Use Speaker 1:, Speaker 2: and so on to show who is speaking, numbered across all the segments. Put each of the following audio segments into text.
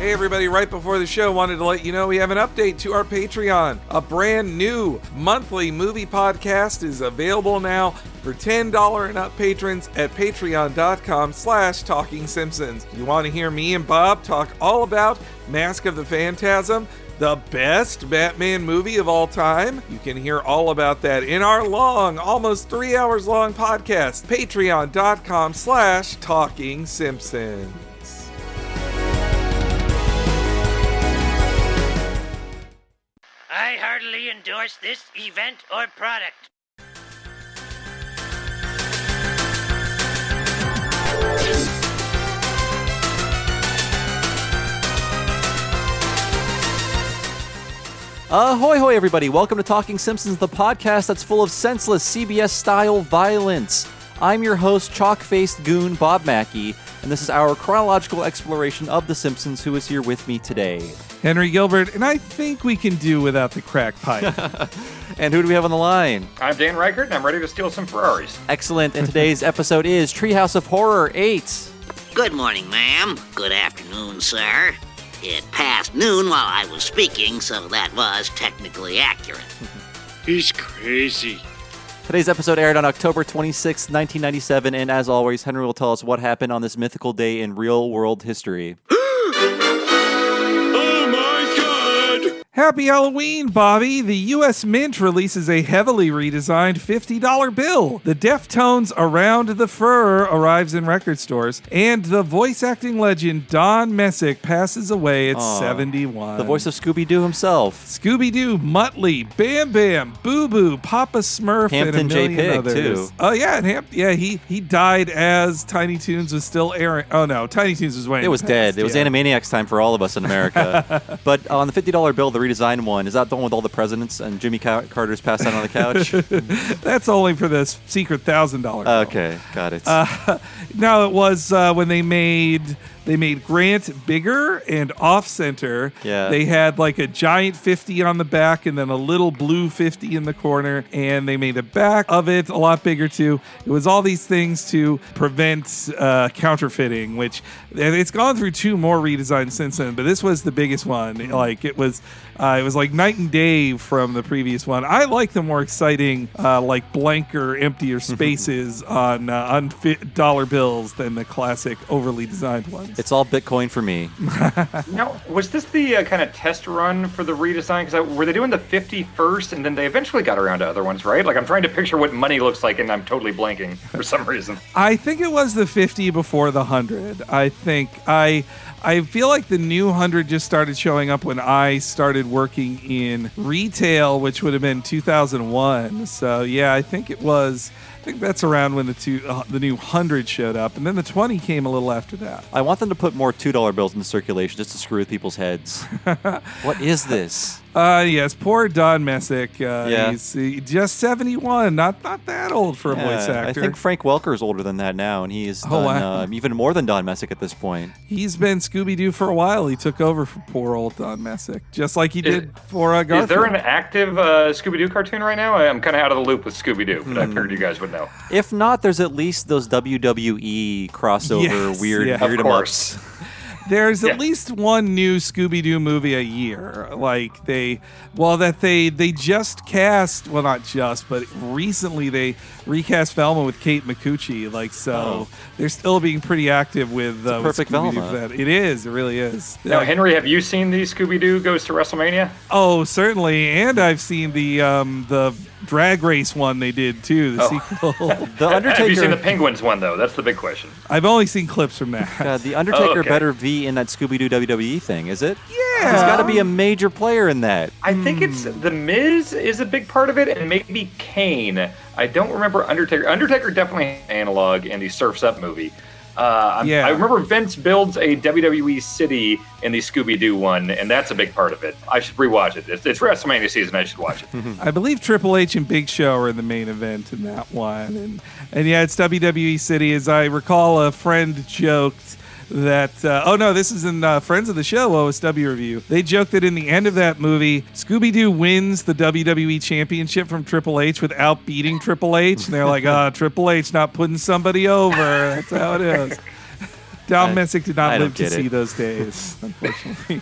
Speaker 1: Hey everybody, right before the show, wanted to let you know we have an update to our Patreon. A brand new monthly movie podcast is available now for $10 and up patrons at patreon.com/Talking Simpsons. You want to hear me and Bob talk all about Mask of the Phantasm, the best Batman movie of all time? You can hear all about that in our long, almost 3 hours long podcast, patreon.com/Talking Simpsons.
Speaker 2: I heartily endorse this event or product.
Speaker 3: Ahoy hoy everybody, welcome to Talking Simpsons, the podcast that's full of senseless CBS-style violence. I'm your host, chalk-faced goon Bob Mackey, and this is our chronological exploration of The Simpsons. Who is here with me today?
Speaker 1: Henry Gilbert, and I think we can do without the crack pipe.
Speaker 3: And who do we have on the line?
Speaker 4: I'm Dan Ryckert, and I'm ready to steal some Ferraris.
Speaker 3: Excellent, and today's episode is Treehouse of Horror 8.
Speaker 2: Good morning, ma'am. Good afternoon, sir. It passed noon while I was speaking, so that was technically accurate.
Speaker 5: He's crazy.
Speaker 3: Today's episode aired on October 26, 1997, and as always, Henry will tell us what happened on this mythical day in real-world history.
Speaker 1: Happy Halloween, Bobby! The U.S. Mint releases a heavily redesigned $50 bill. The Deftones Around the Fur arrives in record stores, and the voice acting legend Don Messick passes away at 71.
Speaker 3: The voice of Scooby-Doo himself.
Speaker 1: Scooby-Doo, Muttley, Bam Bam, Boo Boo, Papa Smurf,
Speaker 3: Hampton
Speaker 1: and a
Speaker 3: J.
Speaker 1: million
Speaker 3: Pig,
Speaker 1: others.
Speaker 3: too.
Speaker 1: Oh yeah, and he died as Tiny Toons was still airing. Oh no, Tiny Toons was way.
Speaker 3: It was dead. It was Animaniacs time for all of us in America. But on the $50 bill, the redesigned one, is that the one with all the presidents and Jimmy Carter's passed out on the couch?
Speaker 1: That's only for this secret $1,000 bill.
Speaker 3: Okay, got it.
Speaker 1: No, it was when they made Grant bigger and off-center.
Speaker 3: Yeah.
Speaker 1: They had like a giant 50 on the back and then a little blue 50 in the corner, and they made the back of it a lot bigger too. It was all these things to prevent counterfeiting, which it's gone through two more redesigns since then, but this was the biggest one. Like it was like night and day from the previous one. I like the more exciting, like blanker, emptier spaces on dollar bills than the classic overly designed ones.
Speaker 3: It's all Bitcoin for me.
Speaker 4: Now, was this the kind of test run for the redesign? Because were they doing the 50 first, and then they eventually got around to other ones, right? Like, I'm trying to picture what money looks like, and I'm totally blanking for some reason.
Speaker 1: I think it was the 50 before the 100. I feel like the new 100 just started showing up when I started working in retail, which would have been 2001. So yeah, I think that's around when the new 100 showed up, and then the 20 came a little after that.
Speaker 3: I want them to put more $2 bills into circulation just to screw with people's heads. What is this?
Speaker 1: Yes, poor Don Messick.
Speaker 3: Yeah.
Speaker 1: He's just 71, not that old for a voice actor.
Speaker 3: I think Frank Welker is older than that now, and he is done even more than Don Messick at this point.
Speaker 1: He's been Scooby-Doo for a while. He took over for poor old Don Messick, just like he did for Garfield.
Speaker 4: Is there an active Scooby-Doo cartoon right now? I'm kind of out of the loop with Scooby-Doo, but I figured you guys would know.
Speaker 3: If not, there's at least those WWE crossover weird
Speaker 4: of course.
Speaker 1: There's at least one new Scooby-Doo movie a year. Like they just cast, well not just, but recently they recast Velma with Kate Micucci. They're still being pretty active with
Speaker 3: perfect
Speaker 1: with
Speaker 3: Velma.
Speaker 1: It is, it really is.
Speaker 4: Now, Henry, have you seen the Scooby-Doo Goes to WrestleMania?
Speaker 1: Oh, certainly, and I've seen the drag race one they did too, the sequel.
Speaker 3: The Undertaker.
Speaker 4: Have you seen the Penguins one though? That's the big question.
Speaker 1: I've only seen clips from that.
Speaker 3: God, the Undertaker better be in that Scooby-Doo WWE thing, is it?
Speaker 1: Yeah.
Speaker 3: He's got to be a major player in that.
Speaker 4: I think it's The Miz is a big part of it, and maybe Kane. I don't remember Undertaker. Undertaker definitely analog in the Surf's Up movie. I remember Vince builds a WWE city in the Scooby-Doo one, and that's a big part of it. I should rewatch it. It's WrestleMania season. I should watch it.
Speaker 1: I believe Triple H and Big Show are in the main event in that one. And yeah, it's WWE City. As I recall, a friend joked that, this is in Friends of the Show, OSW review. They joked that in the end of that movie, Scooby-Doo wins the WWE Championship from Triple H without beating Triple H. And they're like, Triple H not putting somebody over. That's how it is. Dom Messick did not live to see those days, unfortunately.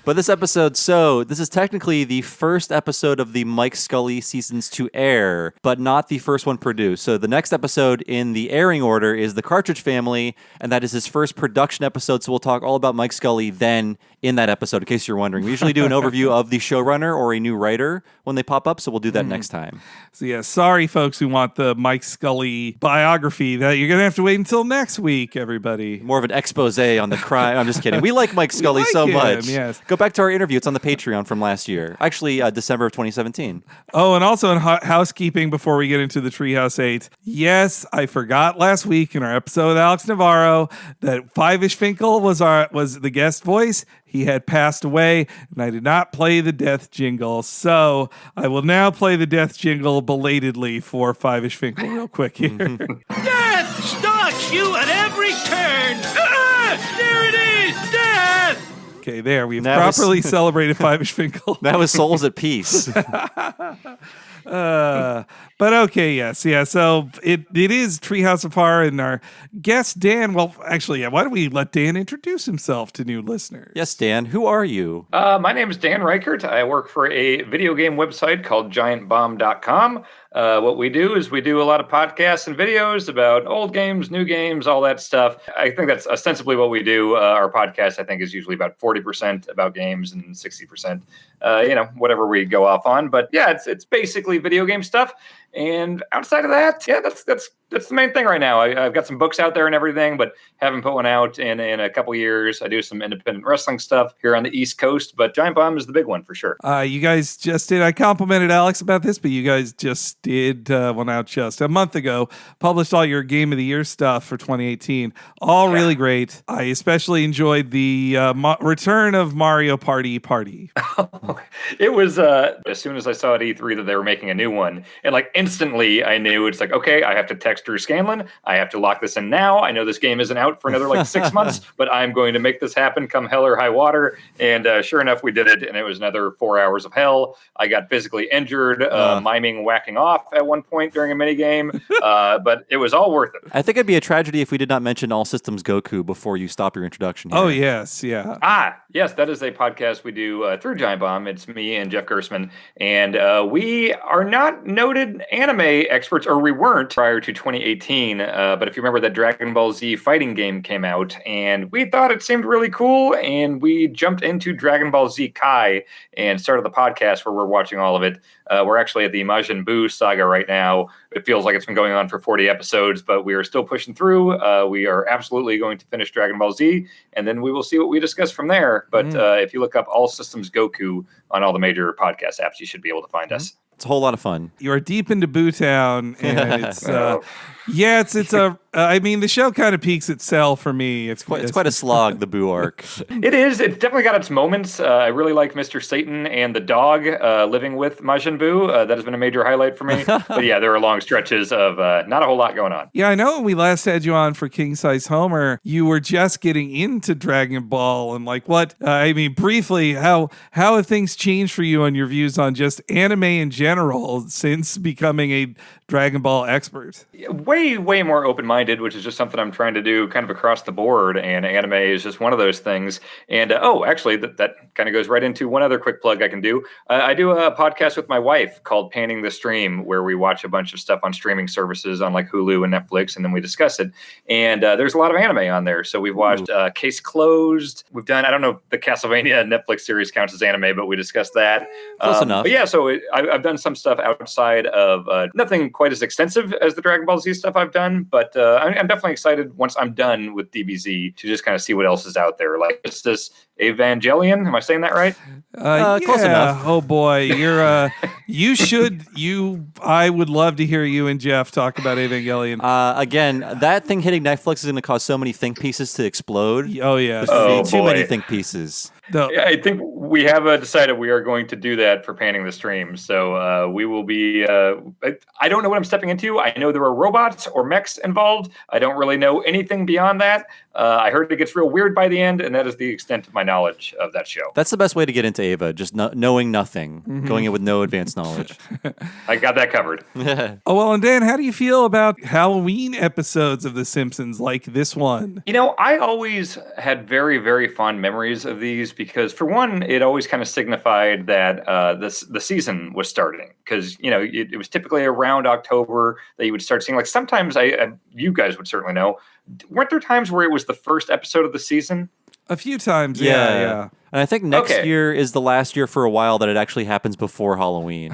Speaker 3: But this is technically the first episode of the Mike Scully seasons to air, but not the first one produced. So the next episode in the airing order is The Cartridge Family, and that is his first production episode. So we'll talk all about Mike Scully then in that episode, in case you're wondering. We usually do an overview of the showrunner or a new writer when they pop up, so we'll do that next time.
Speaker 1: So yeah, sorry folks who want the Mike Scully biography, that you're going to have to wait until next week, everybody.
Speaker 3: More of an expose on the crime. I'm just kidding. We like Mike Scully so much.
Speaker 1: Yes.
Speaker 3: Go back to our interview. It's on the Patreon from last year. Actually, December of 2017.
Speaker 1: Oh, and also in housekeeping before we get into the Treehouse 8. Yes, I forgot last week in our episode with Alex Navarro that Five-ish Finkel was the guest voice. He had passed away, and I did not play the death jingle. So I will now play the death jingle belatedly for Five-ish Finkel real quick here.
Speaker 5: Death stalks you at every turn. There it is, death.
Speaker 1: Okay, there. We've properly celebrated Five-ish Finkel.
Speaker 3: That was Souls at Peace.
Speaker 1: But okay, yes. Yeah, so it is Treehouse of Horror, and our guest, Dan, well, actually, why don't we let Dan introduce himself to new listeners?
Speaker 3: Yes, Dan, who are you?
Speaker 4: My name is Dan Ryckert. I work for a video game website called GiantBomb.com. What we do is we do a lot of podcasts and videos about old games, new games, all that stuff. I think that's ostensibly what we do. Our podcast, I think, is usually about 40% about games and 60%, whatever we go off on. But yeah, it's basically video game stuff. And outside of that, yeah, that's the main thing right now. I've got some books out there and everything, but haven't put one out in a couple years. I do some independent wrestling stuff here on the East Coast, but Giant Bomb is the big one for sure.
Speaker 1: You guys just did. I complimented Alex about this, but you guys just did, now just a month ago, published all your Game of the Year stuff for 2018. All really great. I especially enjoyed the return of Mario Party.
Speaker 4: It was as soon as I saw at E3 that they were making a new one, and instantly I knew it's okay, I have to text Drew Scanlon. I have to lock this in now. I know this game isn't out for another 6 months, but I'm going to make this happen come hell or high water. And sure enough, we did it. And it was another 4 hours of hell. I got physically injured, miming whacking off at one point during a mini game, but it was all worth it.
Speaker 3: I think it'd be a tragedy if we did not mention All Systems Goku before you stop your introduction here.
Speaker 1: Oh, yes. Yeah.
Speaker 4: Yes, that is a podcast we do through Giant Bomb. It's me and Jeff Gersman. And we are not noted anime experts, or we weren't prior to 2018. But if you remember, that Dragon Ball Z fighting game came out, and we thought it seemed really cool. And we jumped into Dragon Ball Z Kai and started the podcast where we're watching all of it. We're actually at the Majin Buu saga right now. It feels like it's been going on for 40 episodes, but we are still pushing through. We are absolutely going to finish Dragon Ball Z, and then we will see what we discuss from there. But if you look up All Systems Goku on all the major podcast apps, you should be able to find us.
Speaker 3: It's a whole lot of fun.
Speaker 1: You are deep into Boo Town, and it's the show kind of peaks itself for me. It's
Speaker 3: quite a slog, the Boo arc.
Speaker 4: It is. It's definitely got its moments. I really like Mr. Satan and the dog living with Majin Buu. That has been a major highlight for me. But yeah, there are long stretches of not a whole lot going on.
Speaker 1: Yeah, I know when we last had you on for King Size Homer, you were just getting into Dragon Ball and briefly, how have things changed for you on your views on just anime in general since becoming a Dragon Ball expert?
Speaker 4: Way more open-minded, which is just something I'm trying to do kind of across the board, and anime is just one of those things. And actually, that kind of goes right into one other quick plug I can do. I do a podcast with my wife called Panning the Stream, where we watch a bunch of stuff on streaming services on Hulu and Netflix, and then we discuss it. And there's a lot of anime on there. So we've watched Case Closed. We've done, I don't know if the Castlevania Netflix series counts as anime, but we discussed that.
Speaker 3: Close enough.
Speaker 4: But yeah, so I've done some stuff outside of nothing quite as extensive as the Dragon Ball Z stuff I've done, but I'm definitely excited once I'm done with DBZ to just kind of see what else is out there. Like, is this Evangelion? Am I saying that right?
Speaker 3: Close enough.
Speaker 1: Oh boy, you're I would love to hear you and Jeff talk about Evangelion.
Speaker 3: Again, that thing hitting Netflix is going to cause so many think pieces to explode.
Speaker 1: Oh yeah,
Speaker 3: There's too many think pieces.
Speaker 4: I think we have decided we are going to do that for Panning the Stream. So we will be. I don't know what I'm stepping into. I know there are robots or mechs involved. I don't really know anything beyond that. I heard it gets real weird by the end, and that is the extent of my knowledge of that show.
Speaker 3: That's the best way to get into Ava, just knowing nothing, going in with no advanced knowledge.
Speaker 4: I got that covered.
Speaker 1: Oh, well, and Dan, how do you feel about Halloween episodes of The Simpsons like this one?
Speaker 4: I always had very, very fond memories of these because, for one, it always kind of signified that the season was starting because, it was typically around October that you would start seeing, like, sometimes you guys would certainly know, weren't there times where it was the first episode of the season?
Speaker 1: A few times, yeah.
Speaker 3: And I think next year is the last year for a while that it actually happens before Halloween.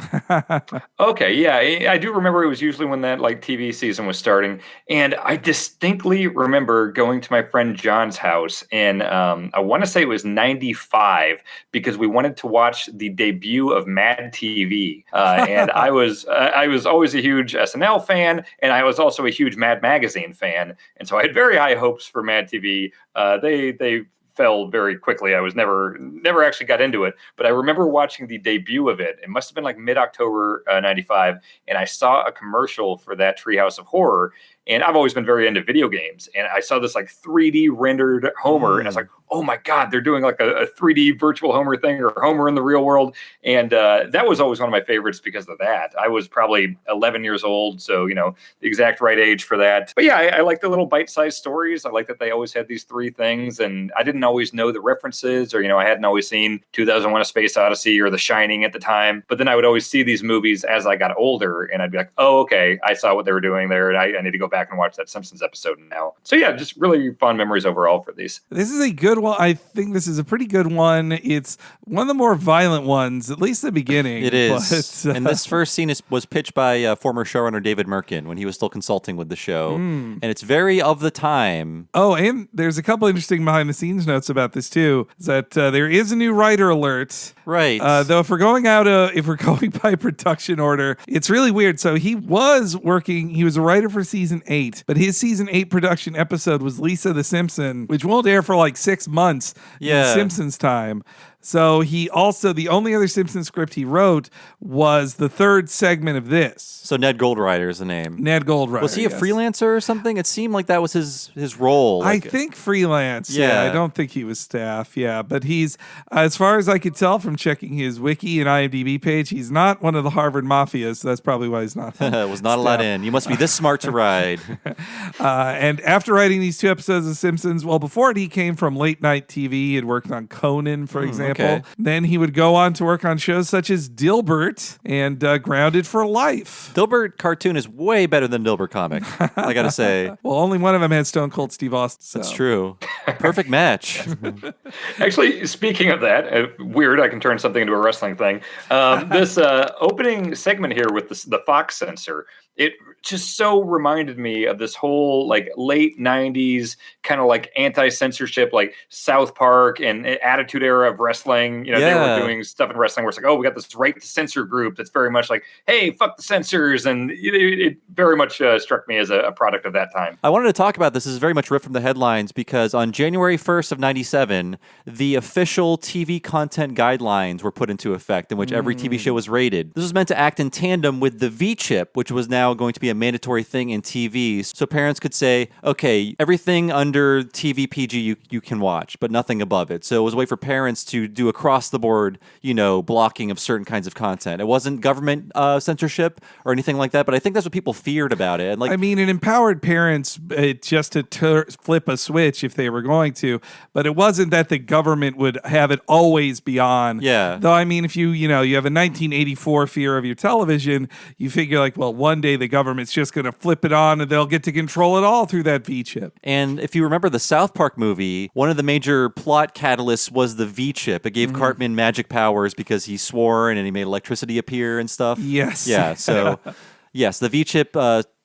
Speaker 4: Okay, yeah. I do remember it was usually when that TV season was starting. And I distinctly remember going to my friend John's house in, I want to say it was 95, because we wanted to watch the debut of Mad TV. And I was always a huge SNL fan, and I was also a huge Mad Magazine fan. And so I had very high hopes for Mad TV. They fell very quickly. I was never actually got into it, but I remember watching the debut of it. It must have been like mid-October 95, and I saw a commercial for that Treehouse of Horror. And I've always been very into video games, and I saw this 3D rendered Homer, and I was like, oh my God, they're doing like a 3D virtual Homer thing, or Homer in the real world. And that was always one of my favorites because of that. I was probably 11 years old, so, the exact right age for that. But yeah, I like the little bite-sized stories. I like that they always had these three things, and I didn't always know the references, or, I hadn't always seen 2001: A Space Odyssey or The Shining at the time. But then I would always see these movies as I got older, and I'd be like, oh, okay, I saw what they were doing there, and I need to go back and watch that Simpsons episode now. So yeah, just really fond memories overall for these.
Speaker 1: This is a good one. I think this is a pretty good one. It's one of the more violent ones, at least the beginning.
Speaker 3: It is. And this first scene was pitched by former showrunner David Merkin when he was still consulting with the show. And it's very of the time.
Speaker 1: Oh, and there's a couple interesting behind the scenes notes about this too. Is that there is a new writer alert.
Speaker 3: Right.
Speaker 1: Though if we're going by production order, it's really weird. So he was a writer for season 8, but his season 8 production episode was Lisa the Simpson, which won't air for 6 months in Simpsons time. So the only other Simpsons script he wrote was the third segment of this.
Speaker 3: So Ned Goldrider is the name.
Speaker 1: Ned Goldrider.
Speaker 3: Was he a freelancer or something? It seemed like that was his role.
Speaker 1: I think freelance. Yeah. I don't think he was staff. Yeah. But he's, as far as I could tell from checking his wiki and IMDb page, he's not one of the Harvard Mafia, so that's probably why he's not.
Speaker 3: Was not allowed in. You must be this smart to ride.
Speaker 1: And after writing these 2 episodes of Simpsons, well, before it, he came from late night TV. He had worked on Conan, for example. Okay. Then he would go on to work on shows such as Dilbert and Grounded for Life.
Speaker 3: Dilbert cartoon is way better than Dilbert comic, I gotta say.
Speaker 1: Well, only one of them had Stone Cold Steve Austin. So.
Speaker 3: That's true. Perfect match.
Speaker 4: Actually, speaking of that, weird, I can turn something into a wrestling thing. This opening segment here with the Fox censor, it just so reminded me of this whole late 90s kind of anti-censorship, South Park and Attitude Era of wrestling. They were doing stuff in wrestling where it's we got this right to censor group that's very much hey, fuck the censors. And it very much struck me as a product of that time.
Speaker 3: I wanted to talk about this. This is very much ripped from the headlines because on January 1st of 97, the official TV content guidelines were put into effect in which every TV show was rated. This was meant to act in tandem with the V-chip, which was now going to be a mandatory thing in TV. So parents could say, okay, everything under TV PG you can watch, but nothing above it. So it was a way for parents to do across the board, blocking of certain kinds of content. It wasn't government censorship or anything like that, but I think that's what people feared about it. And
Speaker 1: it empowered parents just to flip a switch if they were going to, but it wasn't that the government would have it always be on.
Speaker 3: Yeah.
Speaker 1: Though, if you have a 1984 fear of your television, you figure one day the government's just going to flip it on and they'll get to control it all through that V-chip.
Speaker 3: And if you remember the South Park movie, one of the major plot catalysts was the V-chip. It gave Cartman magic powers because he swore and he made electricity appear and stuff.
Speaker 1: Yes.
Speaker 3: Yeah, so... Yes, the V-chip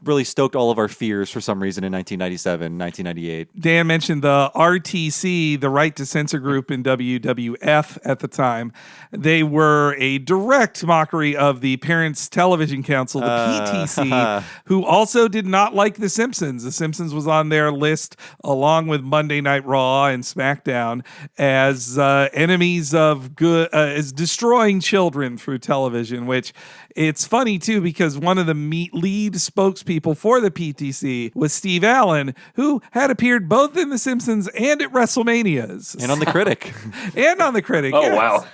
Speaker 3: really stoked all of our fears for some reason in 1997, 1998.
Speaker 1: Dan mentioned the RTC, the Right to Censor group in WWF at the time. They were a direct mockery of the Parents Television Council, the PTC, who also did not like The Simpsons. The Simpsons was on their list along with Monday Night Raw and SmackDown as enemies of good, as destroying children through television, which it's funny too because one of the lead spokespeople for the PTC was Steve Allen, who had appeared both in The Simpsons and at WrestleManias.
Speaker 3: And on The Critic.
Speaker 1: And on The Critic,
Speaker 4: Oh,
Speaker 1: yes.
Speaker 4: wow.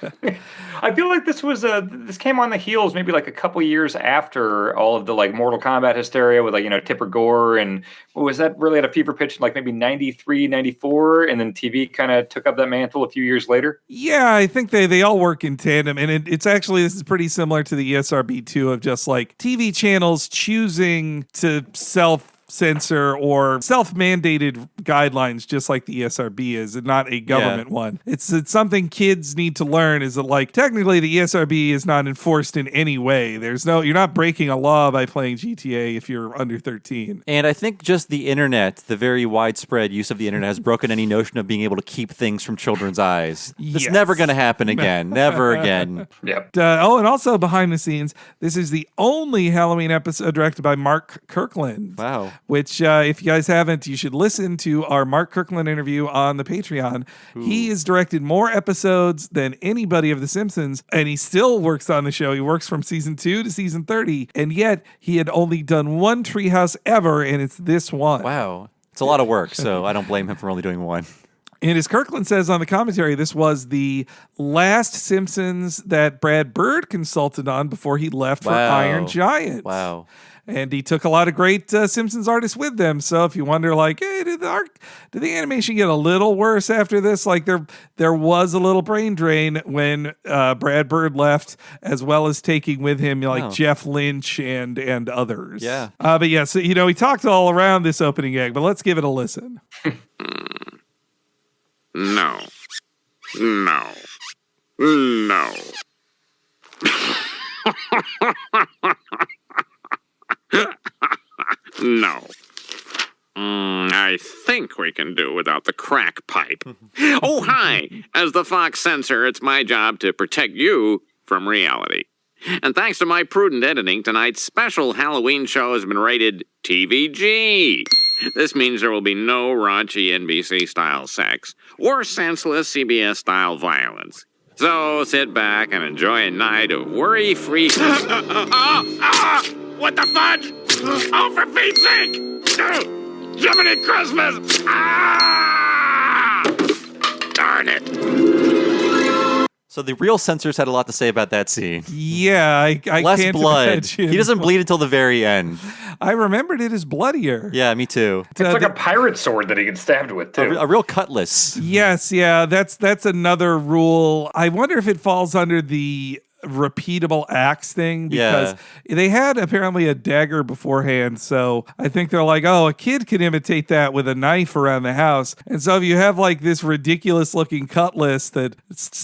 Speaker 4: I feel like this was this came on the heels maybe like a couple years after all of the like Mortal Kombat hysteria with like, Tipper Gore, and was that really at a fever pitch in like maybe 93, 94, and then TV kind of took up that mantle a few years later?
Speaker 1: Yeah, I think they all work in tandem, and it's actually, this is pretty similar to the ESRB too, of just like TV channels choosing to self-censor or self-mandated guidelines, just like the ESRB is, and not a government one. It's something kids need to learn, is that like technically the ESRB is not enforced in any way. You're not breaking a law by playing GTA if you're under 13.
Speaker 3: And I think just the internet, the very widespread use of the internet, has broken any notion of being able to keep things from children's eyes. It's never going to happen again. Never again.
Speaker 4: Yep.
Speaker 1: And also behind the scenes, this is the only Halloween episode directed by Mark Kirkland.
Speaker 3: Wow.
Speaker 1: Which, if you guys haven't, you should listen to our Mark Kirkland interview on the Patreon. Ooh. He has directed more episodes than anybody of The Simpsons, and he still works on the show. He works from season 2 to season 30, and yet he had only done one Treehouse ever, and it's this one.
Speaker 3: Wow. It's a lot of work, so I don't blame him for only doing one.
Speaker 1: And as Kirkland says on the commentary, this was the last Simpsons that Brad Bird consulted on before he left for Iron Giant.
Speaker 3: Wow.
Speaker 1: And he took a lot of great Simpsons artists with them. So if you wonder, like, hey, did the animation get a little worse after this? Like, there was a little brain drain when Brad Bird left, as well as taking with him Jeff Lynch and others.
Speaker 3: Yeah.
Speaker 1: But yeah, so he talked all around this opening gag. But let's give it a listen.
Speaker 6: No. No. No. No. I think we can do without the crack pipe. Oh, hi! As the Fox censor, it's my job to protect you from reality. And thanks to my prudent editing, tonight's special Halloween show has been rated TVG. This means there will be no raunchy NBC-style sex or senseless CBS-style violence. So sit back and enjoy a night of worry-free... What the fudge? Oh, for Pete's sake! Jiminy Christmas! Ah! Darn it!
Speaker 3: So the real censors had a lot to say about that scene.
Speaker 1: Yeah, I
Speaker 3: Less
Speaker 1: can't
Speaker 3: blood.
Speaker 1: imagine.
Speaker 3: He doesn't bleed until the very end.
Speaker 1: I remembered it as bloodier.
Speaker 3: Yeah, me too.
Speaker 4: It's like a pirate sword that he gets stabbed with, too.
Speaker 3: A real cutlass.
Speaker 1: Yes, yeah, that's another rule. I wonder if it falls under the repeatable axe thing, because they had apparently a dagger beforehand, so I think they're like, oh, a kid can imitate that with a knife around the house. And so if you have like this ridiculous looking cutlass that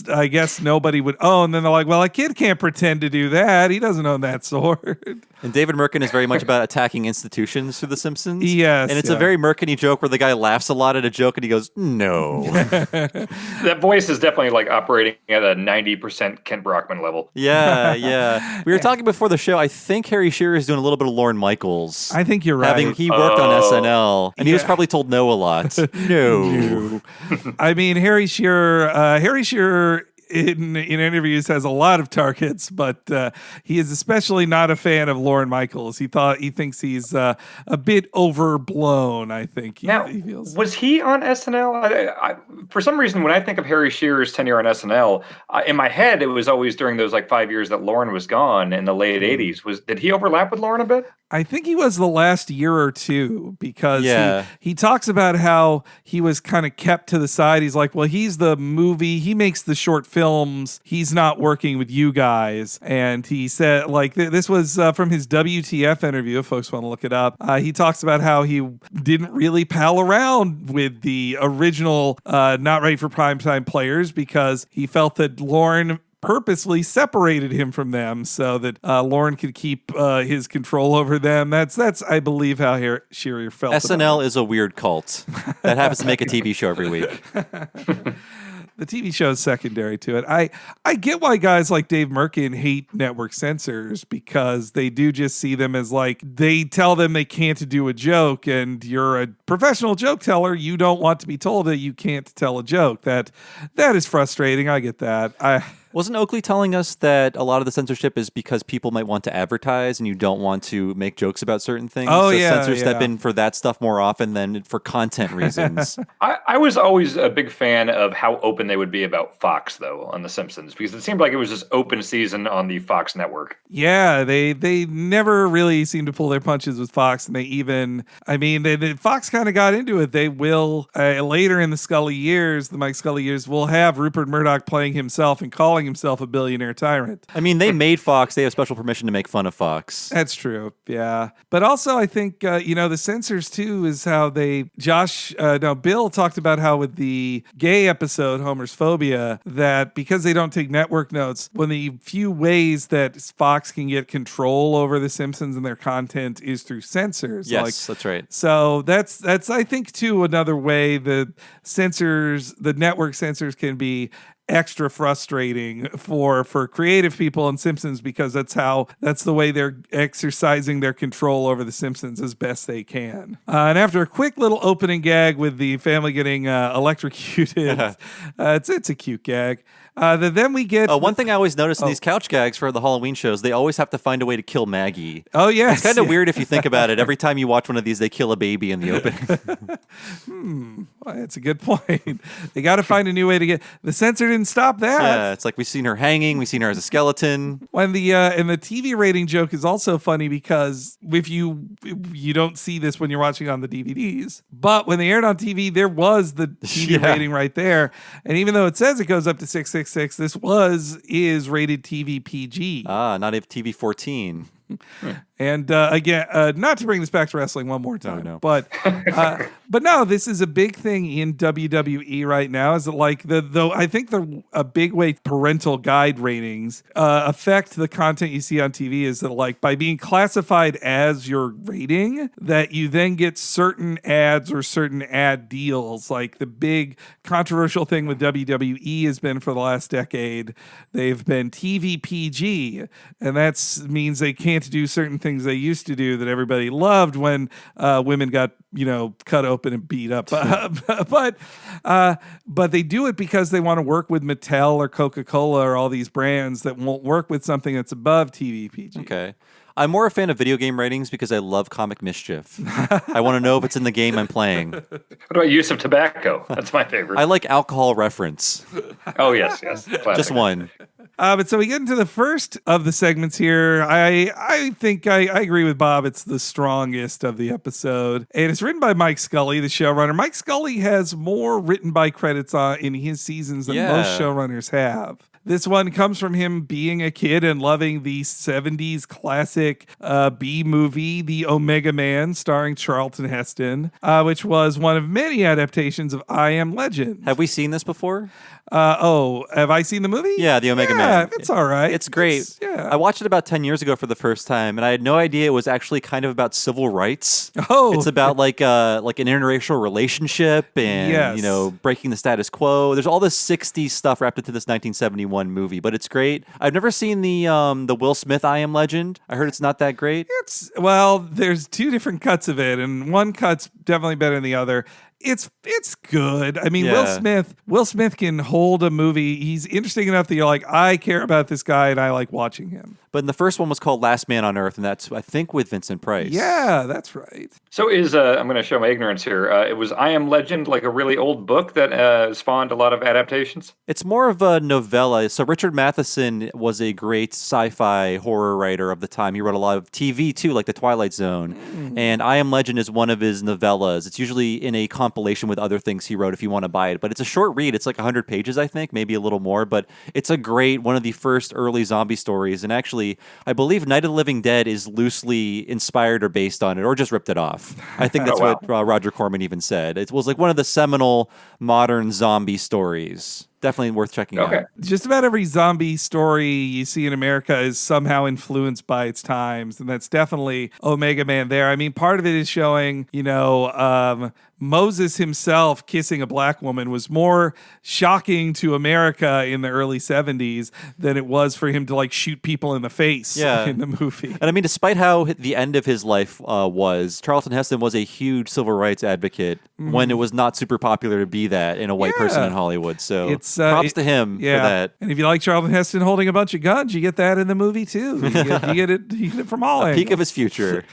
Speaker 1: I guess nobody would own, then they're like, well, a kid can't pretend to do that, he doesn't own that sword.
Speaker 3: And David Merkin is very much about attacking institutions through The Simpsons.
Speaker 1: Yes.
Speaker 3: And it's a very Merkin-y joke where the guy laughs a lot at a joke and he goes, no.
Speaker 4: That voice is definitely like operating at a 90% Kent Brockman level.
Speaker 3: Yeah. We were talking before the show. I think Harry Shearer is doing a little bit of Lorne Michaels.
Speaker 1: I think you're right.
Speaker 3: He worked on SNL, and he was probably told no a lot. No.
Speaker 1: I mean, Harry Shearer in interviews has a lot of targets, but he is especially not a fan of Lorne Michaels. He thinks he's a bit overblown, I think. He feels.
Speaker 4: Was he on SNL? For some reason, when I think of Harry Shearer's tenure on SNL, in my head, it was always during those like 5 years that Lorne was gone in the late 80s. Did he overlap with Lorne a bit?
Speaker 1: I think he was the last year or two, because he talks about how he was kind of kept to the side. He's like, well, he's the movie, he makes the short films, he's not working with you guys. And he said, like, this was from his WTF interview, if folks want to look it up. He talks about how he didn't really pal around with the original Not Ready for Primetime players, because he felt that Lorne purposely separated him from them so that Lorne could keep his control over them. That's I believe how Shearer felt.
Speaker 3: SNL is a weird cult that happens to make a TV show every week.
Speaker 1: The TV show is secondary to it. I get why guys like Dave Merkin hate network censors, because they do just see them as like, they tell them they can't do a joke, and you're a professional joke teller. You don't want to be told that you can't tell a joke. That is frustrating. I get that.
Speaker 3: Wasn't Oakley telling us that a lot of the censorship is because people might want to advertise and you don't want to make jokes about certain things?
Speaker 1: Oh,
Speaker 3: so
Speaker 1: yeah.
Speaker 3: Censors step in for that stuff more often than for content reasons.
Speaker 4: I was always a big fan of how open they would be about Fox, though, on The Simpsons, because it seemed like it was just open season on the Fox network.
Speaker 1: Yeah, they never really seem to pull their punches with Fox, and Fox kind of got into it. They will, later in the Scully years, the Mike Scully years, will have Rupert Murdoch playing himself and calling himself a billionaire tyrant.
Speaker 3: I mean, they made Fox. They have special permission to make fun of Fox.
Speaker 1: That's true. Yeah. But also, I think, the censors, too, is how Bill talked about how with the gay episode, Homer's Phobia, that because they don't take network notes, one of the few ways that Fox can get control over The Simpsons and their content is through censors.
Speaker 3: Yes, that's right.
Speaker 1: So that's I think, too, another way the network censors can be extra frustrating for creative people in Simpsons, because that's the way they're exercising their control over the Simpsons as best they can. And after a quick little opening gag with the family getting electrocuted, it's a cute gag. Then we get...
Speaker 3: one thing I always notice in these couch gags for the Halloween shows, they always have to find a way to kill Maggie.
Speaker 1: Oh, yes.
Speaker 3: It's kind of weird if you think about it. Every time you watch one of these, they kill a baby in the opening.
Speaker 1: Well, that's a good point. They got to find a new way to get... The censor didn't stop that.
Speaker 3: Yeah, it's like we've seen her hanging, we've seen her as a skeleton.
Speaker 1: When and the TV rating joke is also funny, because if you don't see this when you're watching on the DVDs, but when they aired on TV, there was the TV rating right there. And even though it says it goes up to 666, this is rated TV PG.
Speaker 3: Not a TV 14.
Speaker 1: And again, not to bring this back to wrestling one more time,
Speaker 3: no.
Speaker 1: but no, this is a big thing in WWE right now. Is it like I think a big way parental guide ratings affect the content you see on TV is that, like, by being classified as your rating, that you then get certain ads or certain ad deals. Like the big controversial thing with WWE has been for the last decade, they've been TV PG, and that means they can't do certain things they used to do that everybody loved when women got cut open and beat up. But they do it because they want to work with Mattel or Coca-Cola or all these brands that won't work with something that's above TV PG.
Speaker 3: Okay. I'm more a fan of video game ratings because I love comic mischief. I want to know if it's in the game I'm playing.
Speaker 4: What about use of tobacco? That's my favorite.
Speaker 3: I like alcohol reference.
Speaker 4: Oh, yes. Classic.
Speaker 3: Just one.
Speaker 1: But so we get into the first of the segments here. I think I agree with Bob. It's the strongest of the episode. And it's written by Mike Scully, the showrunner. Mike Scully has more written by credits in his seasons than most showrunners have. This one comes from him being a kid and loving the 70s classic B movie, The Omega Man, starring Charlton Heston, which was one of many adaptations of I Am Legend.
Speaker 3: Have we seen this before?
Speaker 1: Have I seen the movie?
Speaker 3: Yeah, The Omega Man.
Speaker 1: Yeah, it's all right.
Speaker 3: It's great. I watched it about 10 years ago for the first time, and I had no idea it was actually kind of about civil rights.
Speaker 1: Oh.
Speaker 3: It's about like an interracial relationship and, breaking the status quo. There's all this 60s stuff wrapped into this 1971 movie, but it's great. I've never seen the Will Smith I Am Legend. I heard it's not that great.
Speaker 1: There's two different cuts of it, and one cut's definitely better than the other. It's good. I mean, Will Smith can hold a movie. He's interesting enough that you're like, I care about this guy and I like watching him.
Speaker 3: But the first one was called Last Man on Earth, and that's, I think, with Vincent Price.
Speaker 1: Yeah, that's right.
Speaker 4: So I'm going to show my ignorance here. It was I Am Legend, like a really old book that spawned a lot of adaptations?
Speaker 3: It's more of a novella. So Richard Matheson was a great sci-fi horror writer of the time. He wrote a lot of TV, too, like The Twilight Zone. Mm-hmm. And I Am Legend is one of his novellas. It's usually in a compilation with other things he wrote if you want to buy it. But it's a short read. It's like 100 pages, I think, maybe a little more. But it's one of the first early zombie stories. And actually, I believe Night of the Living Dead is loosely inspired or based on it, or just ripped it off. I think that's what Roger Corman even said. It was like one of the seminal modern zombie stories. definitely worth checking out.
Speaker 1: Just about every zombie story you see in America is somehow influenced by its times, and that's definitely Omega Man there. I mean, part of it is showing, Moses himself kissing a black woman was more shocking to America in the early 70s than it was for him to like shoot people in the face in the movie.
Speaker 3: And I mean, despite how the end of his life was, Charlton Heston was a huge civil rights advocate when it was not super popular to be that in a white person in Hollywood. So it's props to him for that.
Speaker 1: And if you like Charlton Heston holding a bunch of guns, you get that in the movie too. You get it from all angles.
Speaker 3: Peak of his future.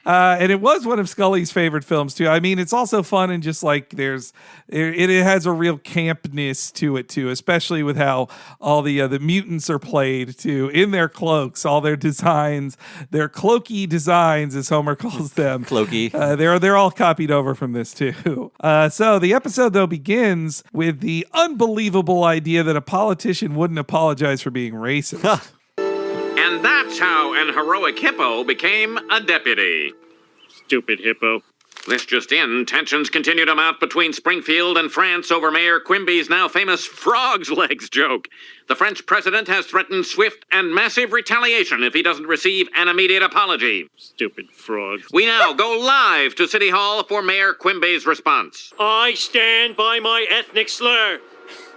Speaker 1: And it was one of Scully's favorite films too. I mean, it's also fun and just like it has a real campness to it too, especially with how all the mutants are played too in their cloaks, all their designs, their cloaky designs, as Homer calls them.
Speaker 3: Cloaky.
Speaker 1: They're all copied over from this too. So the episode though begins with the unbelievable idea that a politician wouldn't apologize for being racist.
Speaker 6: And that's how an heroic hippo became a deputy. Stupid hippo. This just in, tensions continue to mount between Springfield and France over Mayor Quimby's now famous frog's legs joke. The French president has threatened swift and massive retaliation if he doesn't receive an immediate apology. Stupid frog. We now go live to City Hall for Mayor Quimby's response.
Speaker 5: I stand by my ethnic slur.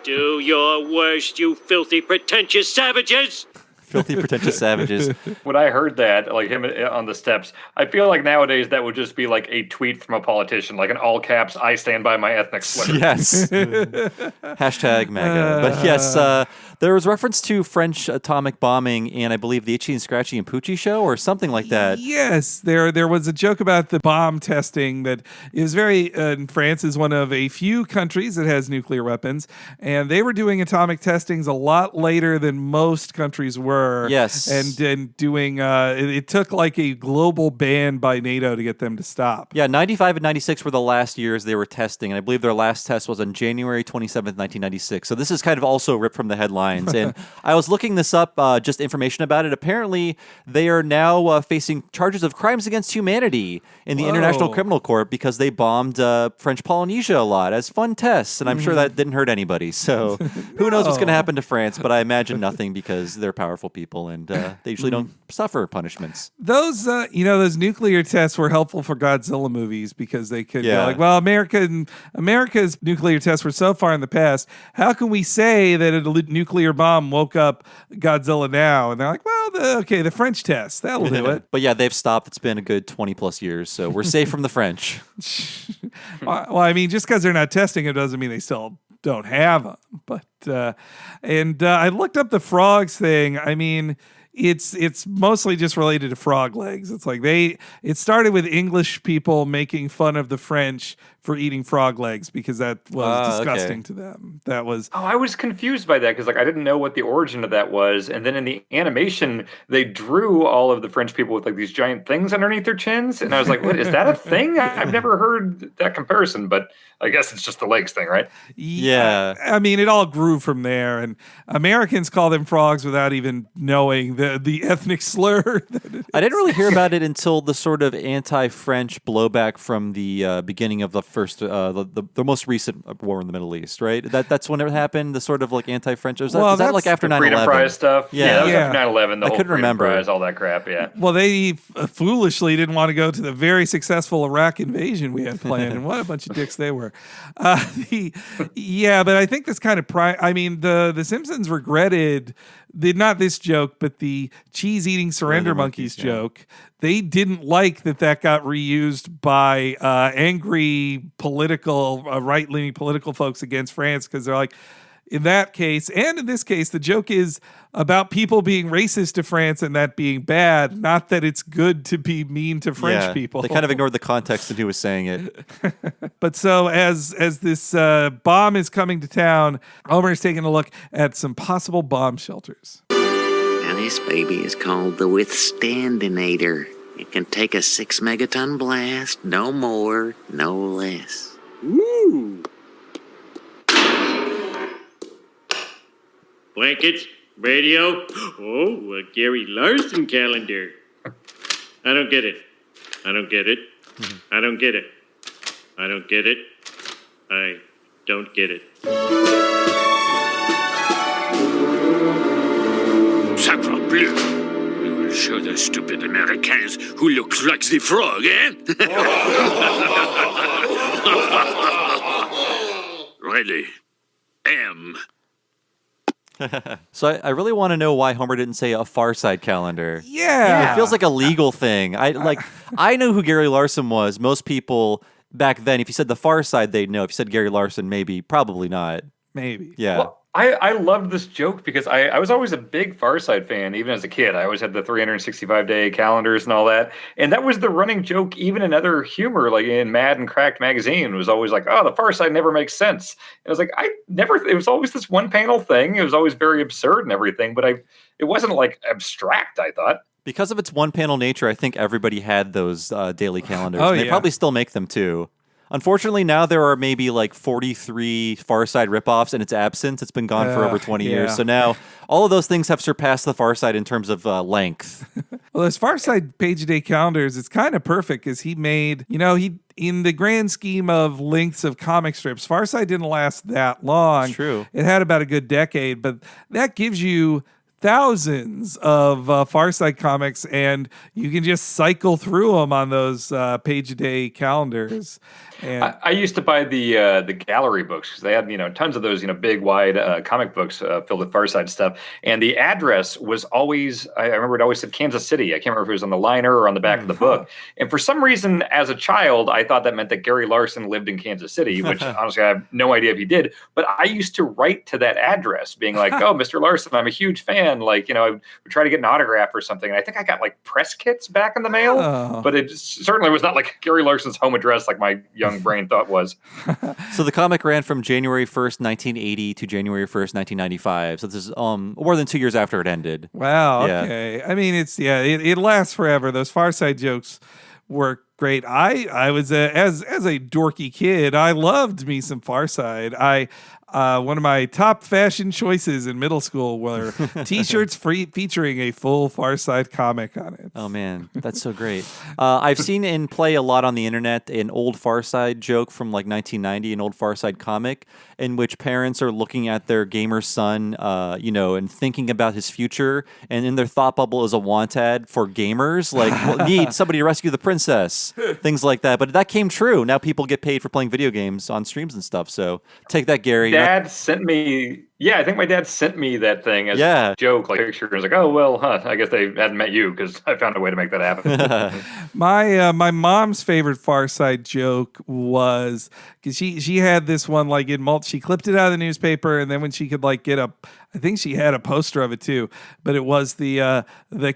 Speaker 5: Do your worst, you filthy, pretentious savages.
Speaker 3: Filthy, pretentious savages.
Speaker 4: When I heard that, like him on the steps, I feel like nowadays that would just be like a tweet from a politician, like in all caps, I stand by my ethnic slur.
Speaker 3: Yes. Hashtag MAGA. But yes, there was reference to French atomic bombing in, I believe, the Itchy and Scratchy and Poochie show or something like that.
Speaker 1: Yes, there was a joke about the bomb testing that is very, France is one of a few countries that has nuclear weapons, and they were doing atomic testings a lot later than most countries were.
Speaker 3: Yes.
Speaker 1: And doing, it took like a global ban by NATO to get them to stop.
Speaker 3: Yeah, 95 and 96 were the last years they were testing, and I believe their last test was on January 27th, 1996. So this is kind of also ripped from the headlines. And I was looking this up, just information about it. Apparently, they are now facing charges of crimes against humanity in the International Criminal Court because they bombed French Polynesia a lot as fun tests, and I'm sure that didn't hurt anybody. So who knows what's going to happen to France, but I imagine nothing because they're powerful people and they usually don't suffer punishments.
Speaker 1: Those nuclear tests were helpful for Godzilla movies because they could go like, well, America's nuclear tests were so far in the past. How can we say that a nuclear bomb woke up Godzilla now? And they're like, well, the French test, that'll do it.
Speaker 3: But yeah, they've stopped. It's been a good 20 plus years, so we're safe from the French.
Speaker 1: Well, I mean, just because they're not testing it doesn't mean they still don't have them. But I looked up the frogs thing. I mean, it's mostly just related to frog legs. It's like it started with English people making fun of the French for eating frog legs because that was disgusting to them. That was
Speaker 4: I was confused by that because like I didn't know what the origin of that was, and then in the animation they drew all of the French people with like these giant things underneath their chins, and I was like, "What is that a thing?" I've never heard that comparison, but I guess it's just the legs thing, right?
Speaker 3: Yeah.
Speaker 1: I mean, it all grew from there, and Americans call them frogs without even knowing the ethnic slur.
Speaker 3: I didn't really hear about it until the sort of anti-French blowback from the beginning of the first, the most recent war in the Middle East, right? That's when it happened. The sort of like anti-French. Was that like after 9/11?
Speaker 4: Freedom Prize stuff. Yeah, that was after 9/11. The whole
Speaker 3: couldn't remember
Speaker 4: Prize, all that crap. Yeah.
Speaker 1: Well, they foolishly didn't want to go to the very successful Iraq invasion we had planned, and what a bunch of dicks they were. But I think this kind of the Simpsons regretted not this joke, but the cheese-eating surrender monkeys joke. They didn't like that got reused by angry political, right-leaning political folks against France because they're like, in that case, and in this case, the joke is about people being racist to France and that being bad, not that it's good to be mean to French people.
Speaker 3: They kind of ignored the context of who was saying it.
Speaker 1: But so as this bomb is coming to town, Homer's taking a look at some possible bomb shelters.
Speaker 2: Now this baby is called the Withstandinator. It can take a 6 megaton blast, no more, no less.
Speaker 5: Woo! Blankets, radio, a Gary Larson calendar. I don't get it. I don't get it. I don't get it. I don't get it. I don't get it.
Speaker 6: people. We will show the stupid Americans who looks like the frog, eh? Really? M.
Speaker 3: So I really want to know why Homer didn't say a Far Side calendar.
Speaker 1: Yeah.
Speaker 3: It feels like a legal thing. I know who Gary Larson was. Most people back then, if you said the Far Side, they'd know. If you said Gary Larson, maybe, probably not.
Speaker 1: Maybe.
Speaker 3: Yeah.
Speaker 4: Well, I loved this joke because I was always a big Far Side fan, even as a kid. I always had the 365-day calendars and all that. And that was the running joke, even in other humor, like in Mad and Cracked magazine, was always like, oh, the Far Side never makes sense. And I was like, it was always this one panel thing. It was always very absurd and everything, but it wasn't like abstract, I thought.
Speaker 3: Because of its one panel nature, I think everybody had those daily calendars.
Speaker 1: Oh,
Speaker 3: and they
Speaker 1: yeah.
Speaker 3: probably still make them too. Unfortunately, now there are maybe like 43 Far Side ripoffs in its absence. It's been gone for over 20 years. So now all of those things have surpassed the Far Side in terms of length.
Speaker 1: Well, those Far Side page-a-day calendars, it's kind of perfect because he made, in the grand scheme of lengths of comic strips, Far Side didn't last that long.
Speaker 3: It's true.
Speaker 1: It had about a good decade, but that gives you thousands of Far Side comics, and you can just cycle through them on those page-a-day calendars. And
Speaker 4: I used to buy the gallery books because they had tons of those big wide comic books filled with Far Side stuff, and the address was always I remember it always said Kansas City. I can't remember if it was on the liner or on the back of the book. And for some reason, as a child, I thought that meant that Gary Larson lived in Kansas City, which honestly I have no idea if he did. But I used to write to that address, being like, "Oh, Mr. Larson, I'm a huge fan." I would try to get an autograph or something. And I think I got like press kits back in the mail, but it certainly was not like Gary Larson's home address, like my young brain thought was.
Speaker 3: So the comic ran from January 1st, 1980 to January 1st, 1995. So this is more than 2 years after it ended.
Speaker 1: wow,
Speaker 3: Yeah.
Speaker 1: okay. I mean, it lasts forever. Those Far Side jokes were great. I was as a dorky kid, I loved me some Far Side. One of my top fashion choices in middle school were T-shirts featuring a full Far Side comic on it.
Speaker 3: Oh, man. That's so great. I've seen in play a lot on the internet an old Far Side joke from like 1990, an old Far Side comic in which parents are looking at their gamer son, and thinking about his future. And in their thought bubble is a want ad for gamers, like, need somebody to rescue the princess, things like that. But that came true. Now people get paid for playing video games on streams and stuff. So take that, Gary.
Speaker 4: Dad sent me. Yeah, I think my dad sent me that thing as a joke, like a picture. I was like, oh, well, I guess they hadn't met you because I found a way to make that happen.
Speaker 1: My mom's favorite Far Side joke was because she had this one like she clipped it out of the newspaper, and then when she could like I think she had a poster of it too, but it was the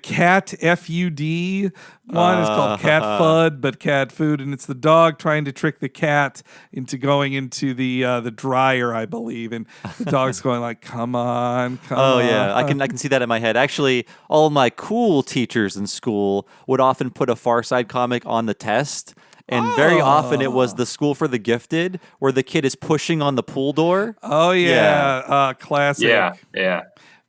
Speaker 1: cat FUD one. It's called Cat Fud, but cat food, and it's the dog trying to trick the cat into going into the dryer, I believe, and the dog's going like, "Come on, come on."
Speaker 3: Oh yeah, I can see that in my head. Actually, all of my cool teachers in school would often put a Far Side comic on the test. And very often it was the School for the Gifted, where the kid is pushing on the pool door.
Speaker 1: Oh yeah, classic.
Speaker 4: Yeah.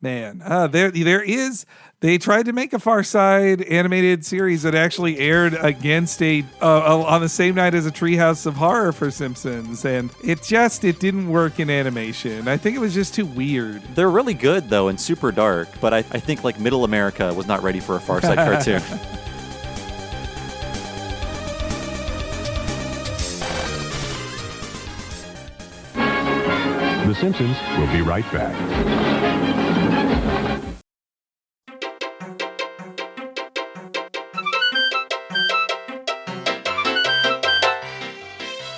Speaker 1: Man, there is. They tried to make a Far Side animated series that actually aired against on the same night as a Treehouse of Horror for Simpsons, and it didn't work in animation. I think it was just too weird.
Speaker 3: They're really good though and super dark, but I think like Middle America was not ready for a Far Side cartoon.
Speaker 7: The Simpsons will be right back.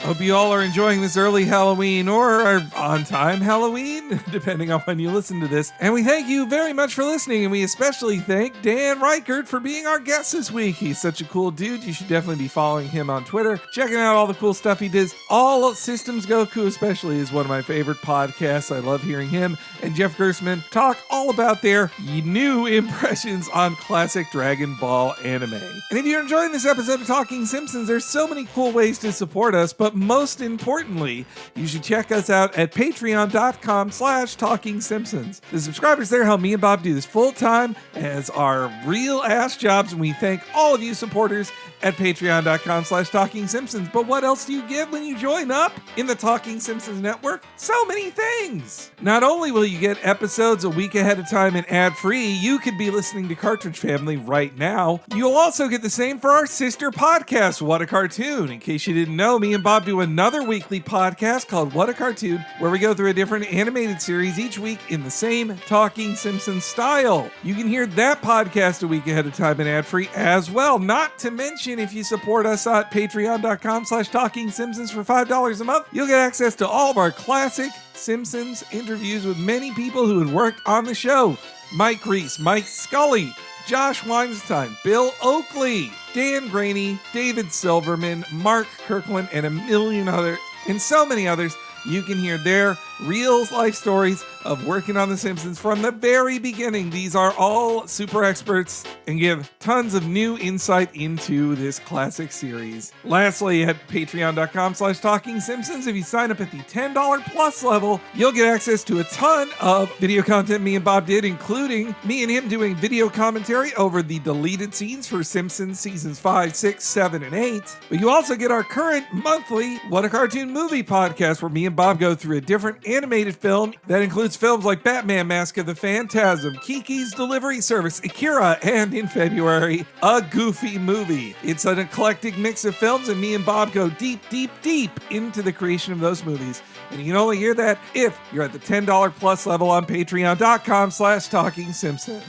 Speaker 1: Hope you all are enjoying this early Halloween or on-time Halloween, depending on when you listen to this. And we thank you very much for listening, and we especially thank Dan Ryckert for being our guest this week. He's such a cool dude. You should definitely be following him on Twitter, checking out all the cool stuff he does. All Systems Goku especially is one of my favorite podcasts. I love hearing him and Jeff Gersman talk all about their new impressions on classic Dragon Ball anime. And if you're enjoying this episode of Talking Simpsons, there's so many cool ways to support us, but most importantly, you should check us out at patreon.com/Talking Simpsons. The subscribers there help me and Bob do this full time as our real ass jobs, and we thank all of you supporters at patreon.com/Talking Simpsons. But what else do you get when you join up in the Talking Simpsons network? So many things. Not only will you get episodes a week ahead of time and ad-free, you could be listening to Cartridge Family right now. You'll also get the same for our sister podcast, What a Cartoon. In case you didn't know, me and Bob do another weekly podcast called What a Cartoon, where we go through a different animated series each week in the same Talking Simpsons style. You can hear that podcast a week ahead of time and ad-free as well. Not to mention, if you support us at patreon.com/Talking Simpsons for $5 a month, you'll get access to all of our classic Simpsons interviews with many people who had worked on the show. Mike Reese, Mike Scully, Josh Weinstein, Bill Oakley, Dan Graney, David Silverman, Mark Kirkland, and so many others. You can hear their real life stories of working on The Simpsons from the very beginning. These are all super experts and give tons of new insight into this classic series. Lastly, at patreon.com/Talking Simpsons, if you sign up at the $10 plus level, you'll get access to a ton of video content me and Bob did, including me and him doing video commentary over the deleted scenes for Simpsons seasons 5, 6, 7, and 8. But you also get our current monthly What a Cartoon Movie podcast, where me and Bob go through a different animated film that includes films like Batman Mask of the Phantasm, Kiki's Delivery Service, Akira, and in February, A Goofy Movie. It's an eclectic mix of films, and me and Bob go deep, deep, deep into the creation of those movies. And you can only hear that if you're at the $10 plus level on patreon.com/Talking Simpsons.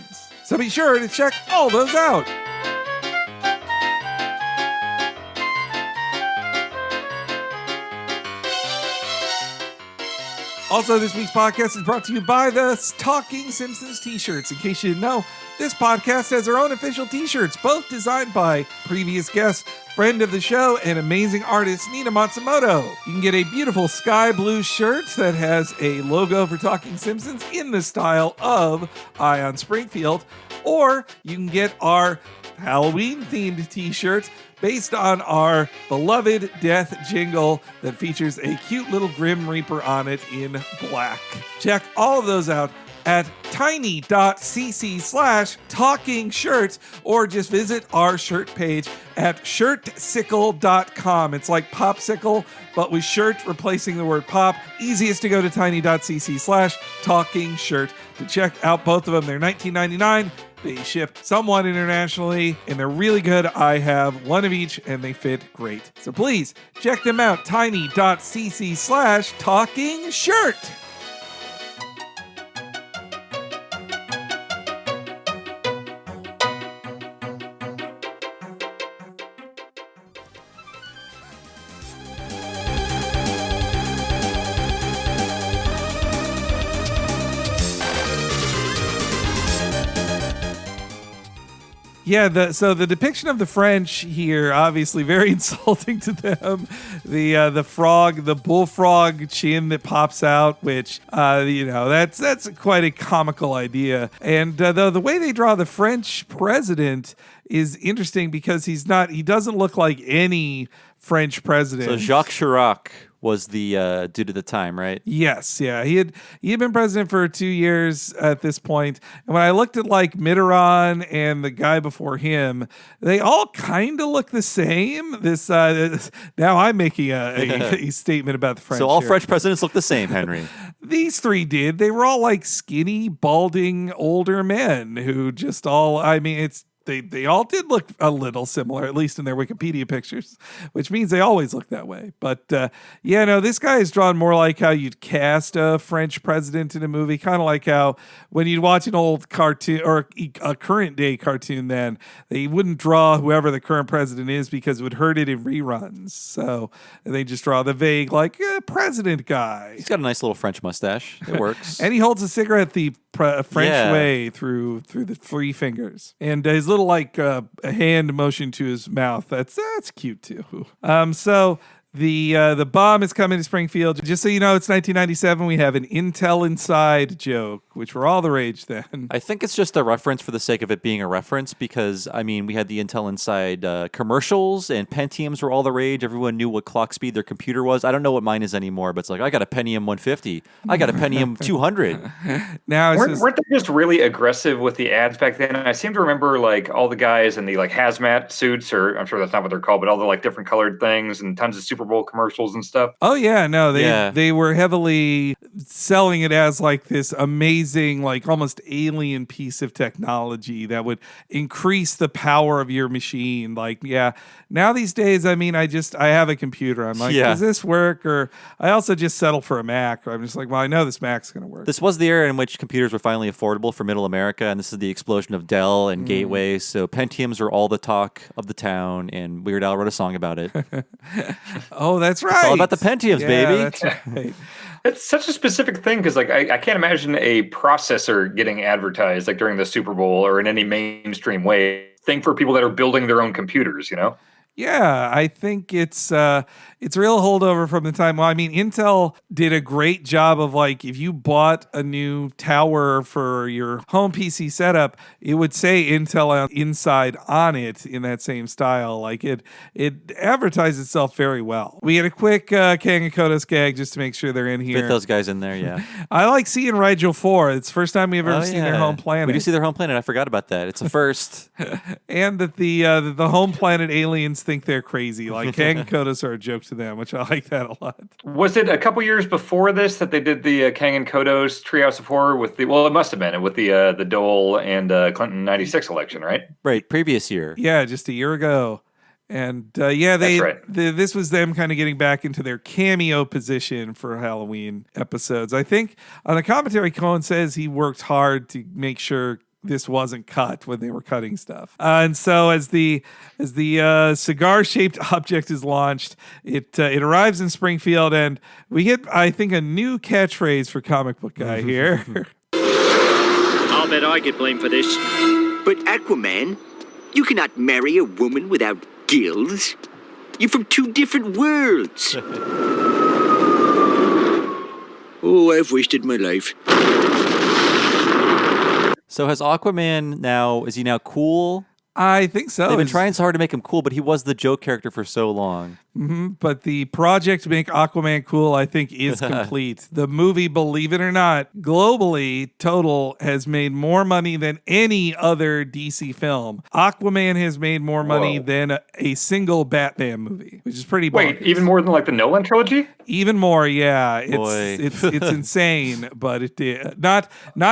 Speaker 1: So be sure to check all those out. Also, this week's podcast is brought to you by the Talking Simpsons t-shirts. In case you didn't know, this podcast has their own official t-shirts, both designed by previous guest, friend of the show, and amazing artist Nina Matsumoto. You can get a beautiful sky blue shirt that has a logo for Talking Simpsons in the style of Ion Springfield, or you can get our Halloween-themed t-shirt based on our beloved death jingle that features a cute little Grim Reaper on it in black. Check all of those out at tiny.cc/talking shirts, or just visit our shirt page at shirtsicle.com. It's like popsicle, but with shirt replacing the word pop. Easiest to go to tiny.cc/talking shirt to check out both of them. They're $19.99. They ship somewhat internationally, and they're really good. I have one of each, and they fit great. So please check them out, tiny.cc/talking shirt. Yeah, so the depiction of the French here, obviously very insulting to them. The frog, the bullfrog chin that pops out, which that's quite a comical idea. And the way they draw the French president is interesting because he doesn't look like any French president.
Speaker 3: So Jacques Chirac was the dude at the time, right?
Speaker 1: Yes, yeah. He had been president for 2 years at this point. And when I looked at like Mitterrand and the guy before him, they all kind of look the same. Now I'm making a statement about the French.
Speaker 3: So all
Speaker 1: here.
Speaker 3: French presidents look the same, Henry.
Speaker 1: These three did. They were all like skinny, balding, older men who just all, They all did look a little similar, at least in their Wikipedia pictures, which means they always look that way. But this guy is drawn more like how you'd cast a French president in a movie, kind of like how when you'd watch an old cartoon or a current day cartoon, then they wouldn't draw whoever the current president is because it would hurt it in reruns. So they just draw the vague, president guy.
Speaker 3: He's got a nice little French mustache. It works.
Speaker 1: And he holds a cigarette the French way through the three fingers. And his little a hand motion to his mouth. That's cute too. So The bomb is coming to Springfield. Just so you know, it's 1997. We have an Intel Inside joke, which were all the rage then.
Speaker 3: I think it's just a reference for the sake of it being a reference because, I mean, we had the Intel Inside commercials and Pentiums were all the rage. Everyone knew what clock speed their computer was. I don't know what mine is anymore, but it's like, I got a Pentium 150. I got a Pentium 200.
Speaker 4: Now weren't they just really aggressive with the ads back then? I seem to remember like all the guys in the like hazmat suits, or I'm sure that's not what they're called, but all the like different colored things and tons of Super Bowl commercials and stuff.
Speaker 1: Oh yeah, no, they were heavily selling it as like this amazing, like almost alien piece of technology that would increase the power of your machine. Like, yeah, now these days, I mean, I have a computer. I'm like, does this work? Or I also just settle for a Mac. Or I'm just like, well, I know this Mac's going to work.
Speaker 3: This was the era in which computers were finally affordable for middle America, and this is the explosion of Dell and Gateway. So Pentiums are all the talk of the town, and Weird Al wrote a song about it.
Speaker 1: Oh, that's right.
Speaker 3: It's all about the Pentiums, baby.
Speaker 1: That's right.
Speaker 4: It's such a specific thing because, like, I can't imagine a processor getting advertised like during the Super Bowl or in any mainstream way. Thing for people that are building their own computers, you know?
Speaker 1: Yeah, I think it's a real holdover from the time. Well, I mean, Intel did a great job of like, if you bought a new tower for your home PC setup, it would say Intel Inside on it in that same style. Like it advertised itself very well. We had a quick Kang and Kodos gag just to make sure they're in here.
Speaker 3: Fit those guys in there, yeah.
Speaker 1: I like seeing Rigel 4. It's the first time we've ever seen their home planet.
Speaker 3: We do see their home planet. I forgot about that. It's a first.
Speaker 1: And that the home planet aliens think they're crazy. Like Kang and Kodos are a joke to them, which I like that a lot.
Speaker 4: Was it a couple years before this that they did the Kang and Kodos Treehouse of Horror with the? Well, it must have been with the Dole and Clinton '96 election, right?
Speaker 3: Right, previous year.
Speaker 1: Yeah, just a year ago. And that's right. This was them kind of getting back into their cameo position for Halloween episodes. I think on the commentary, Cohen says he worked hard to make sure this wasn't cut when they were cutting stuff. And so as the cigar-shaped object is launched, it arrives in Springfield, and we get, I think, a new catchphrase for Comic Book Guy here.
Speaker 5: I'll bet I get blamed for this.
Speaker 8: But Aquaman, you cannot marry a woman without gills. You're from two different worlds. Oh, I've wasted my life.
Speaker 3: So has Aquaman is he now cool?
Speaker 1: I think so.
Speaker 3: They've been trying so hard to make him cool, but he was the joke character for so long.
Speaker 1: Mm-hmm. But the project to make Aquaman cool, I think, is complete. The movie, believe it or not, globally, total, has made more money than any other DC film. Aquaman has made more money than a single Batman movie, which is pretty bonkers.
Speaker 4: Wait, even more than like the Nolan trilogy?
Speaker 1: Even more, yeah. It's insane, but it did. Not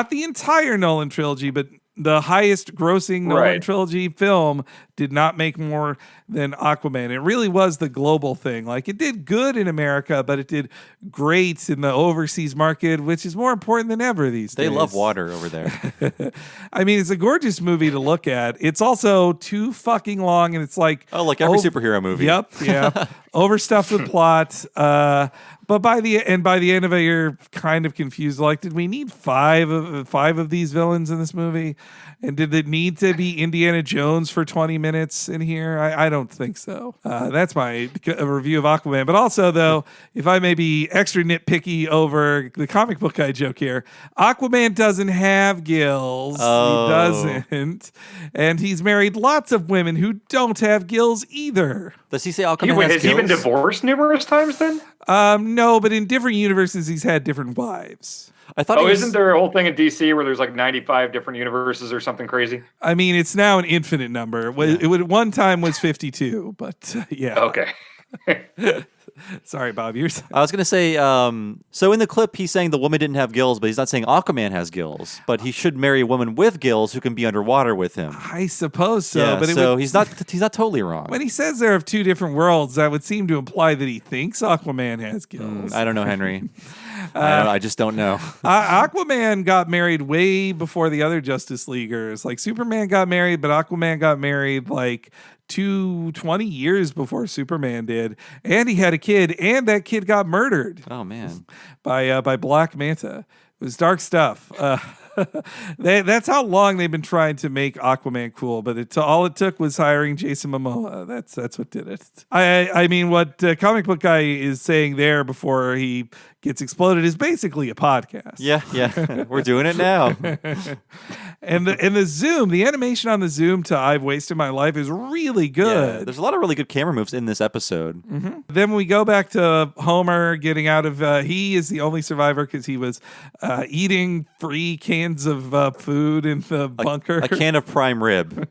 Speaker 1: the entire Nolan trilogy, but the highest grossing Nolan trilogy film did not make more than Aquaman. It really was the global thing. Like, it did good in America, but it did great in the overseas market, which is more important than ever these days.
Speaker 3: They love water over there.
Speaker 1: I mean, it's a gorgeous movie to look at. It's also too fucking long, and it's like...
Speaker 3: Oh, like every superhero movie.
Speaker 1: Yep, yeah. Overstuffed with plot. But by the end of it, you're kind of confused. Like, did we need five of these villains in this movie? And did it need to be Indiana Jones for 20 minutes in here? I don't think so. That's my review of Aquaman. But also, though, if I may be extra nitpicky over the Comic Book Guy joke here, Aquaman doesn't have gills.
Speaker 3: Oh.
Speaker 1: He doesn't. And he's married lots of women who don't have gills either.
Speaker 3: Does he say Aquaman has
Speaker 4: he
Speaker 3: gills?
Speaker 4: been divorced numerous times then?
Speaker 1: No, but in different universes, he's had different wives.
Speaker 3: I thought.
Speaker 4: Isn't there a whole thing in DC where there's like 95 different universes or something crazy?
Speaker 1: I mean, it's now an infinite number. It would one time was 52, but yeah.
Speaker 4: Okay.
Speaker 1: Sorry, Bob. You're saying.
Speaker 3: I was going to say, so in the clip, he's saying the woman didn't have gills, but he's not saying Aquaman has gills. But he should marry a woman with gills who can be underwater with him.
Speaker 1: I suppose so.
Speaker 3: Yeah,
Speaker 1: but
Speaker 3: he's not totally wrong.
Speaker 1: When he says there are two different worlds, that would seem to imply that he thinks Aquaman has gills.
Speaker 3: I don't know, Henry. I just don't know.
Speaker 1: Aquaman got married way before the other Justice Leaguers. Like, Superman got married, but Aquaman got married like 20 years before Superman did, and he had a kid, and that kid got murdered.
Speaker 3: Oh man,
Speaker 1: by Black Manta. It was dark stuff. That's how long they've been trying to make Aquaman cool, but all it took was hiring Jason Momoa. That's what did it. I mean, what Comic Book Guy is saying there before he gets exploded is basically a podcast.
Speaker 3: Yeah. We're doing it now.
Speaker 1: And the zoom, the animation on the zoom to I've Wasted My Life is really good.
Speaker 3: Yeah, there's a lot of really good camera moves in this episode.
Speaker 1: Mm-hmm. Then we go back to Homer getting out of, he is the only survivor because he was eating 3 cans of food in the bunker.
Speaker 3: A can of prime rib.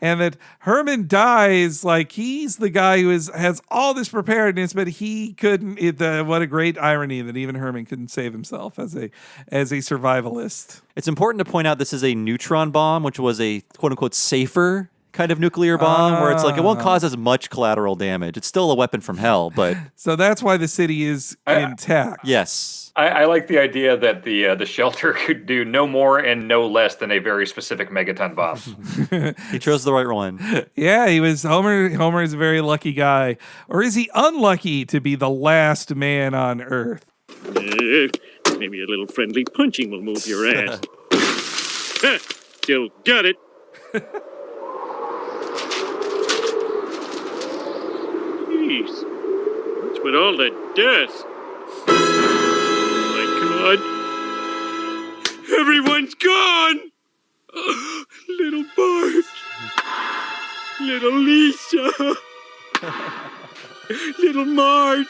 Speaker 1: And that Herman dies, like he's the guy who has all this preparedness, but he couldn't, what a great irony that even Herman couldn't save himself as a survivalist.
Speaker 3: It's important to point out this is a neutron bomb, which was a quote-unquote safer kind of nuclear bomb, where it's like it won't cause as much collateral damage. It's still a weapon from hell, but...
Speaker 1: So that's why the city is intact.
Speaker 3: Yes.
Speaker 4: I like the idea that the shelter could do no more and no less than a very specific megaton bomb.
Speaker 3: He chose the right one.
Speaker 1: Yeah, he was Homer. Homer is a very lucky guy. Or is he unlucky to be the last man on Earth?
Speaker 5: Maybe a little friendly punching will move your ass. Still got it. Jeez, what's with all that dust? Oh my God, everyone's gone. Little Bart, little Lisa, little Marge,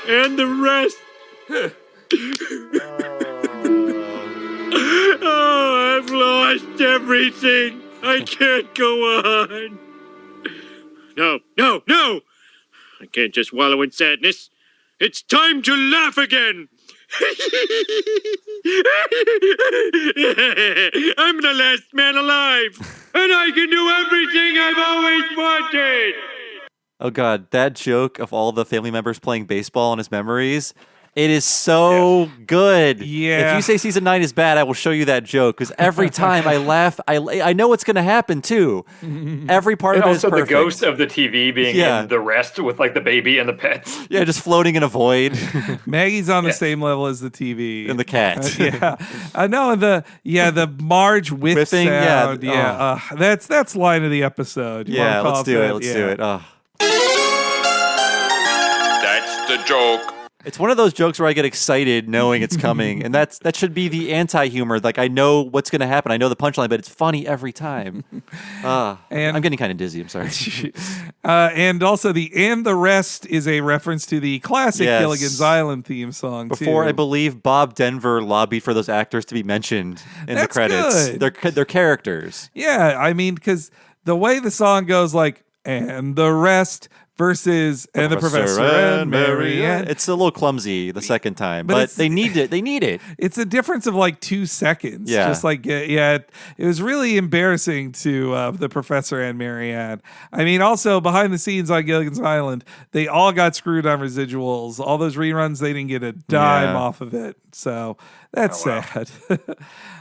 Speaker 5: and the rest. Oh, I've lost everything. I can't go on. No. I can't just wallow in sadness. It's time to laugh again. I'm the last man alive, and I can do everything I've always wanted.
Speaker 3: Oh, God, that joke of all the family members playing baseball in his memories, it is so good.
Speaker 1: Yeah.
Speaker 3: If you say season 9 is bad, I will show you that joke, because every time I laugh, I know what's going to happen, too. Every part
Speaker 4: and
Speaker 3: of it is perfect.
Speaker 4: And also the ghost of the TV being in the rest with, like, the baby and the pets.
Speaker 3: Yeah, just floating in a void.
Speaker 1: Maggie's on the same level as the TV.
Speaker 3: And the cat.
Speaker 1: No, the Marge whiffing sound. That's line of the episode.
Speaker 3: Yeah, let's do it. Let's do it. Oh.
Speaker 6: That's the joke.
Speaker 3: It's one of those jokes where I get excited knowing it's coming, and that should be the anti-humor. Like, I know what's going to happen. I know the punchline, but it's funny every time. And I'm getting kind of dizzy. I'm sorry.
Speaker 1: And also the rest is a reference to the classic Gilligan's Island theme song.
Speaker 3: Before,
Speaker 1: too.
Speaker 3: I believe Bob Denver lobbied for those actors to be mentioned in the credits.
Speaker 1: Good.
Speaker 3: They're characters.
Speaker 1: Yeah, I mean, because the way the song goes, like, and the rest versus the Professor and Mary Ann.
Speaker 3: It's a little clumsy the second time, but they need it. They need it.
Speaker 1: It's a difference of like 2 seconds.
Speaker 3: Yeah.
Speaker 1: Just like, it was really embarrassing to the Professor and Mary Ann. I mean, also behind the scenes on Gilligan's Island, they all got screwed on residuals. All those reruns, they didn't get a dime off of it. So that's sad.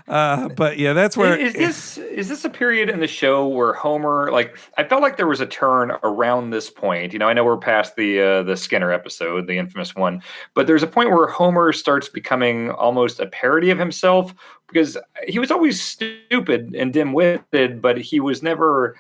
Speaker 1: But yeah, that's where
Speaker 4: is this a period in the show where Homer, like, I felt like there was a turn around this point. You know, I know we're past the Skinner episode, the infamous one, but there's a point where Homer starts becoming almost a parody of himself, because he was always stupid and dim-witted, but he was never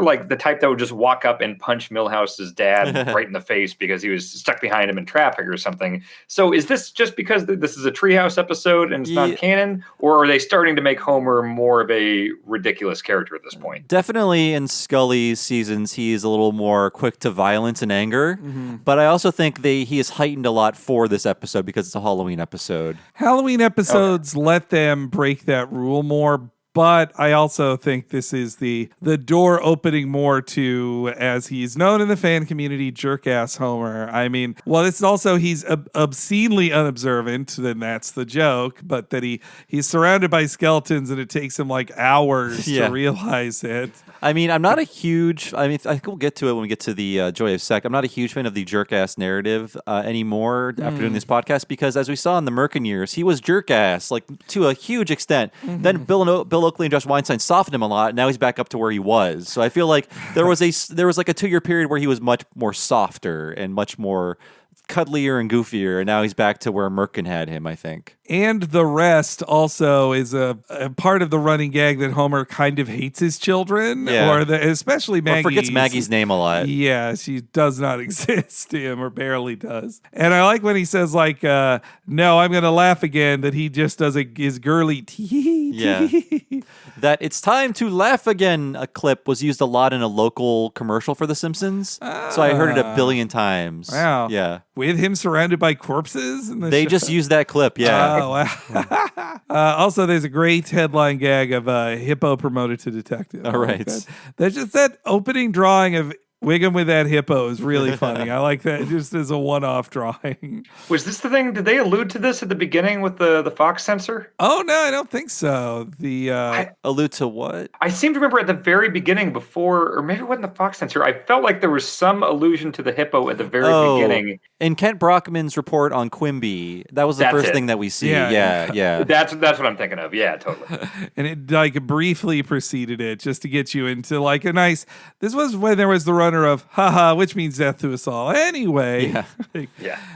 Speaker 4: like the type that would just walk up and punch Milhouse's dad right in the face because he was stuck behind him in traffic or something. So is this just because this is a Treehouse episode and it's not canon, or are they starting to make Homer more of a ridiculous character at this point?
Speaker 3: Definitely in Scully's seasons, he's a little more quick to violence and anger, but I also think he is heightened a lot for this episode because it's a Halloween episode.
Speaker 1: Halloween episodes let them break that rule more, but I also think this is the door opening more to, as he's known in the fan community, jerk-ass Homer. I mean, well, it's also he's obscenely unobservant, then that's the joke, but that he's surrounded by skeletons and it takes him like hours to realize it.
Speaker 3: I mean, I'm not a huge... I think we'll get to it when we get to the Joy of Sec. I'm not a huge fan of the jerk-ass narrative anymore after doing this podcast, because as we saw in the Merkin years, he was jerk-ass, like, to a huge extent. Then Bill Oakley and Josh Weinstein softened him a lot, and now he's back up to where he was. So I feel like there was like a 2-year period where he was much more softer and much more cuddlier and goofier, and now he's back to where Merkin had him, I think.
Speaker 1: and the rest also is a part of the running gag that Homer kind of hates his children, especially Maggie.
Speaker 3: Or forgets Maggie's name a lot.
Speaker 1: Yeah, she does not exist to him, or barely does. And I like when he says, like, no, I'm going to laugh again, that he just does his girly tee.
Speaker 3: Yeah. That it's time to laugh again, a clip was used a lot in a local commercial for The Simpsons. So I heard it a billion times.
Speaker 1: Wow.
Speaker 3: Yeah.
Speaker 1: With him surrounded by corpses?
Speaker 3: They just used that clip, yeah.
Speaker 1: Oh, wow. Also, there's a great headline gag of Hippo promoted to detective.
Speaker 3: All right.
Speaker 1: That's just that opening drawing of Wiggum with that hippo is really funny. I like that just as a one-off drawing.
Speaker 4: Was this the thing? Did they allude to this at the beginning with the Fox censor?
Speaker 1: Oh, no, I don't think so.
Speaker 3: Allude to what?
Speaker 4: I seem to remember at the very beginning before, or maybe it wasn't the Fox censor. I felt like there was some allusion to the hippo at the very beginning.
Speaker 3: In Kent Brockman's report on Quimby, that was the first thing that we see. Yeah.
Speaker 4: That's what I'm thinking of. Yeah, totally.
Speaker 1: And it like briefly preceded it just to get you into like a nice, this was when there was the runner of haha, which means death to us all. Anyway,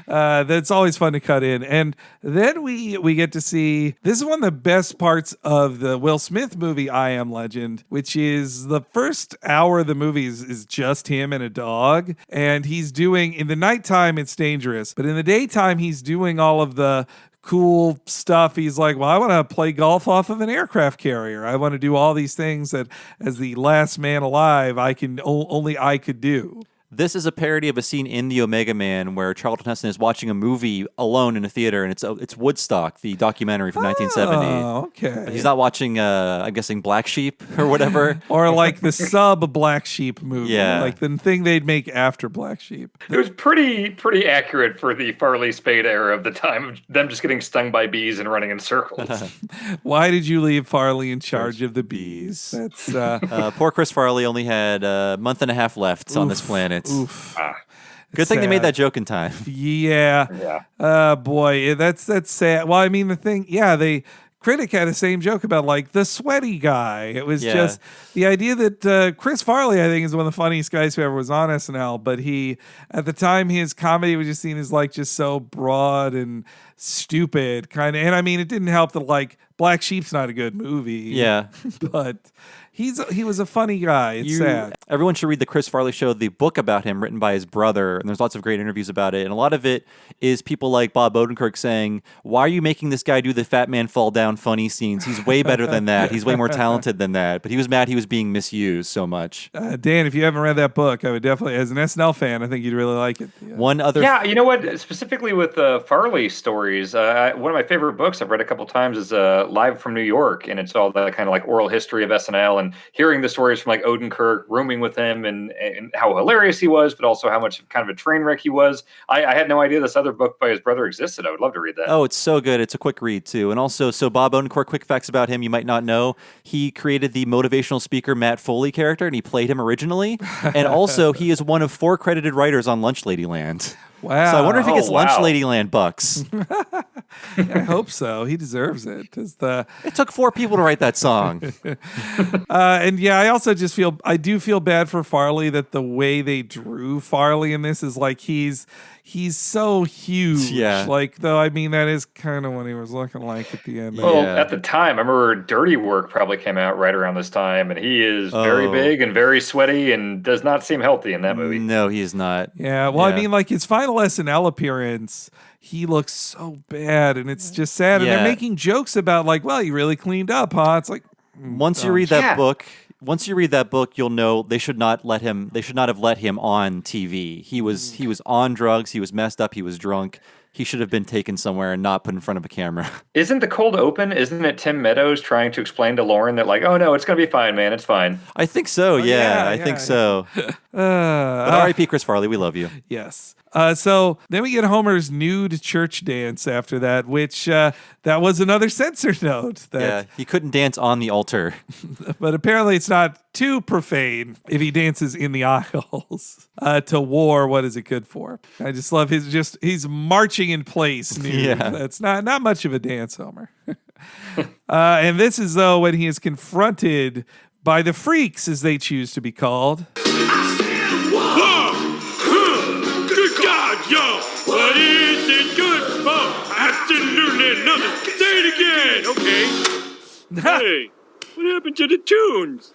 Speaker 1: that's always fun to cut in. And then we get to see, this is one of the best parts of the Will Smith movie, I Am Legend, which is the first hour of the movie is just him and a dog. And he's doing, in the nighttime, it's dangerous, but in the daytime, he's doing all of the cool stuff. He's like, well, I want to play golf off of an aircraft carrier. I want to do all these things that as the last man alive, only I could do.
Speaker 3: This is a parody of a scene in The Omega Man where Charlton Heston is watching a movie alone in a theater, and it's Woodstock, the documentary from 1970.
Speaker 1: Oh, okay.
Speaker 3: But he's not watching, I'm guessing, Black Sheep or whatever.
Speaker 1: Or like the sub Black Sheep movie.
Speaker 3: Yeah.
Speaker 1: Like the thing they'd make after Black Sheep.
Speaker 4: It was pretty accurate for the Farley Spade era of the time of them just getting stung by bees and running in circles.
Speaker 1: Why did you leave Farley in charge of the bees? That's
Speaker 3: poor Chris Farley only had a month and a half left on this planet.
Speaker 1: Oof.
Speaker 3: Good thing they made that joke in time.
Speaker 1: Yeah. Boy, that's sad. Well, I mean, the critic had the same joke about like the sweaty guy. It was just the idea that Chris Farley, I think, is one of the funniest guys who ever was on SNL. But at the time, his comedy was just seen as like just so broad and stupid kind of. And I mean, it didn't help that like Black Sheep's not a good movie.
Speaker 3: Yeah.
Speaker 1: But he was a funny guy. It's sad.
Speaker 3: Everyone should read the Chris Farley Show, the book about him written by his brother. And there's lots of great interviews about it. And a lot of it is people like Bob Odenkirk saying, why are you making this guy do the fat man fall down funny scenes? He's way better than that. He's way more talented than that. But he was mad he was being misused so much.
Speaker 1: Dan, if you haven't read that book, I would definitely, as an SNL fan, I think you'd really like it. Yeah.
Speaker 3: One other...
Speaker 4: Yeah, you know what? Specifically with Farley stories, one of my favorite books I've read a couple times is Live from New York. And it's all that kind of like oral history of SNL and hearing the stories from like Odenkirk, rooming with him and how hilarious he was, but also how much kind of a train wreck he was. I had no idea this other book by his brother existed. I would love to read that.
Speaker 3: Oh, it's so good. It's a quick read too. And also, so Bob Odenkirk, quick facts about him you might not know. He created the motivational speaker Matt Foley character and he played him originally. And also, he is one of 4 credited writers on Lunch Ladyland.
Speaker 1: Wow.
Speaker 3: So I wonder if he gets Lunch Ladyland bucks.
Speaker 1: I hope so. He deserves it.
Speaker 3: It took 4 people to write that song.
Speaker 1: And yeah, I do feel bad for Farley that the way they drew Farley in this is like he's so huge.
Speaker 3: Yeah.
Speaker 1: Like, though, I mean, that is kind of what he was looking like at the end.
Speaker 4: Well, at the time, I remember Dirty Work probably came out right around this time, and he is very big and very sweaty and does not seem healthy in that movie.
Speaker 3: No, he is not.
Speaker 1: Yeah, well, I mean, like his final SNL appearance, he looks so bad, and it's just sad. And they're making jokes about like, well, he really cleaned up, huh? It's like
Speaker 3: once you read that book, you'll know they should not have let him on TV. He was on drugs, he was messed up, he was drunk. He should have been taken somewhere and not put in front of a camera.
Speaker 4: Isn't the cold open? Isn't it Tim Meadows trying to explain to Lauren that like, oh no, it's gonna be fine, man, it's fine?
Speaker 3: I think so. I think so. But R.I.P. Chris Farley, we love you.
Speaker 1: Yes. So then we get Homer's nude church dance after that, which that was another censor note.
Speaker 3: He couldn't dance on the altar.
Speaker 1: But apparently it's not too profane if he dances in the aisles. To war, what is it good for? I just love he's marching in place nude.
Speaker 3: Yeah.
Speaker 1: That's not much of a dance, Homer. And this is, though, when he is confronted by the freaks, as they choose to be called.
Speaker 5: Good God, yo! What is it good for? Absolutely again. Nothing. Say it again. Okay. Hey, what happened to the tunes?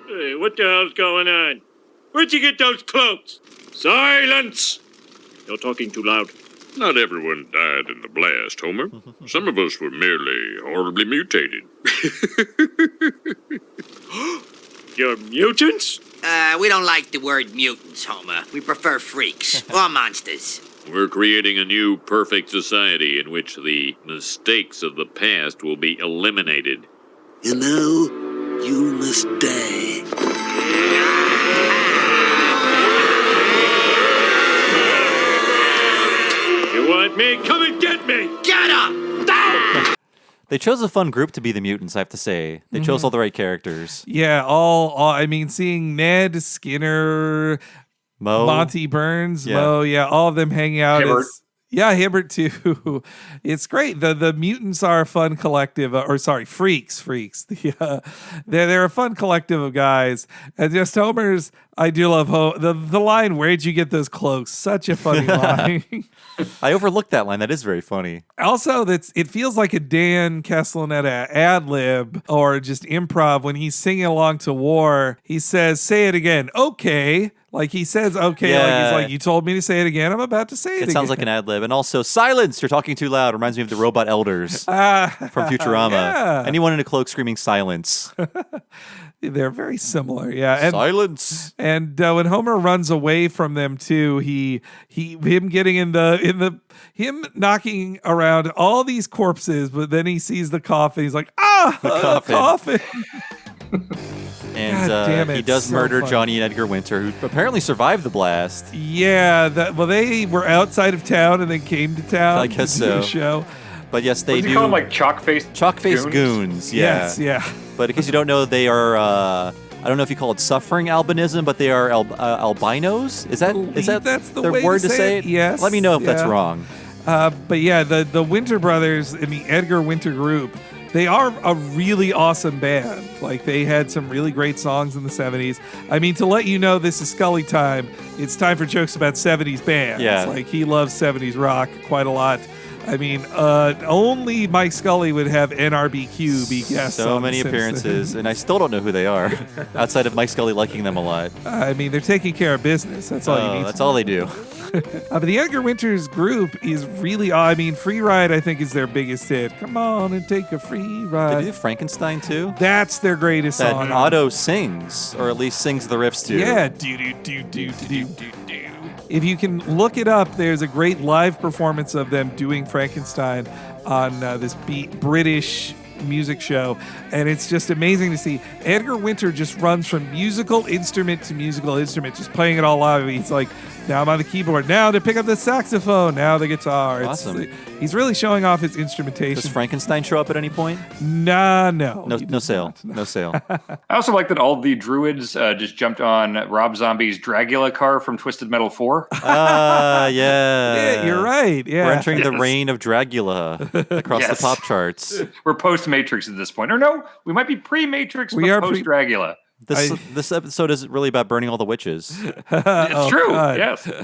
Speaker 5: Hey, what the hell's going on? Where'd you get those cloaks? Silence! You're talking too loud.
Speaker 6: Not everyone died in the blast, Homer. Some of us were merely horribly mutated.
Speaker 5: You're mutants?
Speaker 8: We don't like the word mutants, Homer. We prefer freaks or monsters.
Speaker 6: We're creating a new perfect society in which the mistakes of the past will be eliminated.
Speaker 2: You know, you must die.
Speaker 5: You want me? Come and get me!
Speaker 8: Get up! Down!
Speaker 3: They chose a fun group to be the mutants, I have to say. They chose all the right characters.
Speaker 1: Yeah, all I mean, seeing Ned, Skinner,
Speaker 3: Mo.
Speaker 1: Monty Burns,
Speaker 3: Yeah.
Speaker 1: Mo, yeah, all of them hanging out.
Speaker 4: Hibbert.
Speaker 1: Yeah, Hibbert too. It's great. The mutants are a fun collective, freaks. They're a fun collective of guys. And just Homer's, I do love the line, "Where'd you get those cloaks?" Such a funny line.
Speaker 3: I overlooked that line. That is very funny.
Speaker 1: Also, it feels like a Dan Castellaneta ad lib or just improv when he's singing along to War. He says, "Say it again." Okay. Like he says, okay,
Speaker 3: Yeah.
Speaker 1: like he's like, "You told me to say it again. I'm about to say it
Speaker 3: It
Speaker 1: again."
Speaker 3: sounds like an ad lib. And also, silence! You're talking too loud. Reminds me of the robot elders from Futurama.
Speaker 1: Yeah.
Speaker 3: Anyone in a cloak screaming silence.
Speaker 1: They're very similar, yeah. And,
Speaker 3: Silence.
Speaker 1: And when Homer runs away from them too, him getting him knocking around all these corpses, but then he sees the coffin. He's like, the coffin.
Speaker 3: And
Speaker 1: God damn it,
Speaker 3: he does
Speaker 1: so
Speaker 3: murder
Speaker 1: funny.
Speaker 3: Johnny and Edgar Winter, who apparently survived the blast.
Speaker 1: Yeah, they were outside of town and then came to town.
Speaker 3: I guess
Speaker 1: to do the
Speaker 3: so.
Speaker 1: show.
Speaker 3: But yes, they
Speaker 4: What does
Speaker 3: do.
Speaker 4: he call them, like chalk-faced
Speaker 3: goons. Yeah.
Speaker 1: Yes, yeah.
Speaker 3: But in case you don't know, they are. I don't know if you call it suffering albinism, but they are albinos. Is that
Speaker 1: that's the
Speaker 3: their
Speaker 1: way
Speaker 3: word
Speaker 1: to say it? Yes,
Speaker 3: Let me know if that's
Speaker 1: yeah.
Speaker 3: wrong.
Speaker 1: But yeah, the Winter Brothers in the Edgar Winter group, they are a really awesome band. Like, they had some really great songs in the 70s. I mean, to let you know this is Scully time, it's time for jokes about 70s bands.
Speaker 3: Yeah.
Speaker 1: Like, he loves 70s rock quite a lot. I mean, only Mike Scully would have NRBQ be guests
Speaker 3: So
Speaker 1: on
Speaker 3: many
Speaker 1: The Simpsons.
Speaker 3: appearances, and I still don't know who they are, outside of Mike Scully liking them a lot.
Speaker 1: I mean, they're taking care of business. That's all you need.
Speaker 3: That's all they do.
Speaker 1: But the Edgar Winters group is really, I mean, Free Ride, I think, is their biggest hit. Come on and take a free
Speaker 3: They
Speaker 1: ride.
Speaker 3: do Frankenstein too.
Speaker 1: That's their greatest
Speaker 3: That
Speaker 1: song.
Speaker 3: Otto sings, or at least sings the riffs to.
Speaker 1: Yeah, do. If you can look it up, there's a great live performance of them doing Frankenstein on this British music show, and it's just amazing to see. Edgar Winter just runs from musical instrument to musical instrument, just playing it all out. He's like, now I'm on the keyboard, now to pick up the saxophone, now the guitar.
Speaker 3: Awesome.
Speaker 1: He's really showing off his instrumentation.
Speaker 3: Does Frankenstein show up at any point?
Speaker 1: No.
Speaker 3: No
Speaker 1: he does
Speaker 3: sale.
Speaker 1: not.
Speaker 3: No sale.
Speaker 4: I also like that all the druids just jumped on Rob Zombie's Dragula car from Twisted Metal 4.
Speaker 3: Yeah.
Speaker 1: Yeah, you're right. Yeah.
Speaker 3: We're entering the reign of Dragula across
Speaker 4: Yes.
Speaker 3: the pop charts.
Speaker 4: We're post-Matrix at this point. Or no, we might be pre-Matrix,
Speaker 1: We
Speaker 4: but
Speaker 1: are
Speaker 4: post-Dragula.
Speaker 3: This episode is really about burning all the witches.
Speaker 4: It's true,
Speaker 1: God.
Speaker 4: yes.
Speaker 3: Is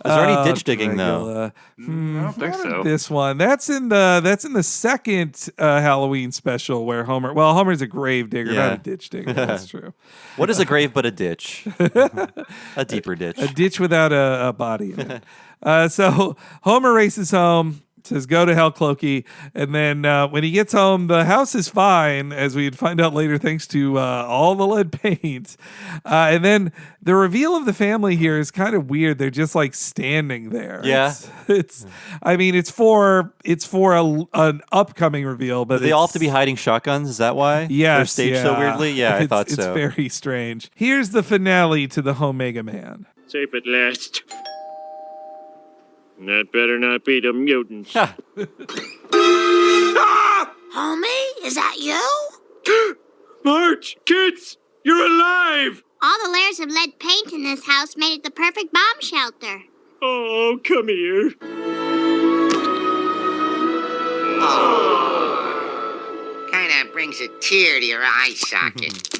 Speaker 3: there any ditch digging though?
Speaker 1: Dragula.
Speaker 4: I don't think so.
Speaker 1: This one. That's in the second Halloween special where Homer's a grave digger,
Speaker 3: Yeah.
Speaker 1: not a ditch digger. That's true.
Speaker 3: What is a grave but a ditch? A deeper ditch.
Speaker 1: A ditch without a body in it. So Homer races home, says, "Go to hell, Clokey." And then when he gets home, the house is fine, as we'd find out later, thanks to all the lead paint. And then the reveal of the family here is kind of weird. They're just like standing there.
Speaker 3: Yeah.
Speaker 1: It's I mean, it's for an upcoming reveal, but
Speaker 3: Do they all have to be hiding shotguns? Is that why?
Speaker 1: Yes,
Speaker 3: They're staged so weirdly? Yeah, I thought so.
Speaker 1: It's very strange. Here's the finale to the Omega Man.
Speaker 5: Safe at last. That better not be the mutants.
Speaker 3: Ha.
Speaker 9: Homie, is that you?
Speaker 5: Marge, kids, you're alive!
Speaker 9: All the layers of lead paint in this house made it the perfect bomb shelter.
Speaker 5: Oh, come here.
Speaker 2: Kinda brings a tear to your eye socket.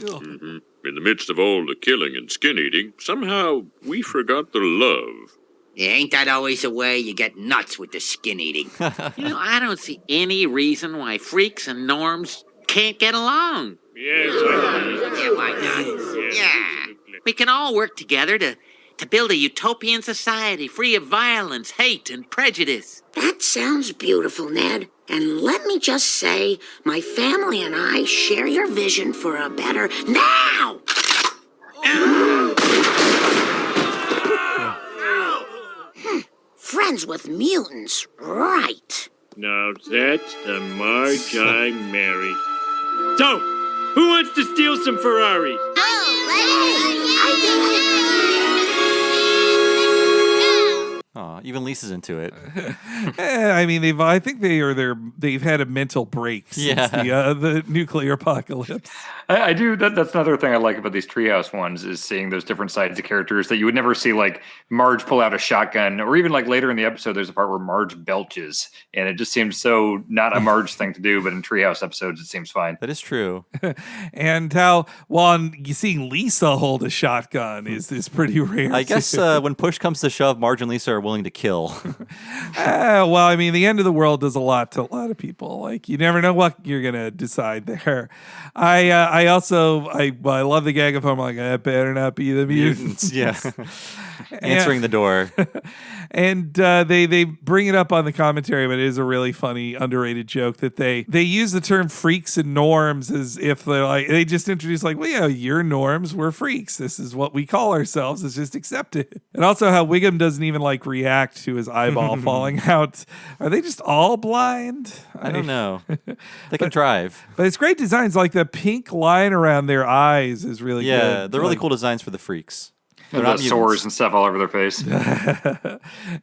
Speaker 6: In the midst of all the killing and skin eating, somehow we forgot the love.
Speaker 8: Ain't that always the way? You get nuts with the skin eating.
Speaker 2: I don't see any reason why freaks and norms can't get along.
Speaker 5: Yes,
Speaker 2: Yeah, why not? Yeah. We can all work together to build a utopian society free of violence, hate, and prejudice.
Speaker 10: That sounds beautiful, Ned. And let me just say, my family and I share your vision for a better now! Friends with mutants, right.
Speaker 5: Now that's the Marge I married. So, who wants to steal some Ferraris?
Speaker 3: Even Lisa's into it.
Speaker 1: I mean, they've had a mental break since the nuclear apocalypse.
Speaker 4: I do. That's another thing I like about these Treehouse ones is seeing those different sides of characters that you would never see, like Marge pull out a shotgun, or even like later in the episode, there's a part where Marge belches, and it just seems so not a Marge thing to do, but in Treehouse episodes, it seems fine.
Speaker 3: That is true.
Speaker 1: And how you seeing Lisa hold a shotgun is pretty rare.
Speaker 3: I guess when push comes to shove, Marge and Lisa are willing to kill.
Speaker 1: Well, I mean, the end of the world does a lot to a lot of people. Like, you never know what you're gonna decide there. I love the gag of Homer, like, that better not be the mutants.
Speaker 3: Yeah. Answering the door.
Speaker 1: And they bring it up on the commentary, but it is a really funny, underrated joke that they use the term freaks and norms as if they're like, they just introduce like, well, yeah, you're norms, we're freaks. This is what we call ourselves. It's just accepted. And also how Wiggum doesn't even like react to his eyeball falling out. Are they just all blind?
Speaker 3: I don't know. They can drive.
Speaker 1: But it's great designs. Like the pink line around their eyes is really good.
Speaker 3: Yeah, they're really cool designs for the freaks.
Speaker 4: They're not sores and stuff all over their face.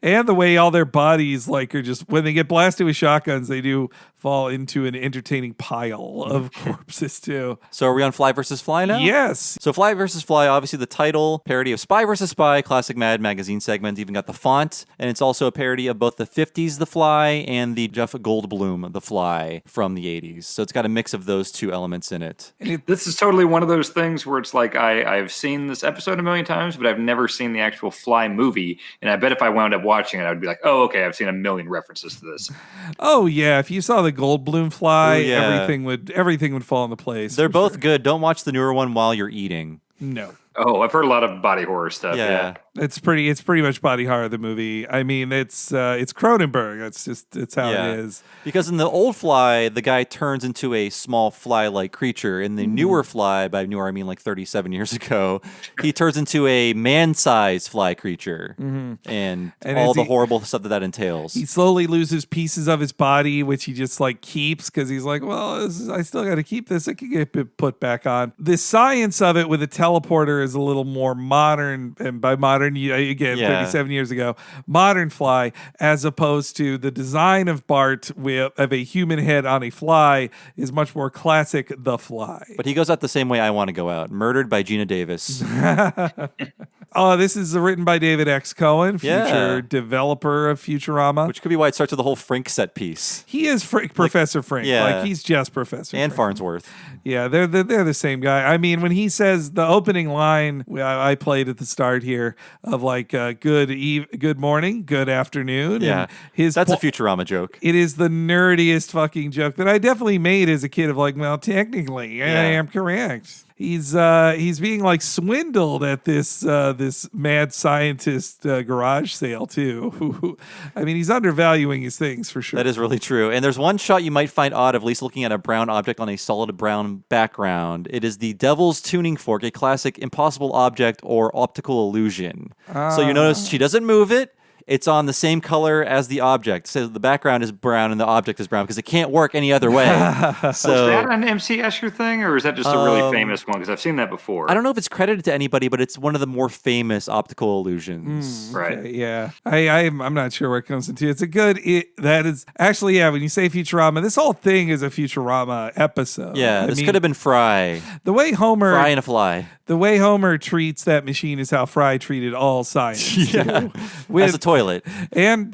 Speaker 1: And the way all their bodies like are just, when they get blasted with shotguns, they do fall into an entertaining pile of corpses too.
Speaker 3: So are we on Fly vs. Fly now?
Speaker 1: Yes.
Speaker 3: So Fly vs. Fly, obviously the title, parody of Spy vs. Spy, classic Mad magazine segment, even got the font. And it's also a parody of both the 50s The Fly and the Jeff Goldblum The Fly from the 80s. So it's got a mix of those two elements in it.
Speaker 4: This is totally one of those things where it's like, I've seen this episode a million times, but I've never seen the actual Fly movie. And I bet if I wound up watching it, I would be like, oh, okay, I've seen a million references to this.
Speaker 1: Oh, yeah. If you saw the Goldblum Fly, everything would fall into place.
Speaker 3: They're both good. Don't watch the newer one while you're eating.
Speaker 1: No.
Speaker 4: Oh, I've heard a lot of body horror stuff. Yeah.
Speaker 1: It's pretty much body horror, the movie. I mean, it's Cronenberg. It's how it is.
Speaker 3: Because in the old Fly, the guy turns into a small fly-like creature. In the newer Fly, by newer I mean like 37 years ago, he turns into a man-sized fly creature. And all the horrible stuff that entails.
Speaker 1: He slowly loses pieces of his body, which he just like keeps because he's like, well, I still got to keep this. It can get put back on. The science of it with a teleporter is a little more modern, and by modern, 37 years ago, modern Fly, as opposed to the design of Bart of a human head on a fly is much more classic The Fly.
Speaker 3: But he goes out the same way I want to go out, murdered by Gina Davis.
Speaker 1: This is written by David X. Cohen, future developer of Futurama.
Speaker 3: Which could be why it starts with the whole Frink set piece.
Speaker 1: He is Professor Frink.
Speaker 3: Yeah.
Speaker 1: Like, he's just Professor
Speaker 3: and
Speaker 1: Frink.
Speaker 3: Farnsworth.
Speaker 1: Yeah, they're the same guy. I mean, when he says the opening line I played at the start here of like good morning, good afternoon.
Speaker 3: Yeah,
Speaker 1: and
Speaker 3: that's a Futurama joke.
Speaker 1: It is the nerdiest fucking joke that I definitely made as a kid of like, well, technically, I am correct. He's being like swindled at this mad scientist garage sale too. I mean, he's undervaluing his things for sure.
Speaker 3: That is really true. And there's one shot you might find odd of Lisa looking at a brown object on a solid brown background. It is the Devil's Tuning Fork, a classic impossible object or optical illusion. So you notice she doesn't move it. It's on the same color as the object. So the background is brown and the object is brown because it can't work any other way. So
Speaker 4: is that an MC Escher thing, or is that just a really famous one? Because I've seen that before.
Speaker 3: I don't know if it's credited to anybody, but it's one of the more famous optical illusions.
Speaker 4: Right.
Speaker 1: Yeah. I'm not sure where it comes into. It's a good. That is actually, when you say Futurama, this whole thing is a Futurama episode.
Speaker 3: Yeah. This could have been Fry.
Speaker 1: The way Homer
Speaker 3: Fry and a fly.
Speaker 1: The way Homer treats that machine is how Fry treated all science.
Speaker 3: As a toilet.
Speaker 1: And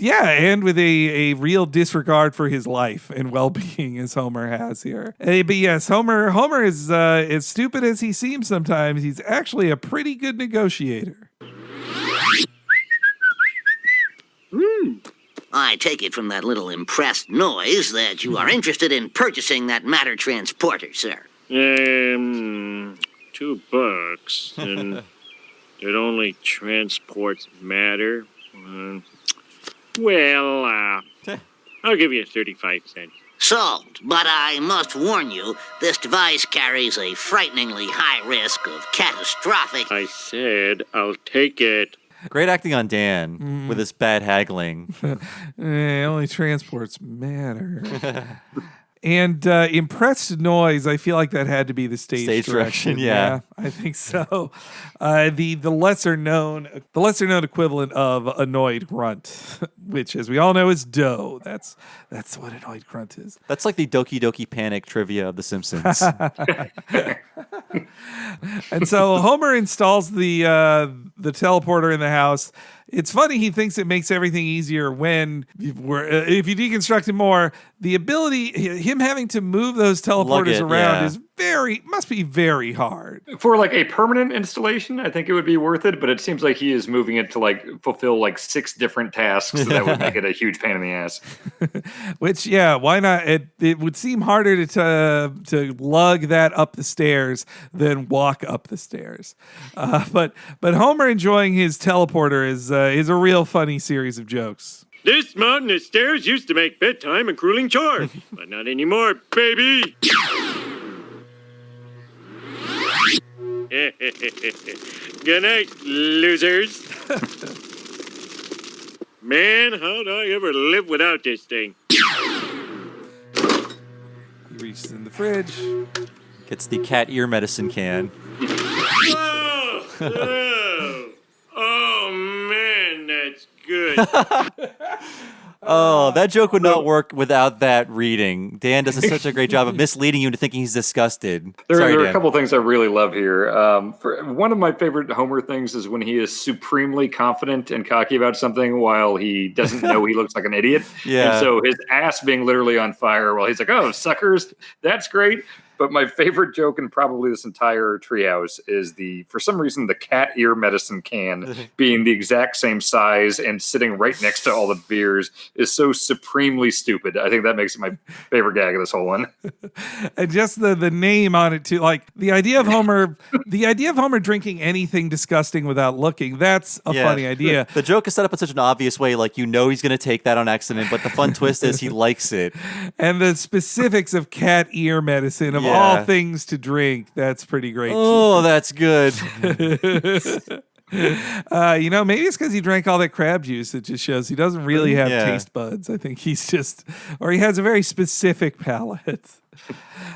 Speaker 1: with a real disregard for his life and well-being as Homer has here. But yes, Homer is as stupid as he seems sometimes. He's actually a pretty good negotiator.
Speaker 8: I take it from that little impressed noise that you are interested in purchasing that matter transporter, sir.
Speaker 5: $2, and it only transports matter. I'll give you 35 cents.
Speaker 8: Sold, but I must warn you, this device carries a frighteningly high risk of catastrophic...
Speaker 5: I said I'll take it.
Speaker 3: Great acting on Dan with his bad haggling.
Speaker 1: It only transports matter. And impressed noise, I feel like that had to be the stage direction.
Speaker 3: Yeah,
Speaker 1: I think so. The lesser known equivalent of annoyed grunt, which, as we all know, is dough. That's what annoyed grunt is.
Speaker 3: That's like the Doki Doki Panic trivia of The Simpsons.
Speaker 1: And so Homer installs the teleporter in the house. It's funny, he thinks it makes everything easier when, if you deconstruct it more, the ability, him having to move those teleporters around is must be very hard.
Speaker 4: For like a permanent installation, I think it would be worth it, but it seems like he is moving it to like fulfill like 6 different tasks, so that would make it a huge pain in the ass.
Speaker 1: Which, why not? It would seem harder to lug that up the stairs than walk up the stairs. But Homer enjoying his teleporter is a real funny series of jokes.
Speaker 5: This mountain of stairs used to make bedtime a grueling chore, but not anymore, baby. Good night, losers. Man, how'd I ever live without this thing?
Speaker 1: He reaches in the fridge.
Speaker 3: Gets the cat ear medicine can.
Speaker 5: Oh, man, that's good.
Speaker 3: Oh, that joke would not work without that reading. Dan does such a great job of misleading you into thinking he's disgusted.
Speaker 4: There
Speaker 3: Sorry,
Speaker 4: are
Speaker 3: Dan.
Speaker 4: a couple things I really love here. One of my favorite Homer things is when he is supremely confident and cocky about something while he doesn't know he looks like an idiot.
Speaker 3: Yeah.
Speaker 4: And so his ass being literally on fire while he's like, oh, suckers, that's great. But my favorite joke in probably this entire Treehouse is for some reason, the cat ear medicine can being the exact same size and sitting right next to all the beers is so supremely stupid. I think that makes it my favorite gag of this whole one.
Speaker 1: And just the name on it too, like the idea of Homer drinking anything disgusting without looking. That's a funny idea.
Speaker 3: The joke is set up in such an obvious way, like he's going to take that on accident, but the fun twist is he likes it.
Speaker 1: And the specifics of cat ear medicine of all things to drink, that's pretty great.
Speaker 3: Oh, that's good.
Speaker 1: Maybe it's because he drank all that crab juice. It just shows he doesn't really have taste buds. I think he has a very specific palate.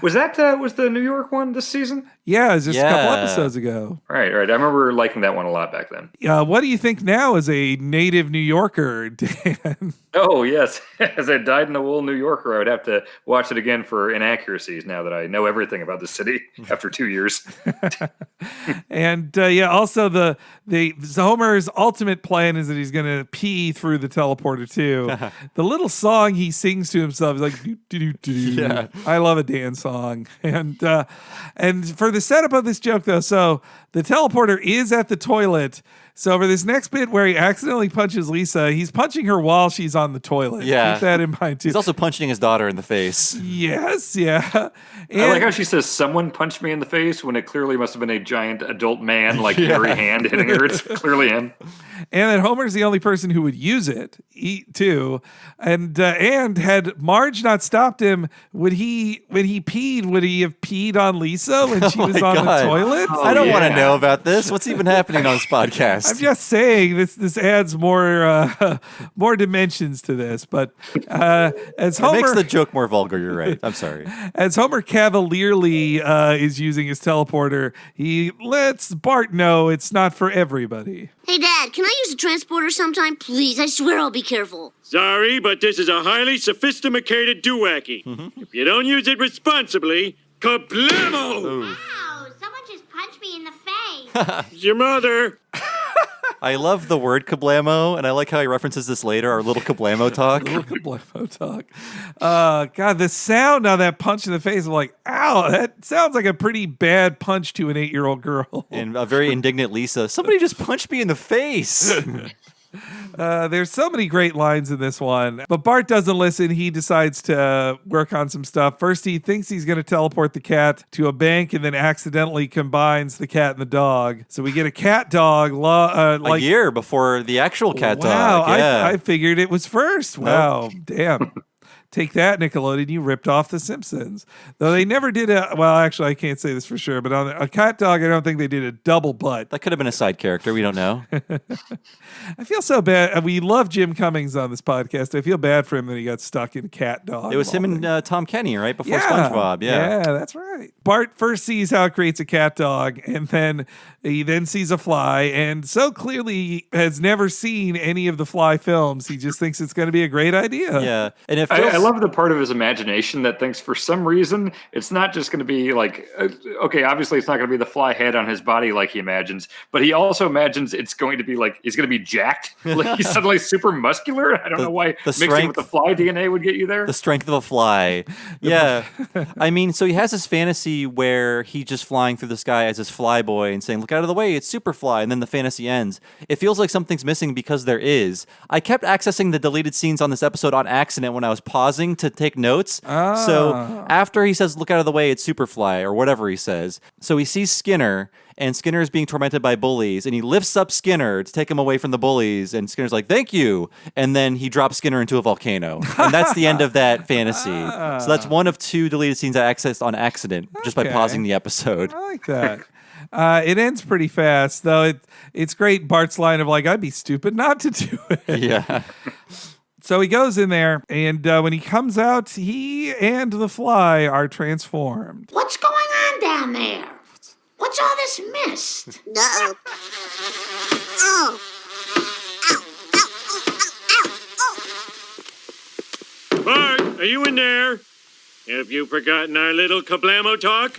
Speaker 4: Was the New York one this season?
Speaker 1: Yeah, it was just a couple episodes ago.
Speaker 4: Right. I remember liking that one a lot back then.
Speaker 1: What do you think now as a native New Yorker, Dan?
Speaker 4: Oh, yes. As a dyed-in-the-wool New Yorker, I would have to watch it again for inaccuracies now that I know everything about the city after 2 years.
Speaker 1: And also the Homer's ultimate plan is that he's going to pee through the teleporter too. The little song he sings to himself is like, do. I love a Dan song. And for the setup of this joke though, so the teleporter is at the toilet. So for this next bit where he accidentally punches Lisa, he's punching her while she's on the toilet.
Speaker 3: Yeah.
Speaker 1: Keep that in mind too.
Speaker 3: He's also punching his daughter in the face.
Speaker 1: Yes, yeah. And
Speaker 4: I like how she says, someone punched me in the face when it clearly must have been a giant adult man, like hairy hand hitting her. It's clearly him.
Speaker 1: And that Homer's the only person who would use it too. And had Marge not stopped him, when he peed, would he have peed on Lisa when she was on the toilet?
Speaker 3: I don't want to know about this. What's even happening on this podcast?
Speaker 1: I'm just saying this adds more dimensions to this. But as Homer
Speaker 3: makes the joke more vulgar, you're right. I'm sorry.
Speaker 1: As Homer cavalierly is using his teleporter, he lets Bart know it's not for everybody.
Speaker 9: Hey, Dad, can I use a transporter sometime? Please, I swear I'll be careful.
Speaker 5: Sorry, but this is a highly sophisticated doowacky. If you don't use it responsibly, kablamo!
Speaker 9: Wow, someone just punched me in the face.
Speaker 5: It's your mother.
Speaker 3: I love the word kablamo, and I like how he references this later, our little kablamo talk.
Speaker 1: God, the sound on that punch in the face, I'm like, ow, that sounds like a pretty bad punch to an 8-year-old girl.
Speaker 3: And a very indignant Lisa, somebody just punched me in the face.
Speaker 1: There's so many great lines in this one, but Bart doesn't listen. He decides to work on some stuff. First, he thinks he's going to teleport the cat to a bank and then accidentally combines the cat and the dog. So we get a cat dog
Speaker 3: a year before the actual cat dog.
Speaker 1: Wow, I figured it was first. Wow, damn. Take that, Nickelodeon. You ripped off The Simpsons. Though they never did actually, I can't say this for sure, but on a cat dog, I don't think they did a double butt.
Speaker 3: That could have been a side character. We don't know.
Speaker 1: I feel so bad. We love Jim Cummings on this podcast. I feel bad for him that he got stuck in cat dog.
Speaker 3: It was him and Tom Kenny, right? Before SpongeBob.
Speaker 1: Yeah, that's right. Bart first sees how it creates a cat dog, and then he sees a fly, and so clearly has never seen any of the Fly films. He just thinks it's going to be a great idea.
Speaker 3: Yeah. And it
Speaker 4: I love the part of his imagination that thinks for some reason it's not just going to be like, okay, obviously it's not going to be the fly head on his body like he imagines, but he also imagines it's going to be like, he's going to be jacked. Like he's suddenly super muscular. I don't know why mixing with the fly DNA would get you there.
Speaker 3: The strength of a fly. Yeah. I mean, so he has this fantasy where he's just flying through the sky as his fly boy and saying, look out of the way, it's Superfly. And then the fantasy ends. It feels like something's missing because there is. I kept accessing the deleted scenes on this episode on accident when I was pausing to take notes. So after he says, look out of the way, it's Superfly, or whatever he says. So he sees Skinner, and Skinner is being tormented by bullies, and he lifts up Skinner to take him away from the bullies, and Skinner's like, thank you. And then he drops Skinner into a volcano. And that's the end of that fantasy. So that's one of two deleted scenes I accessed on accident just by pausing the episode.
Speaker 1: I like that. It ends pretty fast, though. It's great, Bart's line of like, I'd be stupid not to do it.
Speaker 3: Yeah.
Speaker 1: So he goes in there, and when he comes out, he and the fly are transformed.
Speaker 10: What's going on down there? What's all this mist?
Speaker 9: Uh-oh. Oh. Ow. Ow.
Speaker 5: Bart, are you in there? Have you forgotten our little kablamo talk?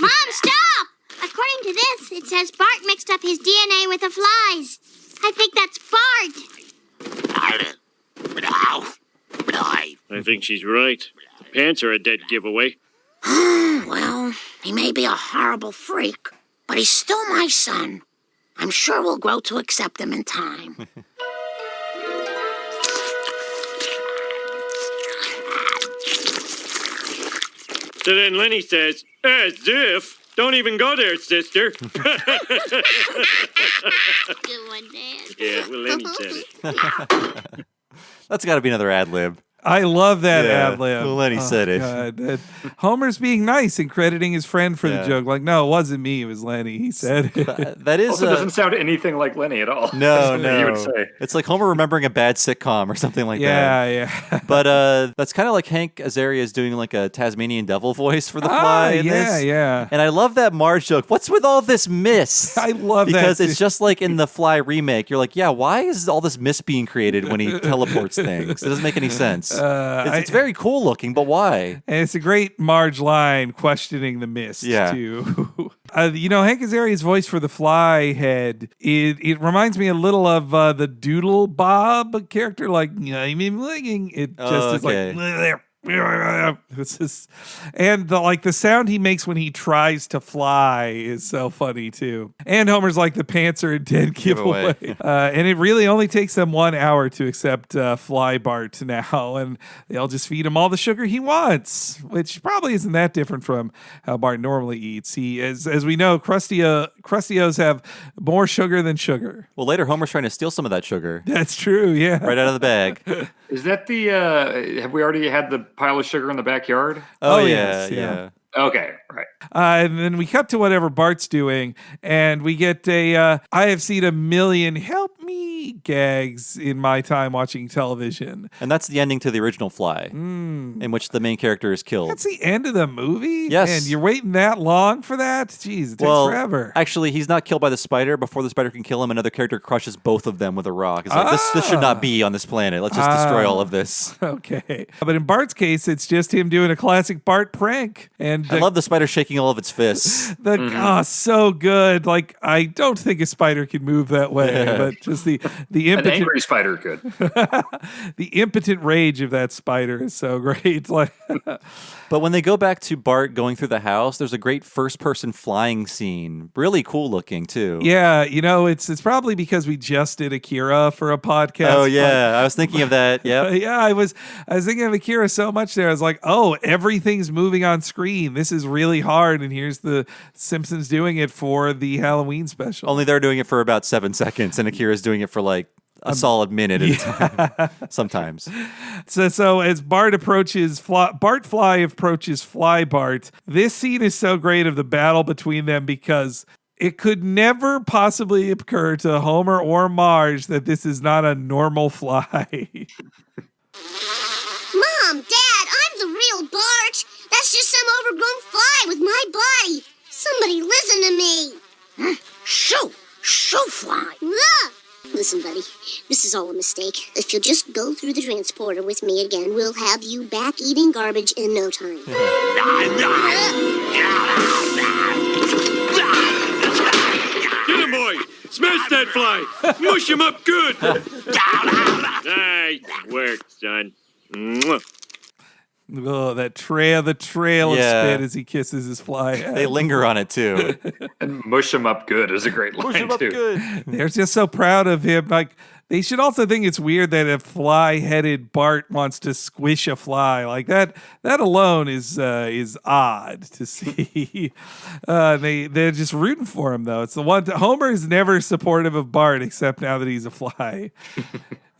Speaker 9: Mom, stop! According to this, it says Bart mixed up his DNA with the flies. I think that's Bart.
Speaker 5: I think she's right. Pants are a dead giveaway.
Speaker 10: Well, he may be a horrible freak, but he's still my son. I'm sure we'll grow to accept him in time.
Speaker 5: So then Lenny says, as if. Don't even go there, sister.
Speaker 9: Good one, Dad.
Speaker 5: Yeah, well, Lenny said it.
Speaker 3: That's got to be another ad lib.
Speaker 1: I love that ad lib.
Speaker 3: Lenny said it.
Speaker 1: God. Homer's being nice and crediting his friend for the joke. Like, no, it wasn't me. It was Lenny. He said it.
Speaker 3: That is.
Speaker 4: Also doesn't sound anything like Lenny at all.
Speaker 3: No.
Speaker 4: You would say.
Speaker 3: It's like Homer remembering a bad sitcom or something like that.
Speaker 1: Yeah.
Speaker 3: But that's kind of like Hank Azaria is doing like a Tasmanian devil voice for the fly in this.
Speaker 1: Yeah.
Speaker 3: And I love that Marge joke. What's with all this mist?
Speaker 1: I love that.
Speaker 3: Because it's just like in the Fly remake. You're like, yeah, why is all this mist being created when he teleports things? It doesn't make any sense. It's very cool looking, but why?
Speaker 1: And it's a great Marge line questioning the mist, too. Hank Azaria's voice for the fly head, it reminds me a little of the Doodle Bob character, like, it just is like... And the sound he makes when he tries to fly is so funny too. And Homer's like, the pants are a dead giveaway. And it really only takes them 1 hour to accept Fly Bart now, and they'll just feed him all the sugar he wants, which probably isn't that different from how Bart normally eats. He, as we know, Krusty-O's have more sugar than sugar.
Speaker 3: Well, later Homer's trying to steal some of that sugar.
Speaker 1: That's true, yeah.
Speaker 3: Right out of the bag.
Speaker 4: Is that the, have we already had the pile of sugar in the backyard?
Speaker 3: Oh yeah.
Speaker 4: Okay, right.
Speaker 1: And then we cut to whatever Bart's doing, and we get I have seen a million help me gags in my time watching television.
Speaker 3: And that's the ending to the original Fly, in which the main character is killed.
Speaker 1: That's the end of the movie?
Speaker 3: Yes.
Speaker 1: And you're waiting that long for that? Jeez, it takes forever.
Speaker 3: Actually, he's not killed by the spider. Before the spider can kill him, another character crushes both of them with a rock. It's like, this should not be on this planet. Let's just destroy all of this.
Speaker 1: Okay. But in Bart's case, it's just him doing a classic Bart prank. And
Speaker 3: I love the spider shaking all of its fists.
Speaker 1: So good. Like, I don't think a spider can move that way, but just just the
Speaker 4: An
Speaker 1: impotent
Speaker 4: angry spider could.
Speaker 1: the impotent rage of that spider is so great. Like,
Speaker 3: But when they go back to Bart going through the house, there's a great first-person flying scene. Really cool looking, too.
Speaker 1: yeah, it's probably because we just did Akira for a podcast.
Speaker 3: Oh, yeah. I was thinking of that. Yep.
Speaker 1: Yeah, I was thinking of Akira so much there. I was like, oh, everything's moving on screen. This is really hard. And here's the Simpsons doing it for the Halloween special.
Speaker 3: Only they're doing it for about 7 seconds, and Akira's doing it for like a solid minute at a time. Sometimes.
Speaker 1: So as Bart approaches, Bart Fly approaches Fly Bart. This scene is so great of the battle between them because it could never possibly occur to Homer or Marge that this is not a normal fly.
Speaker 9: Mom, Dad, I'm the real Bart. That's just some overgrown fly with my body. Somebody listen to me.
Speaker 10: Shoo fly.
Speaker 9: Look. Listen, buddy, this is all a mistake. If you'll just go through the transporter with me again, we'll have you back eating garbage in no time.
Speaker 5: Get him, boy! Smash that fly! Mush him up good! Nice work, son. Mwah.
Speaker 1: Oh, the trail of spit as he kisses his fly head.
Speaker 3: They linger on it, too.
Speaker 4: And mush him up good is a great line,
Speaker 3: Mush him up
Speaker 4: too.
Speaker 3: good.
Speaker 1: They're just so proud of him. Like, they should also think it's weird that a fly-headed Bart wants to squish a fly. Like, that alone is odd to see. They're just rooting for him, though. It's the one Homer is never supportive of Bart except now that he's a fly.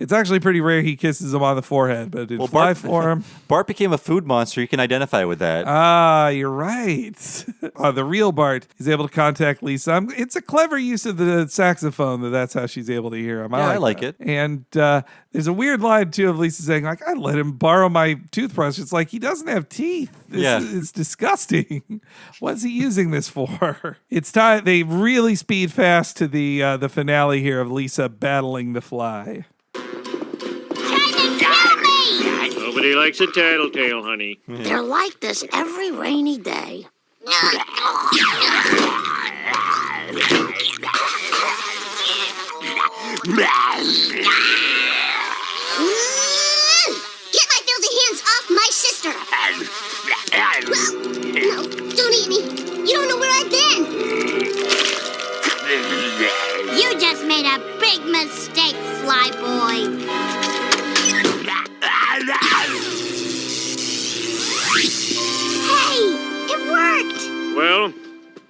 Speaker 1: It's actually pretty rare he kisses him on the forehead, but in fly form.
Speaker 3: Bart became a food monster. You can identify with that.
Speaker 1: Ah, you're right. The real Bart is able to contact Lisa. It's a clever use of the saxophone that's how she's able to hear him.
Speaker 3: I like it.
Speaker 1: And there's a weird line, too, of Lisa saying, like, I let him borrow my toothbrush. It's like, he doesn't have teeth. It's disgusting. What's he using this for? It's time. They really speed fast to the finale here of Lisa battling the fly.
Speaker 5: Nobody likes a tattletale, honey.
Speaker 10: They're like this every rainy day.
Speaker 9: Get my filthy hands off my sister! No, don't eat me. You don't know where I've been. You just made a big mistake, Fly Boy. Hey, it worked!
Speaker 5: Well,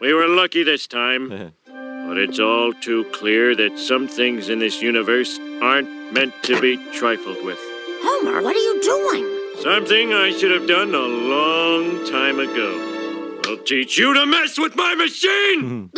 Speaker 5: we were lucky this time. But it's all too clear that some things in this universe aren't meant to be trifled with.
Speaker 10: Homer, what are you doing?
Speaker 5: Something I should have done a long time ago. I'll teach you to mess with my machine!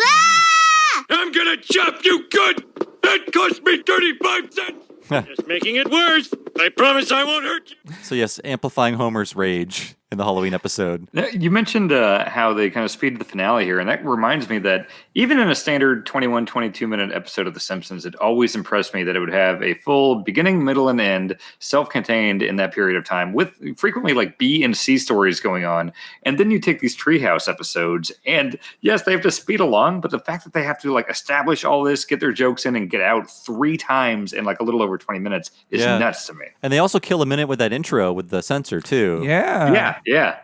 Speaker 5: I'm gonna chop you good! That cost me 35 cents! Just making it worse. I promise I won't hurt you.
Speaker 3: So yes, amplifying Homer's rage in the Halloween episode.
Speaker 4: You mentioned how they kind of speeded the finale here, and that reminds me that even in a standard 21, 22-minute episode of The Simpsons, it always impressed me that it would have a full beginning, middle, and end, self-contained in that period of time, with frequently like B and C stories going on. And then you take these Treehouse episodes, and yes, they have to speed along, but the fact that they have to like establish all this, get their jokes in, and get out 3 times in like a little over 20 minutes is nuts to me.
Speaker 3: And they also kill a minute with that intro with the censor, too.
Speaker 1: Yeah.
Speaker 4: Yeah.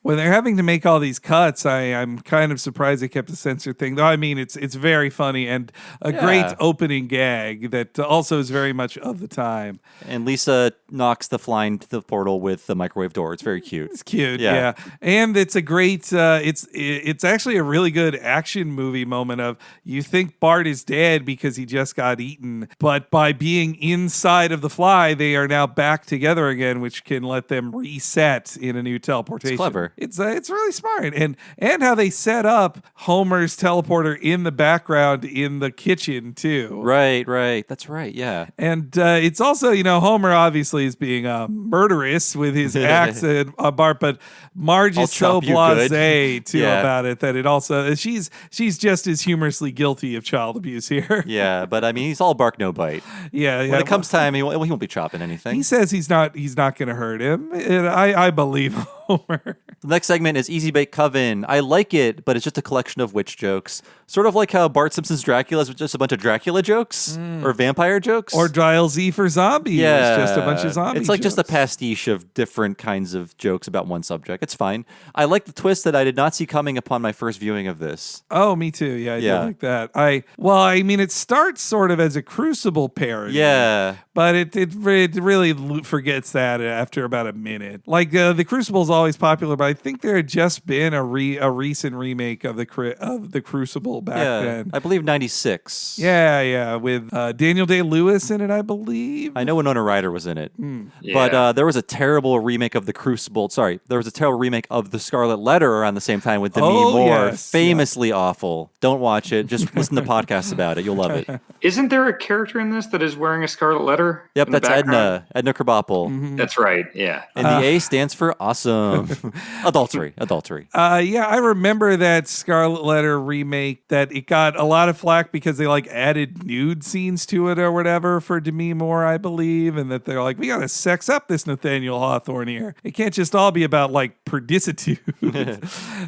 Speaker 1: When they're having to make all these cuts, I'm kind of surprised they kept the censor thing. Though I mean, it's very funny and a great opening gag that also is very much of the time.
Speaker 3: And Lisa knocks the fly into the portal with the microwave door. It's very cute.
Speaker 1: It's cute, yeah. And it's a great. It's actually a really good action movie moment of you think Bart is dead because he just got eaten, but by being inside of the fly, they are now back together again, which can let them reset in a new teleportation.
Speaker 3: It's clever.
Speaker 1: It's really smart, and how they set up Homer's teleporter in the background in the kitchen too.
Speaker 3: Right. That's right. Yeah.
Speaker 1: And it's also Homer obviously is being murderous with his axe at Bart, but Marge is so blasé too about it that it also she's just as humorously guilty of child abuse here.
Speaker 3: Yeah, but I mean he's all bark no bite.
Speaker 1: Yeah.
Speaker 3: When it comes time, he won't be chopping anything.
Speaker 1: He says he's not going to hurt him. And I believe him. Homer.
Speaker 3: The next segment is Easy Bake Coven. I like it, but it's just a collection of witch jokes. Sort of like how Bart Simpson's Dracula is just a bunch of Dracula jokes or vampire jokes.
Speaker 1: Or Dial Z for Zombie.
Speaker 3: Yeah.
Speaker 1: It's just a bunch of zombie
Speaker 3: It's like
Speaker 1: jokes.
Speaker 3: just a pastiche of different kinds of jokes about one subject. It's fine. I like the twist that I did not see coming upon my first viewing of this.
Speaker 1: Oh, me too. Yeah, I do like that. I mean, it starts sort of as a Crucible parody.
Speaker 3: Yeah.
Speaker 1: But it really forgets that after about a minute. Like, the Crucible is always popular, but I think there had just been a recent remake of the Crucible back then.
Speaker 3: I believe 96.
Speaker 1: Yeah, with Daniel Day-Lewis in it, I believe.
Speaker 3: I know Winona Ryder was in it.
Speaker 4: Yeah.
Speaker 3: But there was a terrible remake of the Crucible. Sorry, there was a terrible remake of The Scarlet Letter around the same time with Demi Moore.
Speaker 1: Yes,
Speaker 3: famously awful. Don't watch it. Just listen to podcasts about it. You'll love it.
Speaker 4: Isn't there a character in this that is wearing a Scarlet Letter?
Speaker 3: Yep,
Speaker 4: in the
Speaker 3: that's
Speaker 4: background?
Speaker 3: Edna Krabappel.
Speaker 1: Mm-hmm.
Speaker 4: That's right, yeah.
Speaker 3: And the A stands for awesome. Adultery.
Speaker 1: Yeah, I remember that Scarlet Letter remake that it got a lot of flack because they like added nude scenes to it or whatever for Demi Moore, I believe, and that they're like, we gotta sex up this Nathaniel Hawthorne here. It can't just all be about like perdicitude.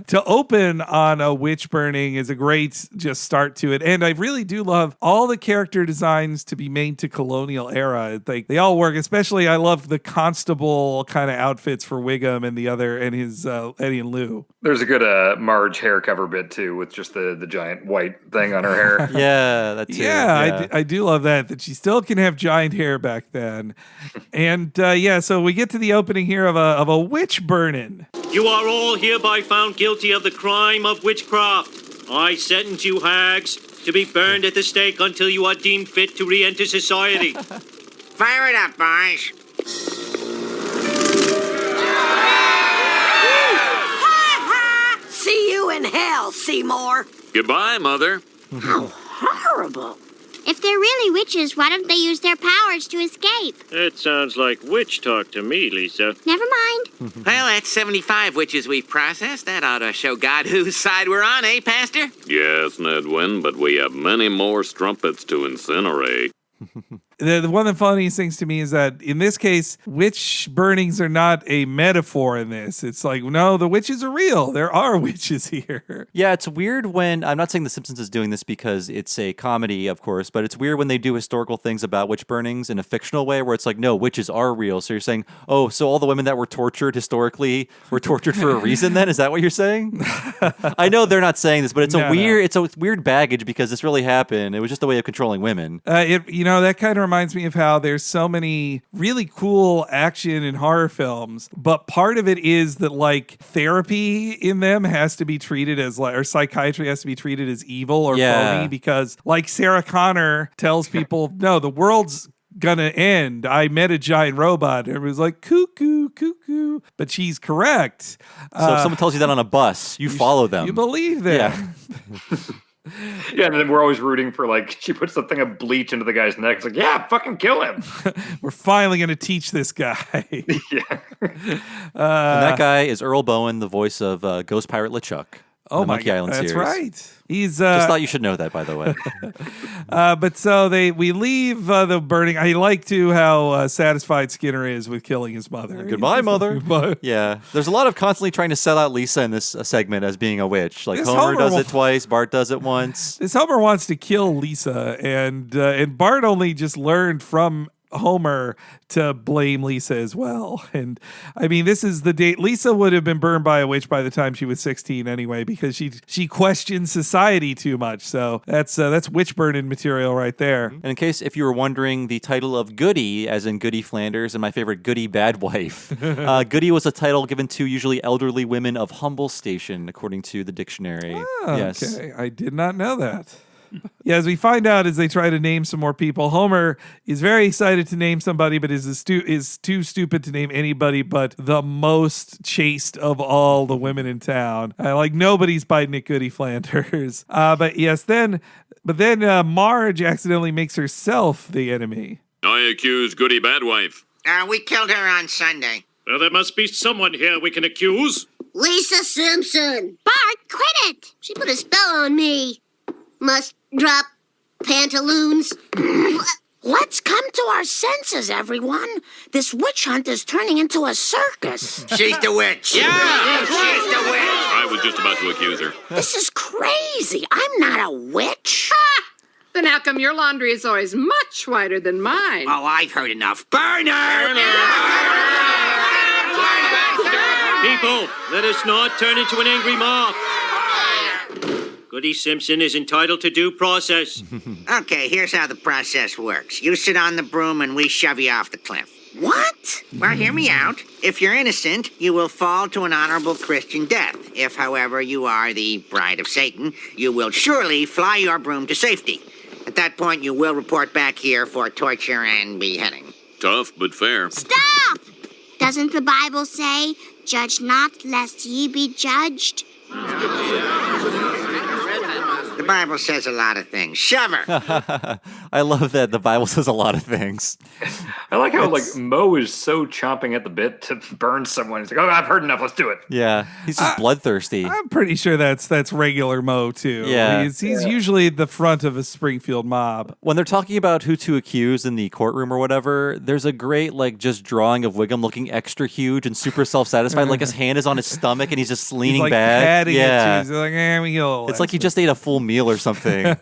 Speaker 1: To open on a witch burning is a great just start to it, and I really do love all the character designs to be made to colonial era. Like they all work. Especially, I love the constable kind of outfits for Wiggum and the other and his Eddie and Lou.
Speaker 4: There's a good Marge hair cover bit too, with just the giant white thing on her hair.
Speaker 3: Yeah, that's
Speaker 1: yeah. I do love that she still can have giant hair back then. And so we get to the opening here of a witch burning.
Speaker 5: You are all hereby found guilty of the crime of witchcraft. I sentence you hags to be burned at the stake until you are deemed fit to re-enter society.
Speaker 2: Fire it up, boys.
Speaker 10: See you in hell, Seymour.
Speaker 6: Goodbye, Mother.
Speaker 10: How horrible.
Speaker 9: If they're really witches, why don't they use their powers to escape?
Speaker 5: It sounds like witch talk to me, Lisa.
Speaker 9: Never mind.
Speaker 2: Well, that's 75 witches we've processed. That ought to show God whose side we're on, eh, Pastor?
Speaker 6: Yes, Nedwin, but we have many more strumpets to incinerate.
Speaker 1: One of the funniest things to me is that in this case, witch burnings are not a metaphor in this. It's like, no, the witches are real. There are witches here.
Speaker 3: Yeah, it's weird when, I'm not saying The Simpsons is doing this because it's a comedy, of course, but it's weird when they do historical things about witch burnings in a fictional way where it's like, no, witches are real. So you're saying, oh, so all the women that were tortured historically were tortured for a reason then? Is that what you're saying? I know they're not saying this, but it's it's a weird baggage because this really happened. It was just a way of controlling women.
Speaker 1: That kind of reminds me of how there's so many really cool action and horror films, but part of it is that like therapy in them has to be treated as like, or psychiatry has to be treated as evil or phony because like Sarah Connor tells people, no, the world's gonna end. I met a giant robot. And it was like, cuckoo, cuckoo. But she's correct.
Speaker 3: So if someone tells you that on a bus, you follow them.
Speaker 1: You believe them.
Speaker 3: Yeah.
Speaker 4: Yeah, and then we're always rooting for, like, she puts the thing of bleach into the guy's neck. It's like, yeah, fucking kill him.
Speaker 1: We're finally going to teach this guy.
Speaker 4: Yeah.
Speaker 3: And that guy is Earl Bowen, the voice of Ghost Pirate LeChuck.
Speaker 1: Oh, my
Speaker 3: Monkey
Speaker 1: God.
Speaker 3: Island
Speaker 1: That's
Speaker 3: series.
Speaker 1: right. He's
Speaker 3: just thought you should know that, by the way.
Speaker 1: But so we leave the burning. I like to how satisfied Skinner is with killing his mother.
Speaker 3: Goodbye, mother.
Speaker 1: Goodbye.
Speaker 3: Yeah, there's a lot of constantly trying to sell out Lisa in this segment as being a witch. Like
Speaker 1: This
Speaker 3: Homer does
Speaker 1: Homer
Speaker 3: it twice, Bart does it once.
Speaker 1: This Homer wants to kill Lisa, and Bart only just learned from Homer to blame Lisa as well. And I mean, this is the date. Lisa would have been burned by a witch by the time she was 16 anyway, because she questioned society too much. So that's witch burning material right there.
Speaker 3: And in case if you were wondering, the title of Goody, as in Goody Flanders, and my favorite Goody Bad Wife, Goody was a title given to usually elderly women of humble station, according to the dictionary.
Speaker 1: Oh,
Speaker 3: yes.
Speaker 1: Okay, I did not know that. Yeah, as we find out as they try to name some more people, Homer is very excited to name somebody, but is too stupid to name anybody but the most chaste of all the women in town. Like nobody's biting at Goody Flanders. But then Marge accidentally makes herself the enemy.
Speaker 6: I accuse Goody Badwife.
Speaker 2: We killed her on Sunday.
Speaker 5: Well, there must be someone here we can accuse.
Speaker 10: Lisa Simpson.
Speaker 9: Bart, quit it!
Speaker 10: She put a spell on me. Must drop pantaloons. Let's come to our senses, everyone. This witch hunt is turning into a circus.
Speaker 8: She's the witch.
Speaker 6: Yeah,
Speaker 8: she's the witch.
Speaker 6: I was just about to accuse her.
Speaker 10: This is crazy. I'm not a witch.
Speaker 11: Then how come your laundry is always much whiter than mine?
Speaker 8: Oh, I've heard enough. Burn her!
Speaker 5: People, let us not turn into an angry mob. Goody Simpson is entitled to due process.
Speaker 2: Okay, here's how the process works. You sit on the broom and we shove you off the cliff.
Speaker 10: What?
Speaker 2: Well, hear me out. If you're innocent, you will fall to an honorable Christian death. If, however, you are the bride of Satan, you will surely fly your broom to safety. At that point, you will report back here for torture and beheading.
Speaker 6: Tough, but fair.
Speaker 9: Stop! Doesn't the Bible say, "Judge not, lest ye be judged"?
Speaker 2: The Bible says a lot of things. Shove her!
Speaker 3: I love that the Bible says a lot of things.
Speaker 4: I like how Mo is so chomping at the bit to burn someone. He's like, "Oh, I've heard enough. Let's do it."
Speaker 3: Yeah, he's just bloodthirsty.
Speaker 1: I'm pretty sure that's regular Mo too.
Speaker 3: Yeah.
Speaker 1: He's usually at the front of a Springfield mob.
Speaker 3: When they're talking about who to accuse in the courtroom or whatever, there's a great just drawing of Wiggum looking extra huge and super self-satisfied. Like his hand is on his stomach and he's just leaning back.
Speaker 1: Patting
Speaker 3: yeah,
Speaker 1: it too. He's like, we go.
Speaker 3: it's like he just ate a full meal or something.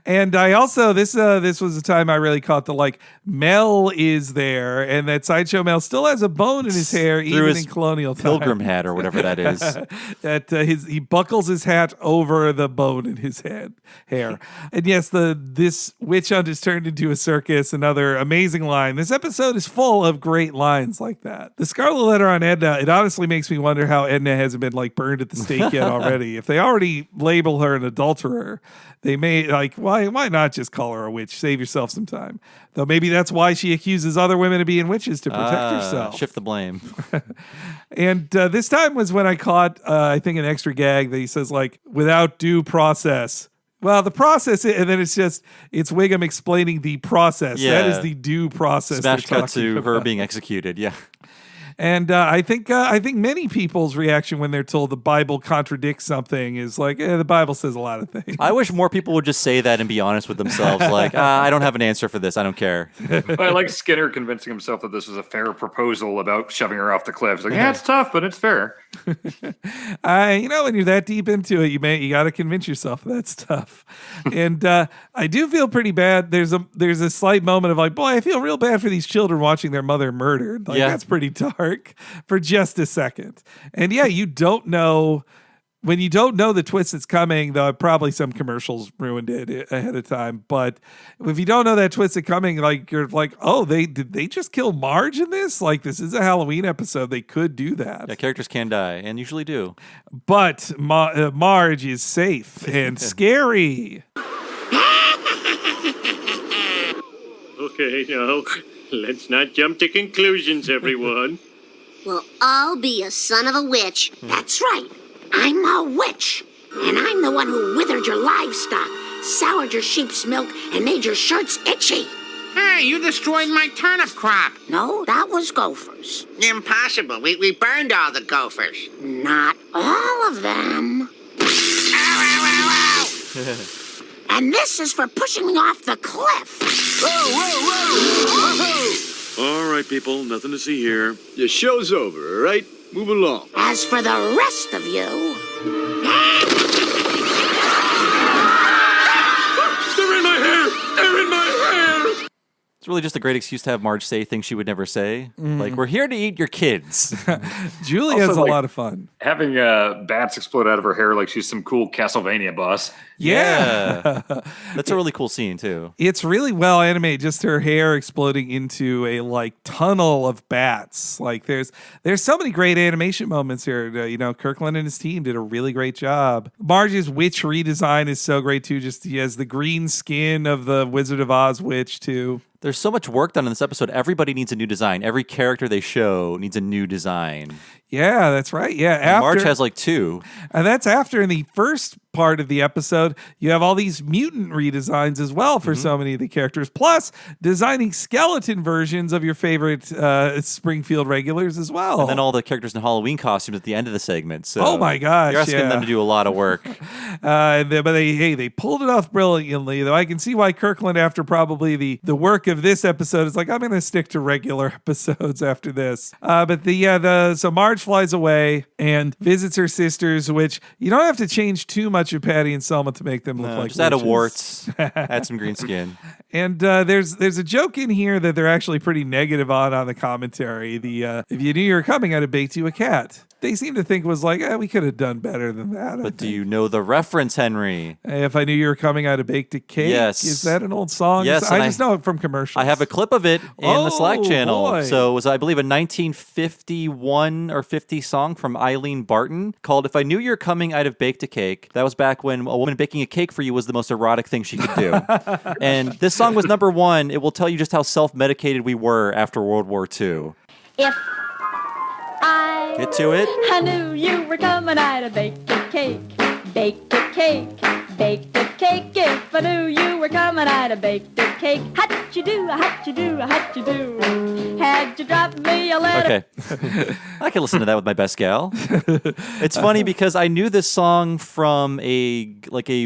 Speaker 1: And I also this was the time I really caught the Mel is there, and that Sideshow Mel still has a bone in his hair,
Speaker 3: Through
Speaker 1: even
Speaker 3: his
Speaker 1: in colonial time.
Speaker 3: pilgrim hat or whatever that is.
Speaker 1: That he buckles his hat over the bone in his hair. And yes, this witch hunt is turned into a circus. Another amazing line. This episode is full of great lines like that. The Scarlet Letter on Edna. It honestly makes me wonder how Edna hasn't been burned at the stake yet already. If they already label her an adulterer, they may why not just call her a witch? Save yourself some time. Though maybe that's why she accuses other women of being witches to protect herself.
Speaker 3: Shift the blame.
Speaker 1: And this time was when I caught, I think, an extra gag that he says, without due process. Well, the process, and then it's Wiggum explaining the process.
Speaker 3: Yeah.
Speaker 1: That is the due process.
Speaker 3: Smash cut to her being executed. Yeah.
Speaker 1: And I think many people's reaction when they're told the Bible contradicts something is the Bible says a lot of things.
Speaker 3: I wish more people would just say that and be honest with themselves. I don't have an answer for this. I don't care.
Speaker 4: I like Skinner convincing himself that this was a fair proposal about shoving her off the cliff. He's like, yeah, it's tough, but it's fair.
Speaker 1: When you're that deep into it, you got to convince yourself that's tough. And I do feel pretty bad. There's a slight moment of boy, I feel real bad for these children watching their mother murdered. That's pretty dark. For just a second. And yeah, you don't know when you don't know the twist that's coming, though probably some commercials ruined it ahead of time. But if you don't know that twist that's coming, you're oh, did they just kill Marge in this? This is a Halloween episode. They could do that.
Speaker 3: Yeah, characters can die and usually do.
Speaker 1: But Marge is safe and scary.
Speaker 5: Okay, now, let's not jump to conclusions, everyone.
Speaker 10: Well, I'll be a son of a witch. That's right. I'm a witch. And I'm the one who withered your livestock, soured your sheep's milk, and made your shirts itchy.
Speaker 6: Hey, you destroyed my turnip crop.
Speaker 10: No, that was gophers.
Speaker 2: Impossible. We burned all the gophers.
Speaker 10: Not all of them.
Speaker 2: Ow, ow, ow, ow!
Speaker 10: And this is for pushing me off the cliff.
Speaker 8: Whoa, whoa, whoa!
Speaker 5: All right, people, nothing to see here.
Speaker 12: The show's over, all right? Move along.
Speaker 10: As for the rest of you...
Speaker 5: They're in my hair! They're in my hair!
Speaker 3: It's really just a great excuse to have Marge say things she would never say. We're here to eat your kids.
Speaker 1: Julie has a lot of fun.
Speaker 4: Having bats explode out of her hair like she's some cool Castlevania boss.
Speaker 1: Yeah.
Speaker 3: That's a really cool scene, too.
Speaker 1: It's really well animated, just her hair exploding into a tunnel of bats. There's so many great animation moments here. Kirkland and his team did a really great job. Marge's witch redesign is so great, too. Just he has the green skin of the Wizard of Oz witch, too.
Speaker 3: There's so much work done in this episode. Everybody needs a new design. Every character they show needs a new design.
Speaker 1: Yeah, that's right. Yeah, after
Speaker 3: Marge has like 2.
Speaker 1: And that's after in the first part of the episode, you have all these mutant redesigns as well for so many of the characters, plus designing skeleton versions of your favorite Springfield regulars as well.
Speaker 3: And then all the characters in Halloween costumes at the end of the segment. So
Speaker 1: oh my gosh,
Speaker 3: you're asking them to do a lot of work.
Speaker 1: But they pulled it off brilliantly, though I can see why Kirkland, after probably the work of this episode, is like, I'm going to stick to regular episodes after this. So Marge flies away and visits her sisters, which you don't have to change too much of Patty and Selma to make them look like
Speaker 3: just add a
Speaker 1: witches.
Speaker 3: warts, add some green skin.
Speaker 1: And there's a joke in here that they're actually pretty negative on the commentary. If you knew you were coming, I'd have baked you a cat. They seem to think was like, we could have done better than that.
Speaker 3: But do you know the reference, Henry?
Speaker 1: If I knew you were coming, I'd have baked a cake.
Speaker 3: Yes.
Speaker 1: Is that an old song?
Speaker 3: Yes.
Speaker 1: I just know it from commercials.
Speaker 3: I have a clip of it in the Slack channel.
Speaker 1: Boy.
Speaker 3: So it was, I believe, a 1951 or 50 song from Eileen Barton called If I Knew You Were Coming, I'd Have Baked a Cake. That was back when a woman baking a cake for you was the most erotic thing she could do. And this song was number 1. It will tell you just how self-medicated we were after World War II.
Speaker 13: If I
Speaker 3: Get to it.
Speaker 13: I knew you were coming, I'd have baked a cake, baked a cake, baked a cake. If I knew you were coming, I'd have baked a cake. How'd you do, how'd you do, how'd you do? Had you dropped me a letter?
Speaker 3: Okay. I can listen to that with my best gal. It's funny because I knew this song from a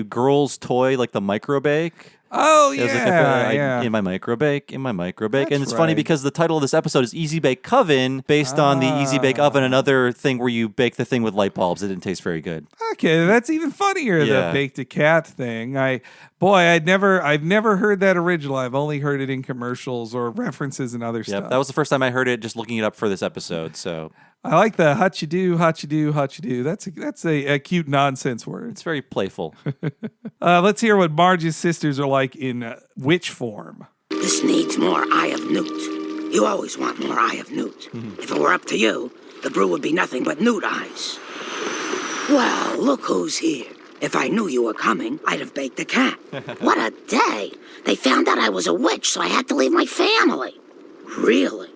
Speaker 3: girl's toy, like the microbake.
Speaker 1: Oh,
Speaker 3: It was
Speaker 1: yeah.
Speaker 3: in my microbake.
Speaker 1: That's
Speaker 3: And it's funny
Speaker 1: right.
Speaker 3: because the title of this episode is Easy Bake Coven, based on the Easy Bake Oven, another thing where you bake the thing with light bulbs. It didn't taste very good.
Speaker 1: Okay, that's even funnier,
Speaker 3: Yeah.
Speaker 1: the baked a cat thing. I've never heard that original. I've only heard it in commercials or references and other stuff.
Speaker 3: Yep, that was the first time I heard it, just looking it up for this episode. So
Speaker 1: I like the hut you do, hut you do, hut you do. That's a cute nonsense word.
Speaker 3: it's very playful.
Speaker 1: Let's hear what Marge's sisters are like in witch form.
Speaker 10: This needs more Eye of Newt. You always want more Eye of Newt. If it were up to you, the brew would be nothing but newt eyes. Well, look who's here. If I knew you were coming, I'd have baked a cat. What a day. They found out I was a witch, so I had to leave my family. Really?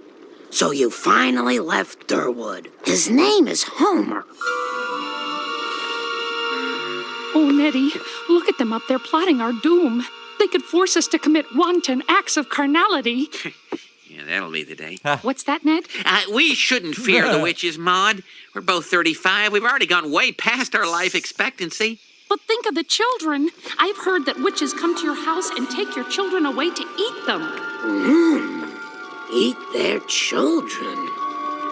Speaker 10: So you finally left Durwood. His name is Homer.
Speaker 14: Oh, Nettie, look at them up there plotting our doom. They could force us to commit wanton acts of carnality.
Speaker 2: Yeah, that'll be the day.
Speaker 14: What's that, Ned?
Speaker 2: We shouldn't fear the witches, Maud. We're both 35. We've already gone way past our life expectancy.
Speaker 14: But think of the children. I've heard that witches come to your house and take your children away to eat them.
Speaker 10: Eat their children.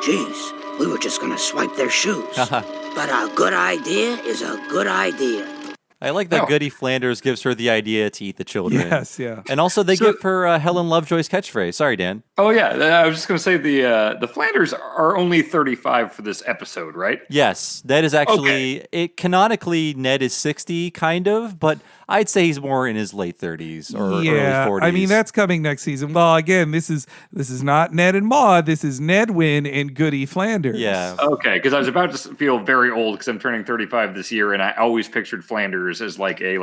Speaker 10: Jeez, we were just gonna swipe their shoes. But a good idea is a good idea.
Speaker 3: I like that Goody Flanders gives her the idea to eat the children.
Speaker 1: Yes, yeah.
Speaker 3: And also they give her Helen Lovejoy's catchphase. Sorry, Dan.
Speaker 4: Oh, yeah. I was just going to say the Flanders are only 35 for this episode, right?
Speaker 3: Yes. Ned is actually, canonically, Ned is 60, kind of, but I'd say he's more in his late 30s or early 40s.
Speaker 1: I mean, that's coming next season. Well, again, this is not Ned and Maud. This is Nedwin and Goody Flanders.
Speaker 3: Yeah.
Speaker 4: Okay, because I was about to feel very old because I'm turning 35 this year, and I always pictured Flanders as like a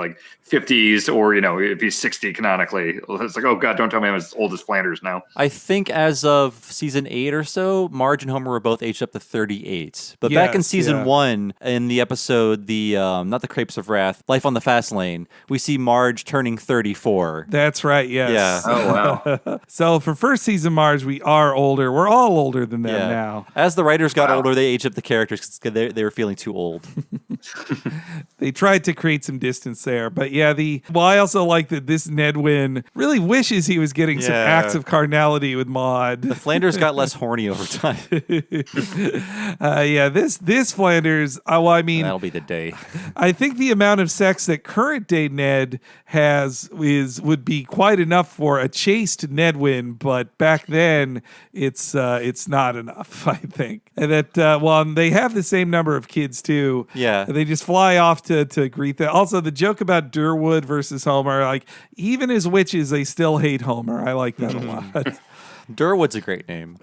Speaker 4: 50s or, if he's 60 canonically. It's like, oh, God, don't tell me I'm as old as Flanders now.
Speaker 3: I think as of season 8 or so, Marge and Homer were both aged up to 38. But back in season 1, in the episode, not the Crepes of Wrath, Life on the Fast Lane, we see Marge turning 34.
Speaker 1: That's right, yes.
Speaker 3: Yeah.
Speaker 4: Oh, wow.
Speaker 1: So for first season Marge, we are older. We're all older than them now.
Speaker 3: As the writers got older, they aged up the characters because they were feeling too old.
Speaker 1: They tried to create some distance there. But yeah, I also like that this Nedwin really wishes he was getting some acts of carnality with Maud.
Speaker 3: The Flanders got less horny over time.
Speaker 1: This Flanders,
Speaker 3: that'll be the day.
Speaker 1: I think the amount of sex that current day Ned has would be quite enough for a chaste Nedwin, but back then it's not enough, I think. And that they have the same number of kids too.
Speaker 3: Yeah.
Speaker 1: They just fly off to greet them. Also, the joke about Durwood versus Homer, like even as witches, they still hate Homer. I like that a lot.
Speaker 3: Durwood's a great name.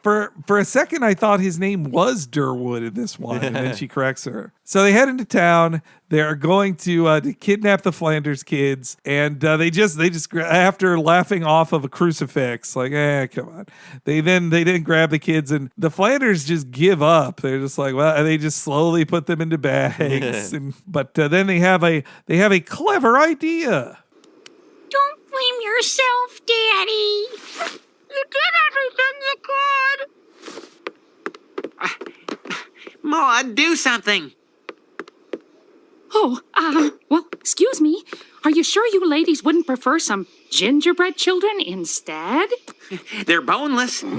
Speaker 1: For a second I thought his name was Durwood in this one, and then she corrects her. So they head into town. They're going to kidnap the Flanders kids, and they just after laughing off of a crucifix, like, come on. They then grab the kids, and the Flanders just give up. They're just like, well, and they just slowly put them into bags. But then they have a clever idea.
Speaker 9: Don't blame yourself, Daddy. You did everything you could.
Speaker 6: Maud, do something.
Speaker 14: Oh, well, excuse me. Are you sure you ladies wouldn't prefer some gingerbread children instead?
Speaker 6: They're boneless.
Speaker 9: Bye,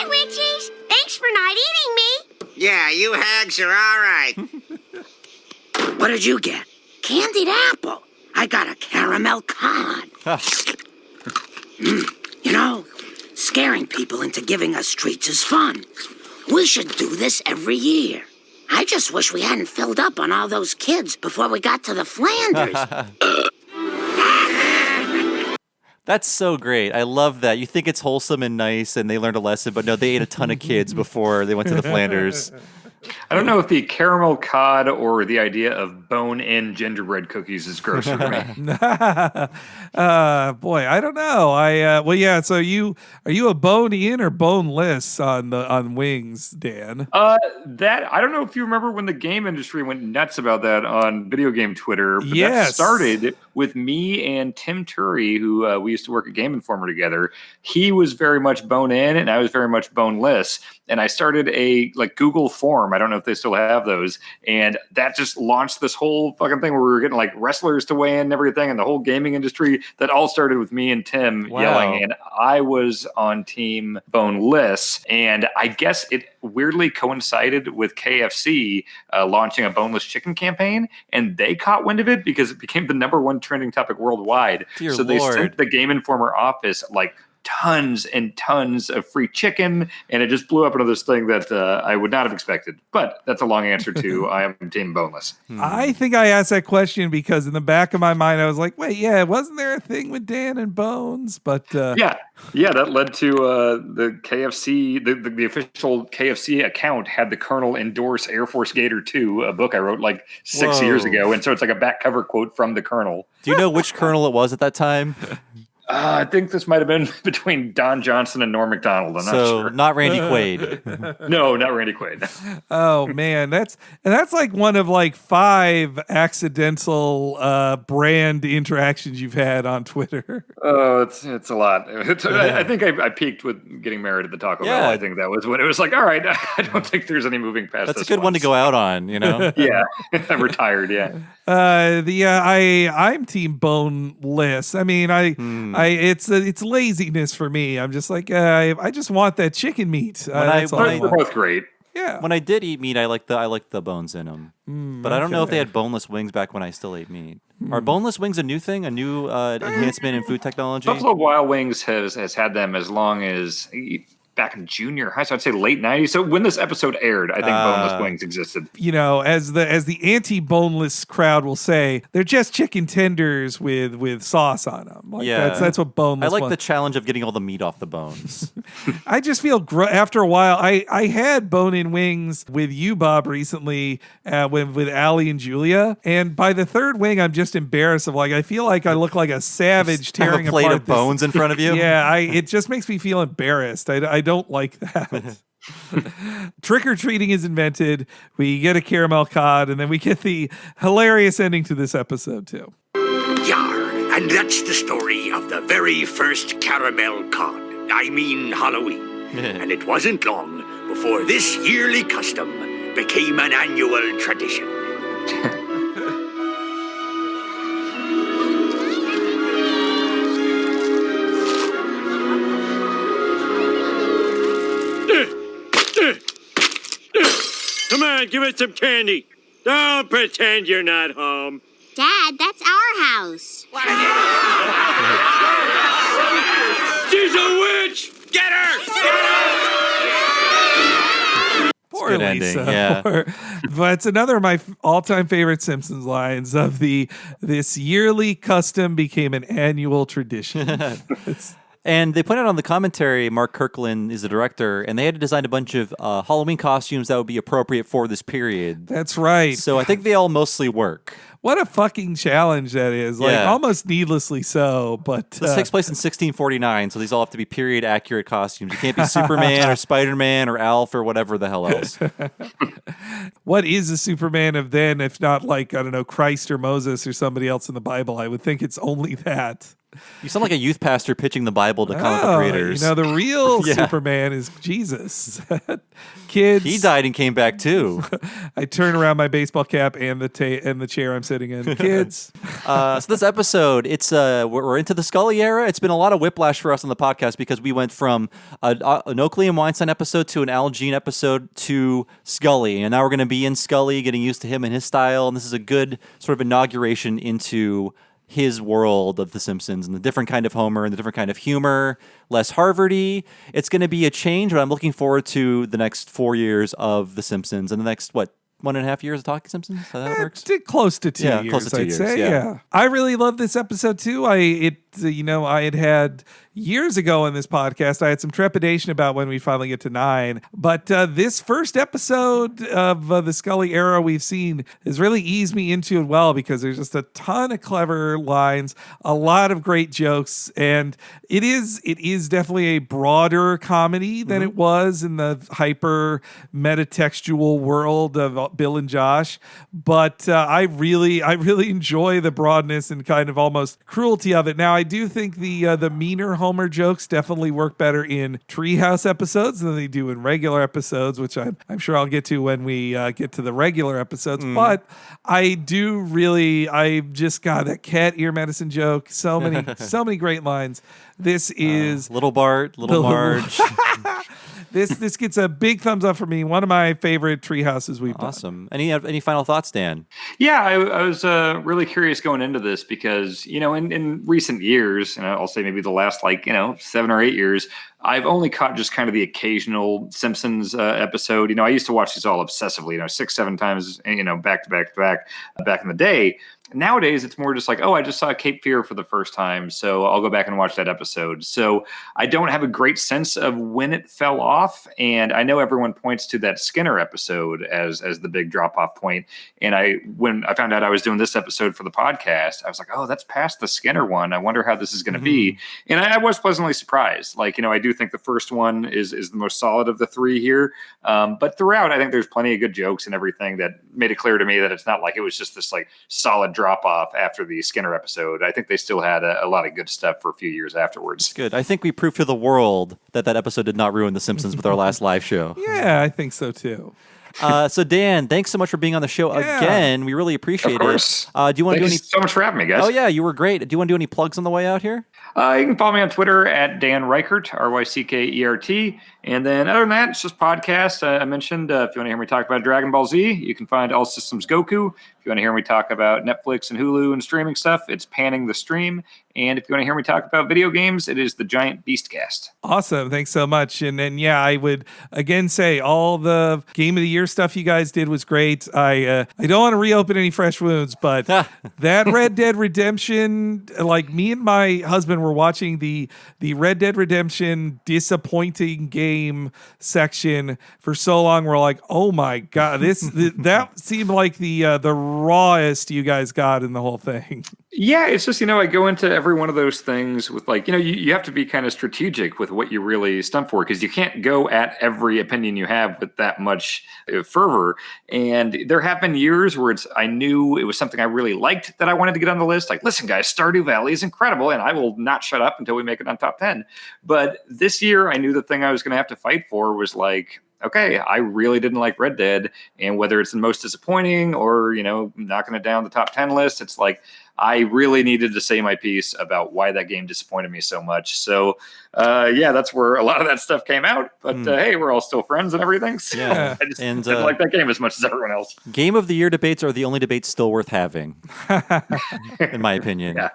Speaker 9: witches. Thanks for not eating me.
Speaker 2: Yeah, you hags are all right.
Speaker 10: What did you get? Candied apple. I got a caramel cod. You know, scaring people into giving us treats is fun. We should do this every year. I just wish we hadn't filled up on all those kids before we got to the Flanders.
Speaker 3: That's so great. I love that. You think it's wholesome and nice, and they learned a lesson, but no, they ate a ton of kids before they went to the Flanders.
Speaker 4: I don't know if the caramel cod or the idea of bone-in gingerbread cookies is gross for me.
Speaker 1: Boy, I don't know. So are you a bone-in or boneless on wings, Dan?
Speaker 4: That I don't know if you remember when the game industry went nuts about that on video game Twitter. But that started with me and Tim Turry, who we used to work at Game Informer together. He was very much bone-in, and I was very much boneless. And I started a Google form. I don't know if they still have those. And that just launched this whole fucking thing where we were getting wrestlers to weigh in and everything, and the whole gaming industry. That all started with me and Tim yelling. And I was on team boneless. And I guess it weirdly coincided with KFC launching a boneless chicken campaign. And they caught wind of it because it became the #1 trending topic worldwide.
Speaker 3: Dear
Speaker 4: so they
Speaker 3: Lord.
Speaker 4: sent the Game Informer office tons and tons of free chicken, and it just blew up into this thing that I would not have expected. But that's a long answer to I am team boneless.
Speaker 1: I think I asked that question because in the back of my mind I was like, wait, wasn't there a thing with Dan and Bones? But
Speaker 4: yeah, that led to the KFC, the official KFC account had the Colonel endorse Air Force Gator 2, a book I wrote 6 years ago, and so it's a back cover quote from the Colonel.
Speaker 3: Do you know which Colonel it was at that time?
Speaker 4: I think this might have been between Don Johnson and Norm Macdonald. I'm not sure.
Speaker 3: Not Randy Quaid.
Speaker 4: No, not Randy Quaid.
Speaker 1: Oh man, that's one of 5 accidental brand interactions you've had on Twitter.
Speaker 4: Oh, it's a lot. I think I peaked with getting married at the Taco Bell. I think that was when it was all right. I don't think there's any moving past.
Speaker 3: That's a good one to go out on,
Speaker 4: Yeah, I'm retired. Yeah.
Speaker 1: I'm team boneless. I mean, it's laziness for me. I'm just I just want that chicken meat.
Speaker 4: We're both great.
Speaker 1: Yeah.
Speaker 3: When I did eat meat, I liked the bones in them. But I don't know if they had boneless wings back when I still ate meat. Are boneless wings a new thing? A new enhancement in food technology?
Speaker 4: Buffalo Wild Wings has had them as long as back in junior high, so I'd say late 90s. So when this episode aired, I think boneless wings existed.
Speaker 1: As the anti-boneless crowd will say, they're just chicken tenders with sauce on them. That's what boneless.
Speaker 3: I like the challenge of getting all the meat off the bones.
Speaker 1: I just feel after a while. I had bone-in wings with you, Bob, recently with Allie and Julia, and by the third wing, I'm just embarrassed of I feel like I look like a savage tearing
Speaker 3: a plate
Speaker 1: apart
Speaker 3: of bones in front of you.
Speaker 1: Yeah, it just makes me feel embarrassed. I don't like that. Trick-or-treating is invented. We get a caramel cod, and then we get the hilarious ending to this episode, too.
Speaker 8: Yar, and that's the story of the very first caramel cod. I mean Halloween. And it wasn't long before this yearly custom became an annual tradition.
Speaker 5: Come on, give us some candy. Don't pretend you're not home.
Speaker 9: Dad, that's our house.
Speaker 5: She's a witch!
Speaker 2: Get her!
Speaker 1: Poorly
Speaker 3: ending,
Speaker 1: so.
Speaker 3: yeah.
Speaker 1: But it's another of my all-time favorite Simpsons lines of this yearly custom became an annual tradition.
Speaker 3: And they pointed out on the commentary, Mark Kirkland is the director, and they had to design a bunch of Halloween costumes that would be appropriate for this period.
Speaker 1: That's right.
Speaker 3: So I think they all mostly work.
Speaker 1: What a fucking challenge that is. Like, almost needlessly so. But
Speaker 3: this takes place in 1649, so these all have to be period accurate costumes. You can't be Superman or Spider-Man or Alf or whatever the hell else.
Speaker 1: What is a Superman of then, if not like, I don't know, Christ or Moses or somebody else in the Bible? I would think it's only that.
Speaker 3: You sound like a youth pastor pitching the Bible to comic book readers.
Speaker 1: You know, the real Superman is Jesus. Kids.
Speaker 3: He died and came back too.
Speaker 1: I turn around my baseball cap and the chair I'm sitting in. Kids.
Speaker 3: So this episode, it's we're into the Scully era. It's been a lot of whiplash for us on the podcast because we went from an Oakley and Weinstein episode to an Al Jean episode to Scully. And now we're going to be in Scully, getting used to him and his style. And this is a good sort of inauguration into his world of The Simpsons and the different kind of Homer and the different kind of humor, less Harvard-y. It's going to be a change, but I'm looking forward to the next 4 years of The Simpsons and the next, 1.5 years of Talking Simpsons? How that works?
Speaker 1: Close to 2 years,
Speaker 3: close to 2
Speaker 1: I'd
Speaker 3: years,
Speaker 1: say. Yeah. I really love this episode too. I had years ago in this podcast, I had some trepidation about when we finally get to 9. But this first episode of the Scully era we've seen has really eased me into it well because there's just a ton of clever lines, a lot of great jokes, and it is definitely a broader comedy than it was in the hyper metatextual world of Bill and Josh. But I really enjoy the broadness and kind of almost cruelty of it. Now, I do think the meaner Homer jokes definitely work better in Treehouse episodes than they do in regular episodes, which I'm sure I'll get to when we get to the regular episodes. But I just got that cat ear medicine joke. So many great lines. This is
Speaker 3: Little Bart, Little Marge.
Speaker 1: This gets a big thumbs up for me. One of my favorite Treehouses we've done.
Speaker 3: Awesome. Any final thoughts, Dan?
Speaker 4: Yeah, I was really curious going into this because, in recent years, and I'll say maybe the last 7 or 8 years, I've only caught just kind of the occasional Simpsons episode. I used to watch these all obsessively, 6-7 times, back to back back in the day. Nowadays, it's more just like, I just saw Cape Fear for the first time, so I'll go back and watch that episode. So I don't have a great sense of when it fell off, and I know everyone points to that Skinner episode as the big drop-off point. And when I found out I was doing this episode for the podcast, I was like, that's past the Skinner one. I wonder how this is going to be. And I was pleasantly surprised. I do think the first one is the most solid of the 3 here. But throughout, I think there's plenty of good jokes and everything that made it clear to me that it's not like it was just this solid drop off after the Skinner episode. I think they still had a lot of good stuff for a few years afterwards.
Speaker 3: Good. I think we proved to the world that episode did not ruin The Simpsons with our last live show.
Speaker 1: Yeah, I think so too.
Speaker 3: So Dan, thanks so much for being on the show again. We really appreciate it.
Speaker 4: Do you
Speaker 3: want to do any?
Speaker 4: So much for having me, guys.
Speaker 3: Oh yeah, you were great. Do you want to do any plugs on the way out here?
Speaker 4: You can follow me on Twitter at Dan Ryckert, Ryckert. And then other than that, it's just podcasts. I mentioned if you want to hear me talk about Dragon Ball Z, you can find All Systems Goku. If you want to hear me talk about Netflix and Hulu and streaming stuff, it's Panning the Stream. And if you want to hear me talk about video games, it is the Giant Beastcast.
Speaker 1: Awesome. Thanks so much. And then, I would again say all the Game of the Year stuff you guys did was great. I don't want to reopen any fresh wounds, but that Red Dead Redemption, me and my husband were watching the Red Dead Redemption disappointing game section for so long. We're like, oh my God, that seemed like the rawest you guys got in the whole thing.
Speaker 4: Yeah, it's just, I go into every one of those things with you have to be kind of strategic with what you really stump for because you can't go at every opinion you have with that much fervor. And there have been years where I knew it was something I really liked that I wanted to get on the list. Like, listen, guys, Stardew Valley is incredible, and I will not shut up until we make it on top 10. But this year, I knew the thing I was going to have to fight for was okay, I really didn't like Red Dead, and whether it's the most disappointing or, knocking it down the top 10 list, it's I really needed to say my piece about why that game disappointed me so much. So, that's where a lot of that stuff came out. But hey, we're all still friends and everything. So
Speaker 3: Yeah.
Speaker 4: I just didn't like that game as much as everyone else.
Speaker 3: Game of the Year debates are the only debates still worth having, in my opinion.
Speaker 4: Yeah.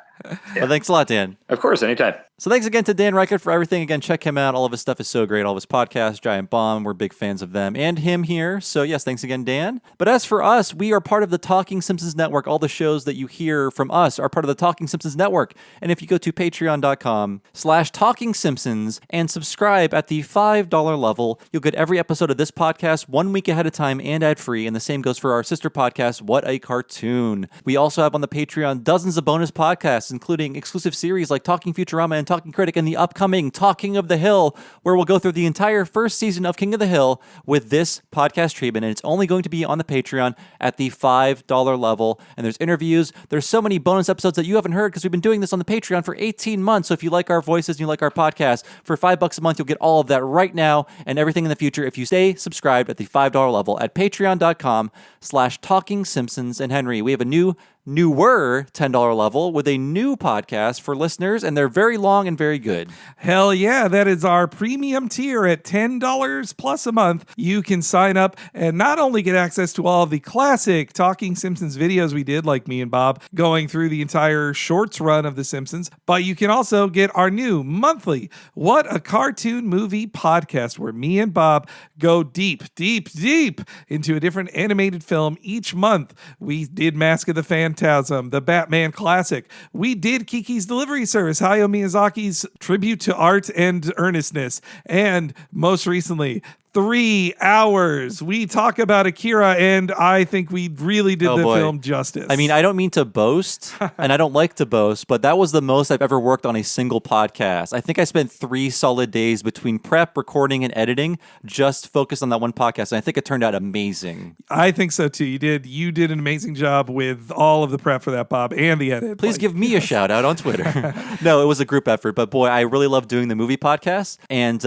Speaker 3: Well, thanks a lot, Dan.
Speaker 4: Of course, anytime.
Speaker 3: So thanks again to Dan Ryckert for everything. Again, check him out. All of his stuff is so great. All of his podcasts, Giant Bomb, we're big fans of them and him here. So yes, thanks again, Dan. But as for us, we are part of the Talking Simpsons Network. All the shows that you hear from us are part of the Talking Simpsons Network. And if you go to patreon.com/TalkingSimpsons and subscribe at the $5 level, you'll get every episode of this podcast 1 week ahead of time and ad-free. And the same goes for our sister podcast, What a Cartoon. We also have on the Patreon dozens of bonus podcasts, including exclusive series like Talking Futurama and Talking Critic, and the upcoming Talking of the Hill, where we'll go through the entire first season of King of the Hill with this podcast treatment. And it's only going to be on the Patreon at the $5 level. And there's interviews. There's so many bonus episodes that you haven't heard because we've been doing this on the Patreon for 18 months. So if you like our voices and you like our podcast, for $5 a month, you'll get all of that right now and everything in the future if you stay subscribed at the $5 level at patreon.com/TalkingSimpsons. And Henry, we have a newer $10 level with a new podcast for listeners, and they're very long and very good.
Speaker 1: Hell yeah, that is our premium tier at $10 plus a month. You can sign up and not only get access to all of the classic Talking Simpsons videos we did, like me and Bob going through the entire shorts run of The Simpsons, but you can also get our new monthly What a Cartoon Movie podcast, where me and Bob go deep into a different animated film each month. We did Mask of the Phantasm, the Batman classic. We did Kiki's Delivery Service, Hayao Miyazaki's tribute to art and earnestness. And most recently, 3 hours. We talk about Akira, and I think we really did the film justice.
Speaker 3: I mean, I don't mean to boast, and I don't like to boast, but that was the most I've ever worked on a single podcast. I think I spent 3 solid days between prep, recording, and editing, just focused on that one podcast, and I think it turned out amazing.
Speaker 1: I think so, too. You did an amazing job with all of the prep for that, Bob, and the edit.
Speaker 3: Please give me a shout out on Twitter. No, it was a group effort, but boy, I really love doing the movie podcast, and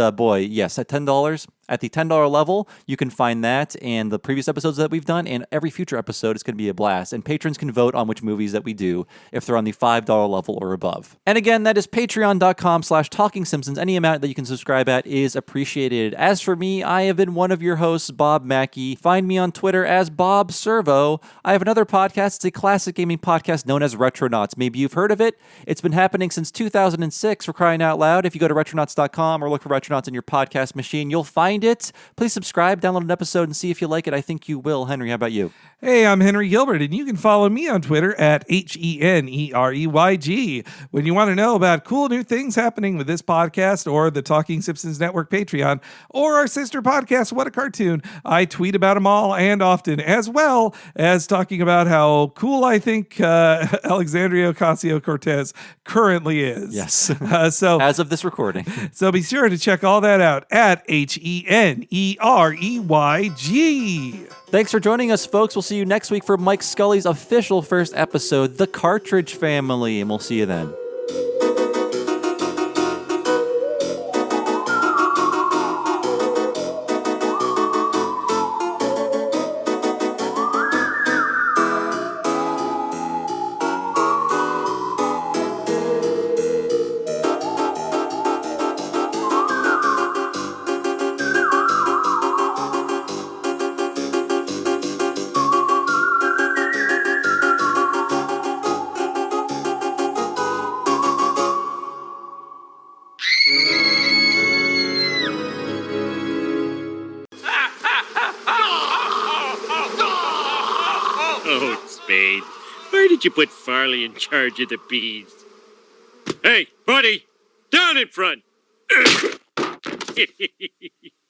Speaker 3: yes, at $10, at the $10 level, you can find that and the previous episodes that we've done, and every future episode is going to be a blast. And patrons can vote on which movies that we do if they're on the $5 level or above. And again, that is patreon.com/TalkingSimpsons. Any amount that you can subscribe at is appreciated. As for me, I have been one of your hosts, Bob Mackey. Find me on Twitter as Bob Servo. I have another podcast. It's a classic gaming podcast known as Retronauts. Maybe you've heard of it. It's been happening since 2006, for crying out loud. If you go to retronauts.com or look for Retronauts in your podcast machine, you'll find it. Please subscribe, download an episode, and see if you like it. I think you will. Henry, how about you?
Speaker 1: Hey, I'm Henry Gilbert, and you can follow me on Twitter at HENEREYG. When you want to know about cool new things happening with this podcast or the Talking Simpsons Network Patreon or our sister podcast, What a Cartoon, I tweet about them all and often, as well as talking about how cool I think Alexandria Ocasio-Cortez currently is.
Speaker 3: Yes. As of this recording.
Speaker 1: So be sure to check all that out at HENEREYG.
Speaker 3: Thanks for joining us, folks. We'll see you next week for Mike Scully's official first episode, The Cartridge Family, and we'll see you then.
Speaker 5: Oh, Spade, why did you put Farley in charge of the bees? Hey, buddy, down in front!